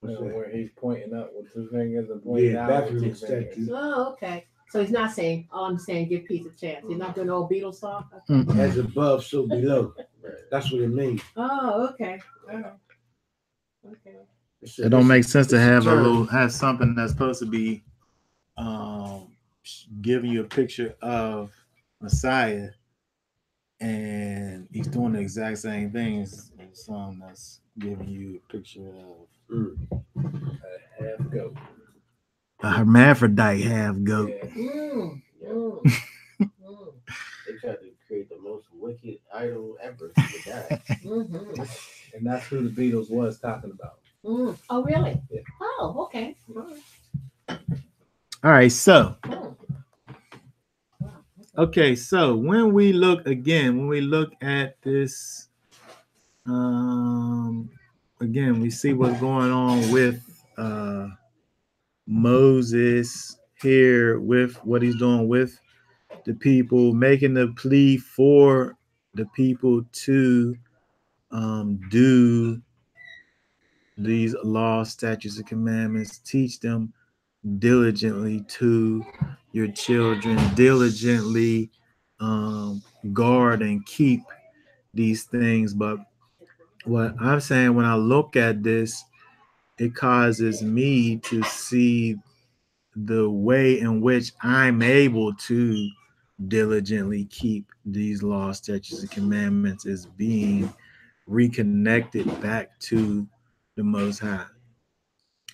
Where he's pointing up with two fingers and pointing down with two fingers. Oh, okay. So he's not saying, I'm saying give peace a chance. He's not doing old Beatles song? Okay. As above, so below. That's what it means. Oh, okay. Okay. It don't make sense to have something that's supposed to be giving you a picture of Messiah, and he's doing the exact same things as something that's giving you a picture of a half goat, a hermaphrodite half goat. They tried to create the most wicked idol ever for that. And that's who the Beatles was talking about. Oh, really? Yeah. Oh, okay. All right, so okay, so when we look at this, again, we see what's going on with Moses here with what he's doing with the people, making the plea for the people to do these laws, statutes, and commandments. Teach them diligently to your children, diligently guard and keep these things. But what I'm saying, when I look at this, it causes me to see the way in which I'm able to diligently keep these laws, statutes, and commandments is being reconnected back to the Most High.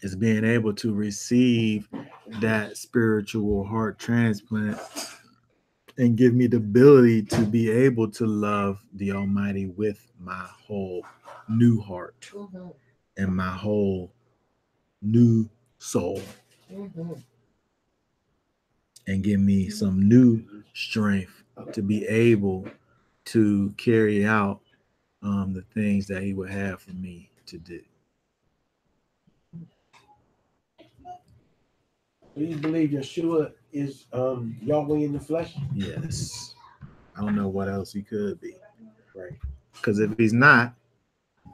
Is being able to receive that spiritual heart transplant and give me the ability to be able to love the Almighty with my whole new heart and my whole new soul, and give me some new strength to be able to carry out the things that He would have for me to do. Do you believe Yeshua is Yahweh in the flesh? Yes. I don't know what else He could be. Right. Because if he's not,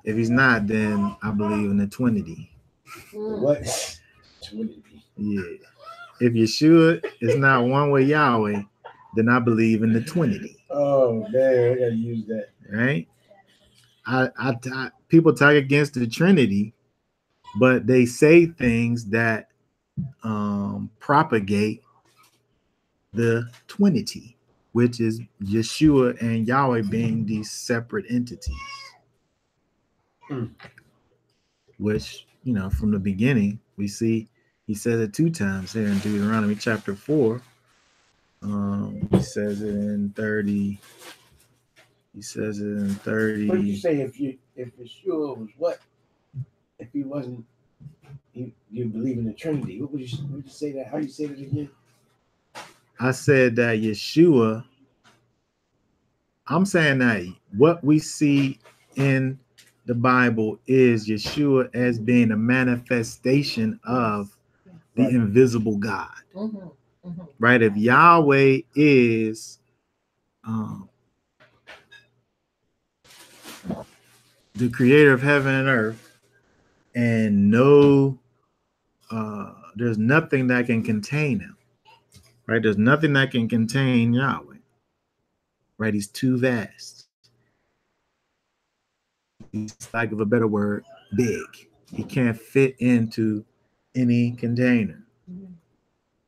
then I believe in the Trinity. What? Yeah. If Yeshua is not one with Yahweh, then I believe in the Trinity. Oh man, I gotta use that. Right? People talk against the Trinity, but they say things that propagate the Trinity, which is Yeshua and Yahweh being these separate entities. Which, from the beginning, we see He says it 2 times here in Deuteronomy chapter 4. He says it in 30. He says it in 30. What did you say? If Yeshua was what? If he wasn't, you believe in the Trinity. What would you say that? How do you say that again? I said that Yeshua. I'm saying that what we see in the Bible is Yeshua as being a manifestation of the invisible God. Right? If Yahweh is the creator of heaven and earth, and there's nothing that can contain Him. Right? There's nothing that can contain Yahweh. Right? He's too vast. He's, lack of a better word, big. He can't fit into any container.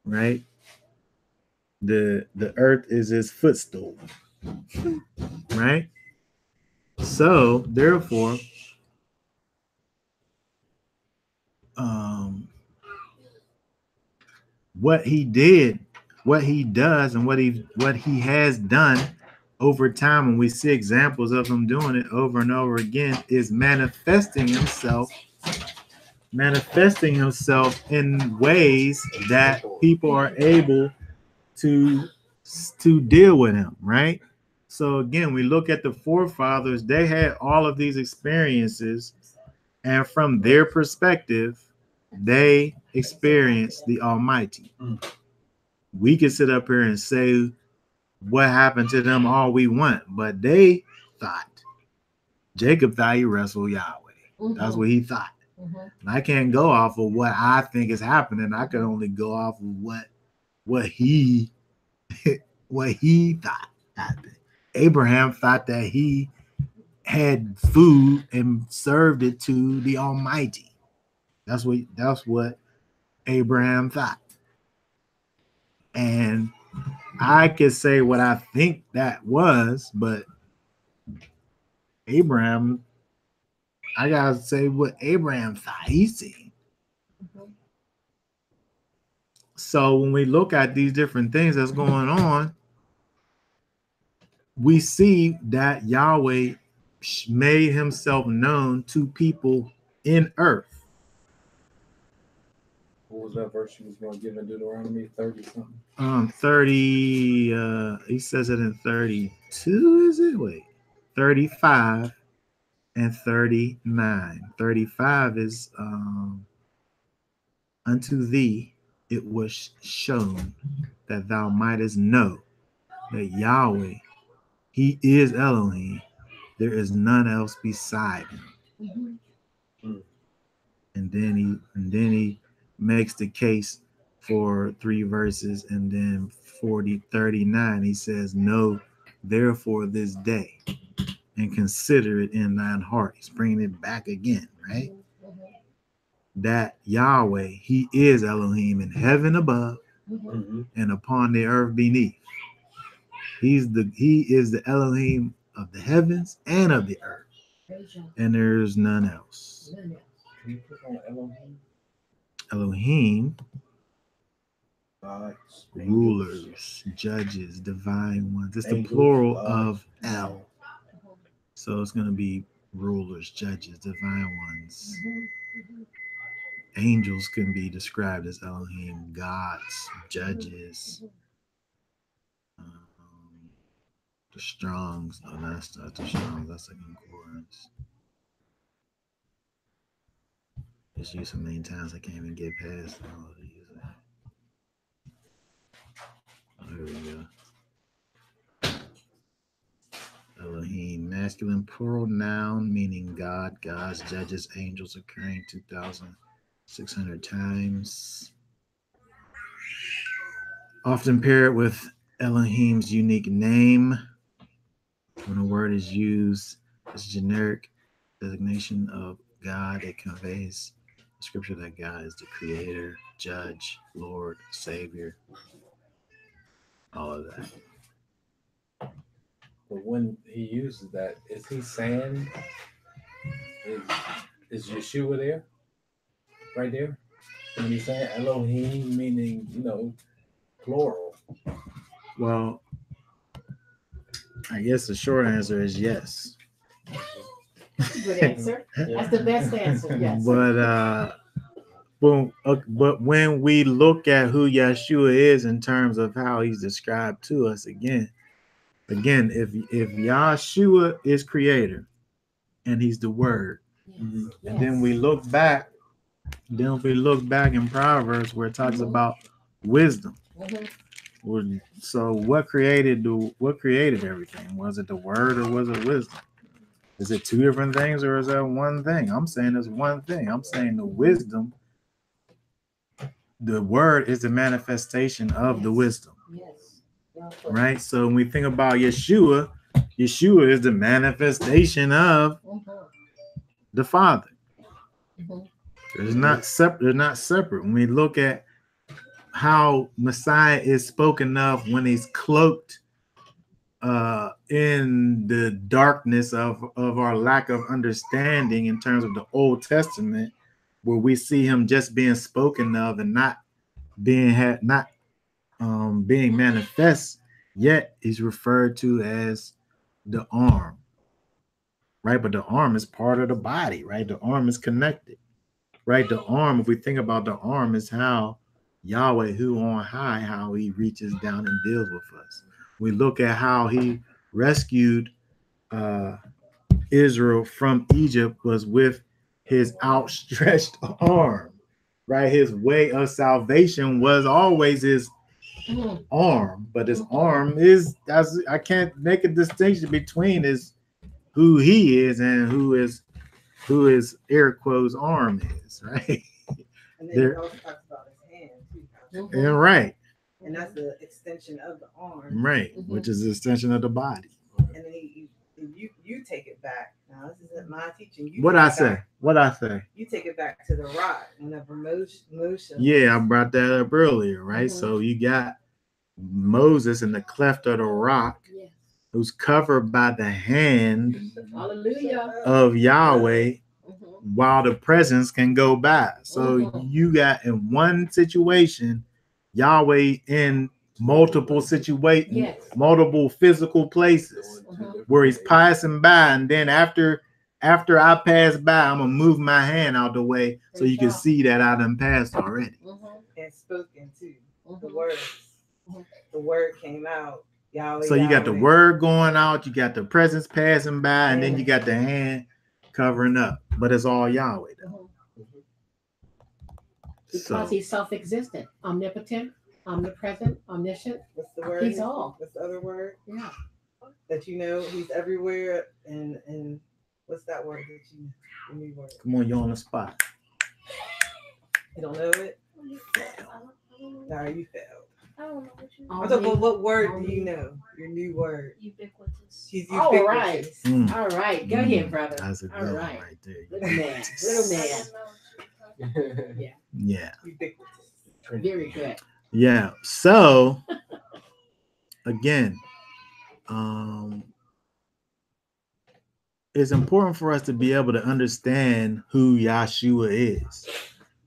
Right? The earth is His footstool. Right? So therefore, what He did, what He does, and what he has done over time, and we see examples of Him doing it over and over again, is manifesting Himself in ways that people are able to deal with Him, right? So again, we look at the forefathers, they had all of these experiences, and from their perspective, they experienced the Almighty. We can sit up here and say what happened to them all we want, but they thought, Jacob thought he wrestled Yahweh. That's what he thought. And I can't go off of what I think is happening. I can only go off of what he thought happened. Abraham thought that he had food and served it to the Almighty. That's what Abraham thought. And I could say what I think that was, but Abraham, I gotta say what Abraham thought he seen. So when we look at these different things that's going on, we see that Yahweh made Himself known to people in earth. What was that verse you was going to give in Deuteronomy 30 something? 30. He says it in 32. Is it? Wait, 35 and 39. 35 is unto thee it was shown that thou mightest know that Yahweh, he is Elohim. There is none else beside him. And then he makes the case for 3 verses, and then 39 he says, know therefore this day and consider it in thine heart. He's bringing it back again, right? That Yahweh, he is Elohim in heaven above and upon the earth beneath. He is the Elohim of the heavens and of the earth, and there's none else. Can you put on Elohim? Elohim, Gods, rulers, judges, divine ones. It's the Angels, plural gods. of El. So it's going to be rulers, judges, divine ones. Angels can be described as Elohim, gods, judges. The Strongs, no, that's not the Strongs, that's a concordance. It's used so many times I can't even get past all of these. Oh, here we go. Elohim, masculine plural noun meaning God, gods, judges, angels, occurring 2,600 times. Often paired with Elohim's unique name. When a word is used as a generic designation of God, it conveys the scripture that God is the creator, judge, Lord, Savior, all of that. But when he uses that, is he saying, is Yeshua there? Right there? When he's saying Elohim, meaning, plural. Well, I guess the short answer is yes. Good answer. That's the best answer. Yes. But when we look at who Yeshua is in terms of how he's described to us, again, if Yeshua is creator and he's the word, and then we look back, in Proverbs where it talks about wisdom. So what created everything? Was it the word or was it wisdom? Is it 2 different things or is that one thing? I'm saying it's one thing. I'm saying the wisdom, the word is the manifestation of the wisdom. Yes. Right? So when we think about Yeshua is the manifestation of the Father. They're not separate. When we look at how Messiah is spoken of when he's cloaked in the darkness of our lack of understanding in terms of the Old Testament, where we see him just being spoken of and not being manifest, yet he's referred to as the arm, right? But the arm is part of the body, right? The arm is connected, right? The arm, if we think about the arm, is how Yahweh, who on high, how he reaches down and deals with us. We look at how he rescued Israel from Egypt was with his outstretched arm, right? His way of salvation was always his arm, but his arm is, I can't make a distinction between who he is and who his air quotes arm is, right? And then he also talks about his hand too. And right. And that's the extension of the arm. Right, which is the extension of the body. And then you take it back. Now this isn't my teaching. What I say? You take it back to the rock whenever Moshe. Yeah, I brought that up earlier, right? So you got Moses in the cleft of the rock, who's covered by the hand of Yahweh, while the presence can go by. So you got in one situation Yahweh in multiple situations, multiple physical places where he's passing by, and then after I pass by, I'm gonna move my hand out the way so you can see that I done passed already. And spoken too. The words. The word came out. Yahweh. So you got the word going out, you got the presence passing by, and then you got the hand covering up. But it's all Yahweh though. Because So he's self-existent, omnipotent, omnipresent, omniscient. What's the word? He's all. What's the other word? Yeah. That you know he's everywhere, and what's that word that you? The new word. come on, you're on the spot. You don't know it? Nah, you failed. I don't know what you I'm talking about what word do you know? Your new word. ubiquitous. She's All right. ubiquitous. All right. Go ahead, brother. That's a All good one right. right there. Little man. Little man. Yeah. Ubiquitous. Very good. Yeah. So again, it's important for us to be able to understand who Yahshua is.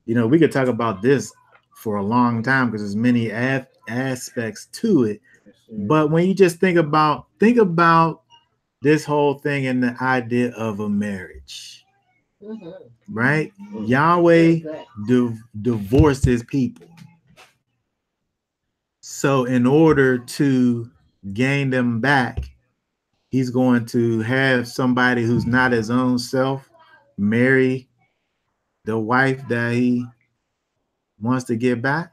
You know, we could talk about this for a long time because there's many aspects to it. But when you just think about this whole thing and the idea of a marriage, right? Yahweh divorced his people. So in order to gain them back, he's going to have somebody who's not his own self marry the wife that he wants to get back.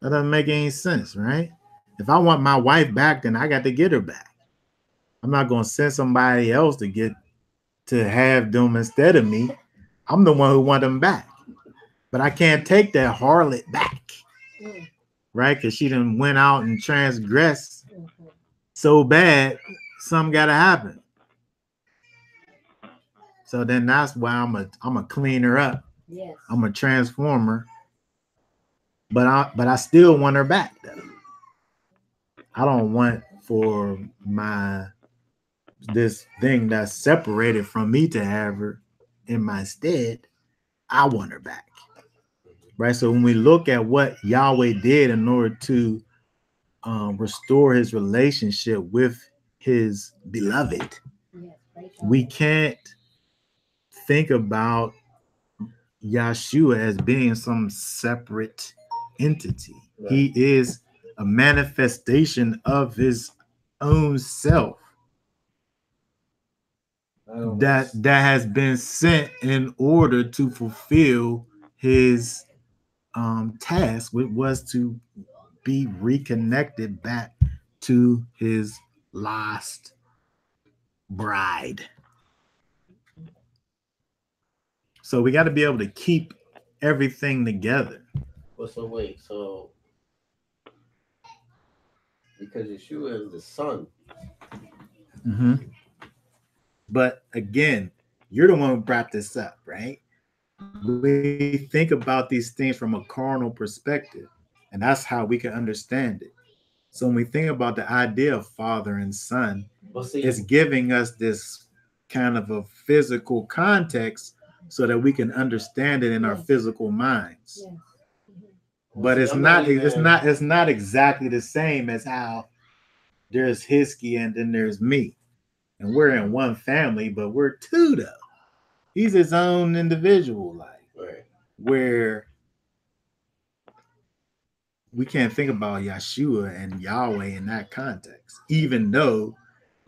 That doesn't make any sense, right? If I want my wife back, then I got to get her back. I'm not going to send somebody else to have them instead of me. I'm the one who want them back. But I can't take that harlot back, right? Because she done went out and transgressed so bad, something got to happen. So then that's why I'm a clean her up. Yes. I'm a transformer. But I still want her back though. I don't want for this thing that's separated from me to have her in my stead. I want her back. Right. So when we look at what Yahweh did in order to restore his relationship with his beloved, we can't think about Yahshua as being some separate entity. Right. He is a manifestation of his own self that has been sent in order to fulfill his task, which was to be reconnected back to his lost bride. So we got to be able to keep everything together. Well, so wait, so because Yeshua is the son. But again, you're the one who brought this up, right? We think about these things from a carnal perspective, and that's how we can understand it. So when we think about the idea of father and son, it's giving us this kind of a physical context so that we can understand it in our physical minds. But it's not exactly the same as how there's Hiskey and then there's me. And we're in one family, but we're two though. He's his own individual, where we can't think about Yahshua and Yahweh in that context, even though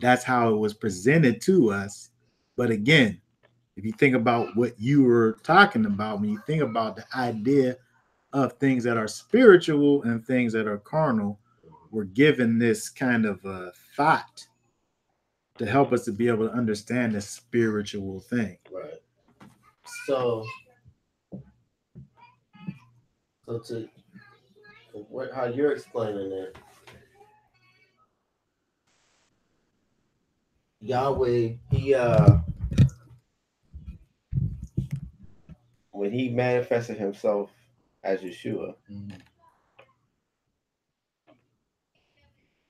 that's how it was presented to us. But again, if you think about what you were talking about, when you think about the idea of things that are spiritual and things that are carnal, we're given this kind of a thought to help us to be able to understand the spiritual thing. Right. So how you're explaining it, Yahweh, he when he manifested himself as Yeshua,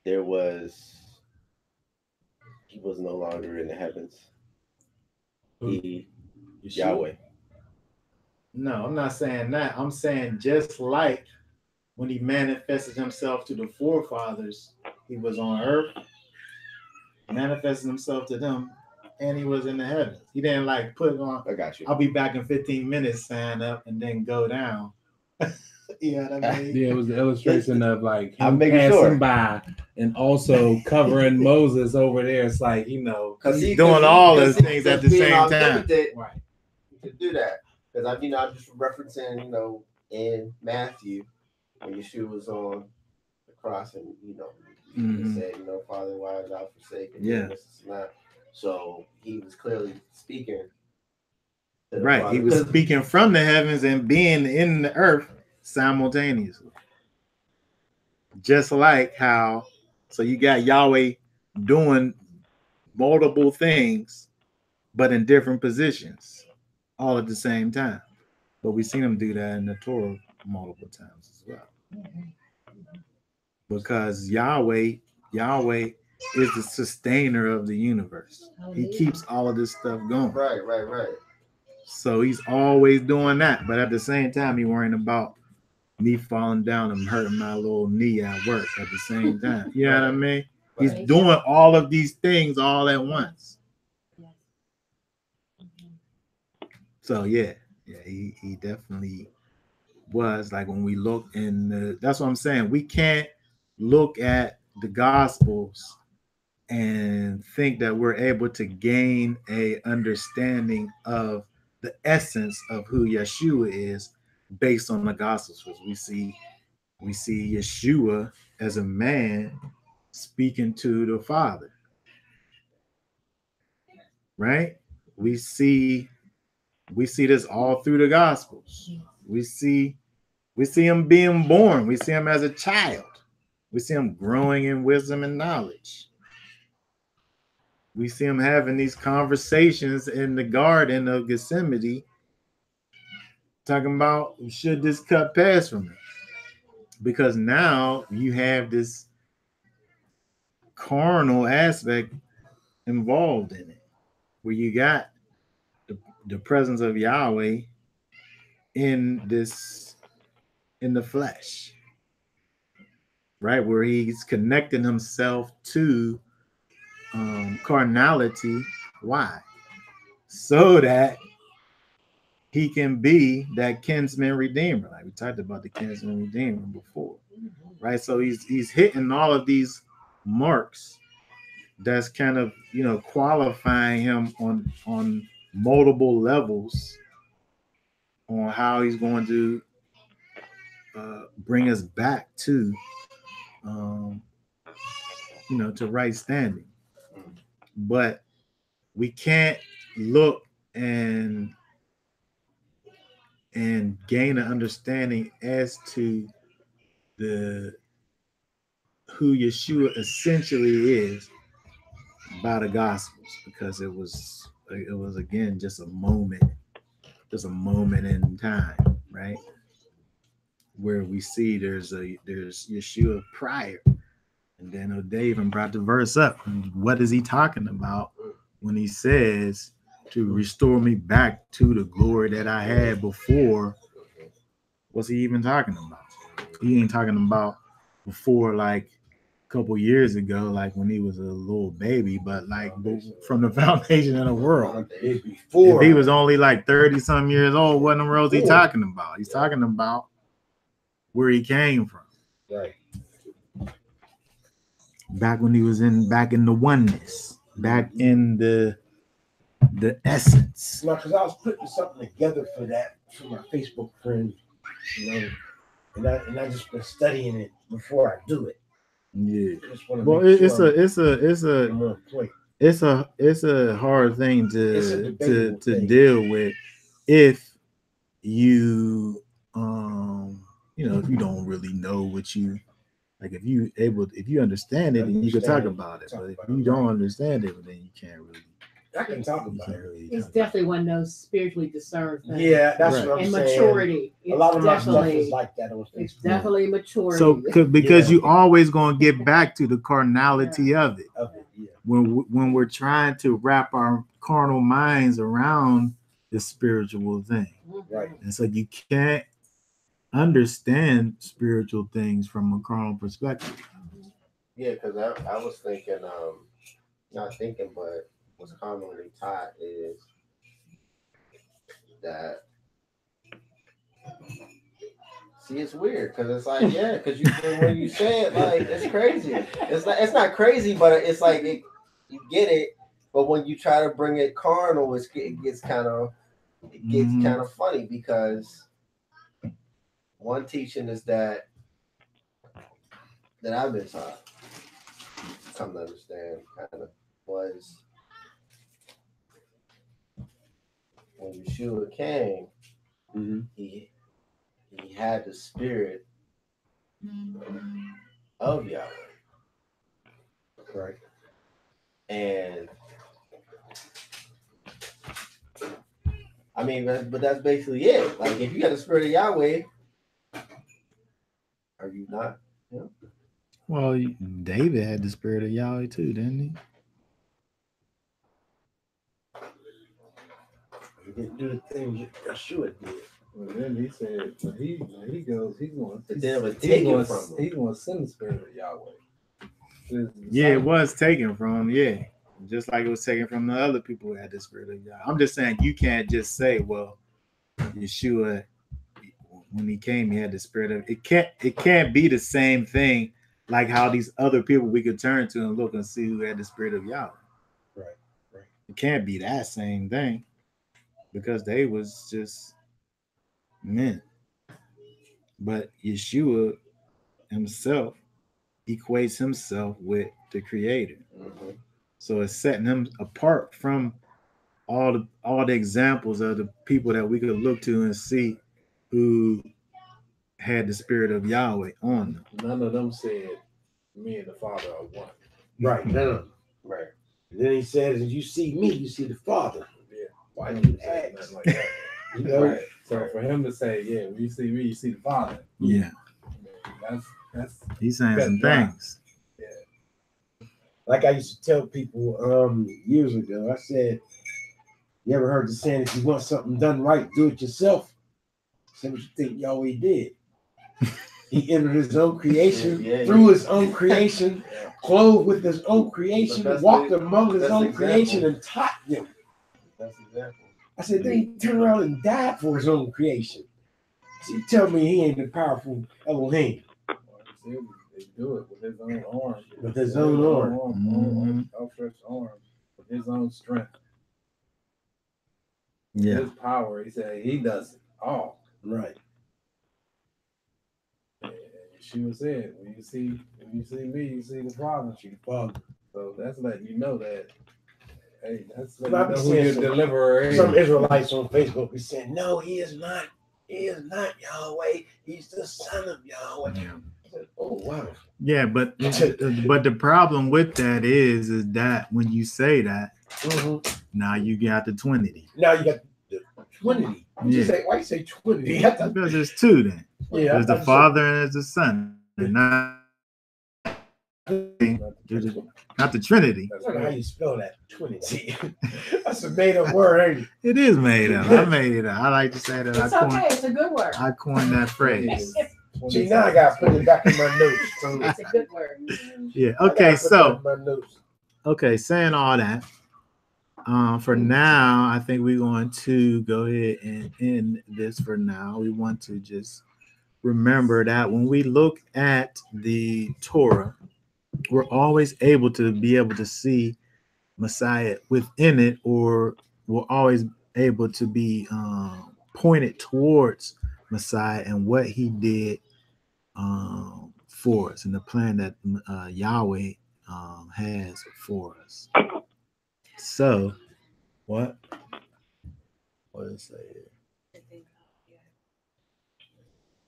he was no longer in the heavens. Yahweh. No, I'm not saying that. I'm saying just like when he manifested himself to the forefathers, he was on earth, manifesting himself to them, and he was in the heavens. He didn't like put on, I got you. I'll be back in 15 minutes, sign up, and then go down. You know what I mean? Yeah, it was the illustration of like him I'm making passing by and also covering Moses over there. It's like, you know, he's doing all those things at the same time. Right. You could do that. Because I'm just referencing, in Matthew when Yeshua was on the cross, and he Mhm. said, Father, why hast thou forsaken me? Yeah. This and that. So he was clearly speaking to the Right. Father. He was 'Cause- speaking from the heavens and being in the earth simultaneously. Just like how, so you got Yahweh doing multiple things, but in different positions, all at the same time. But we've seen him do that in the Torah multiple times as well. Because Yahweh is the sustainer of the universe. He keeps all of this stuff going. Right. So he's always doing that. But at the same time, he worrying about me falling down and hurting my little knee at work at the same time. You know what I mean? He's doing all of these things all at once. So yeah, he definitely was like when we look in the, that's what I'm saying. We can't look at the gospels and think that we're able to gain a understanding of the essence of who Yeshua is based on the gospels. Because we see Yeshua as a man speaking to the Father, right? We see this all through the gospels. We see him being born. We see him as a child. We see him growing in wisdom and knowledge. We see him having these conversations in the Garden of Gethsemane, talking about should this cup pass from me? Because now you have this carnal aspect involved in it, where you got the presence of Yahweh in the flesh, right? Where he's connecting himself to carnality. Why? So that he can be that kinsman redeemer. Like we talked about the kinsman redeemer before, right? So he's hitting all of these marks that's kind of qualifying him on multiple levels on how he's going to bring us back to to right standing. But we can't look and gain an understanding as to the who Yeshua essentially is by the Gospels, because it was again just a moment in time, right? Where we see there's Yeshua prior, and then Dave even brought the verse up. What is he talking about when he says to restore me back to the glory that I had before? What's he even talking about? He ain't talking about before like a couple years ago, like when he was a little baby, but like from the foundation of the world. If he was only like 30 some years old, what in the world is he talking about? He's talking about where he came from. Right. Back when he was back in the oneness, back in the essence. No, because I was putting something together for my Facebook friend, and I just been studying it before I do it. Yeah. Well, it's a hard thing to deal with if you if you don't really know what you like. If you understand it, then you can talk about it. But if you don't understand it, then you can't really. I can talk about it. It's definitely one of those spiritually discerned things. Yeah, that's right. what I'm and saying. Maturity. A lot of my stuff definitely is like that on Facebook. It's definitely maturity. So because you always gonna get back to the carnality of it. When we're trying to wrap our carnal minds around the spiritual thing. Right. And so you can't understand spiritual things from a carnal perspective. Yeah, because I was thinking, not thinking, but what's commonly taught is that. See, it's weird because it's like, yeah, because when you say it, like, it's crazy. It's not crazy, but it's like you get it. But when you try to bring it carnal, it gets kind of funny because one teaching is that I've been taught, come to understand, kind of, was when Yeshua came, he had the spirit of Yahweh. Right. And I mean, but that's basically it. Like, if you got the spirit of Yahweh, are you not? You know? Well, David had the spirit of Yahweh too, didn't he? He didn't do the things Yeshua did. Well, then he said, when he goes, he's going But then it was taken from him. he's going to send the spirit of Yahweh. Yeah, it was taken from, yeah. Just like it was taken from the other people who had the spirit of Yahweh. I'm just saying you can't just say, well, Yeshua, when he came, he had the spirit of it. Can't be the same thing like how these other people we could turn to and look and see who had the spirit of Yahweh. Right. It can't be that same thing because they was just men. But Yeshua himself equates himself with the creator. So it's setting him apart from all the examples of the people that we could look to and see who had the spirit of Yahweh on them. None of them said, me and the Father are one. Right. No. Right. And then he says, as you see me, you see the Father. Yeah. Why None do of you them said ask? nothing like that. You know? Right. So for him to say, yeah, when you see me, you see the Father. Yeah. That's He's saying that's some dry. things. Like I used to tell people years ago, I said, you ever heard the saying, if you want something done right, do it yourself? Say what you think Yahweh did. He entered his own creation, through his own creation, clothed with his own creation, walked among his own creation, and taught them. That's example. I said, then he turned around and died for his own creation. So you tell me he ain't the powerful Elohim. They do it with his own arm. With his own arm. Outstretched arm. With his own strength. Yeah. His power. He said he does it all. Right. And Yeshua said, when you see me, you see the Father. So that's letting you know that, hey, that's letting you know who your deliverer is. Some Israelites on Facebook be saying, no, he is not. He is not Yahweh. He's the son of Yahweh. Yeah. Said, oh, wow. Yeah, but the problem with that is that when you say that, now you got the Trinity. Now you got the Trinity. Why you say Trinity? Because there's two then. Yeah, there's the Father and there's the Son. And not the Trinity. I don't know how you spell that. Trinity. That's a made-up word, ain't it? It is made up. I made it up. I like to say that. It's okay. It's a good word. I coined that phrase. See, now I got to put it back in my notes. So It's a good word. Yeah. Okay. So. Okay. Saying all that. For now, I think we're going to go ahead and end this for now. We want to just remember that when we look at the Torah, we're always able to see Messiah within it, or we're always able to be pointed towards Messiah and what he did for us and the plan that Yahweh has for us. So, what did it say here?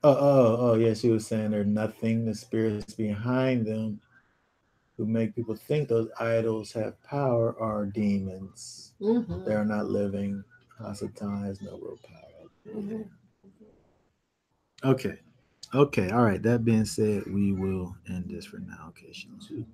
Oh, yeah, she was saying there's nothing, the spirits behind them who make people think those idols have power are demons. They're not living. Hasatan has no real power. Okay. All right. That being said, we will end this for now. Okay, Shalom.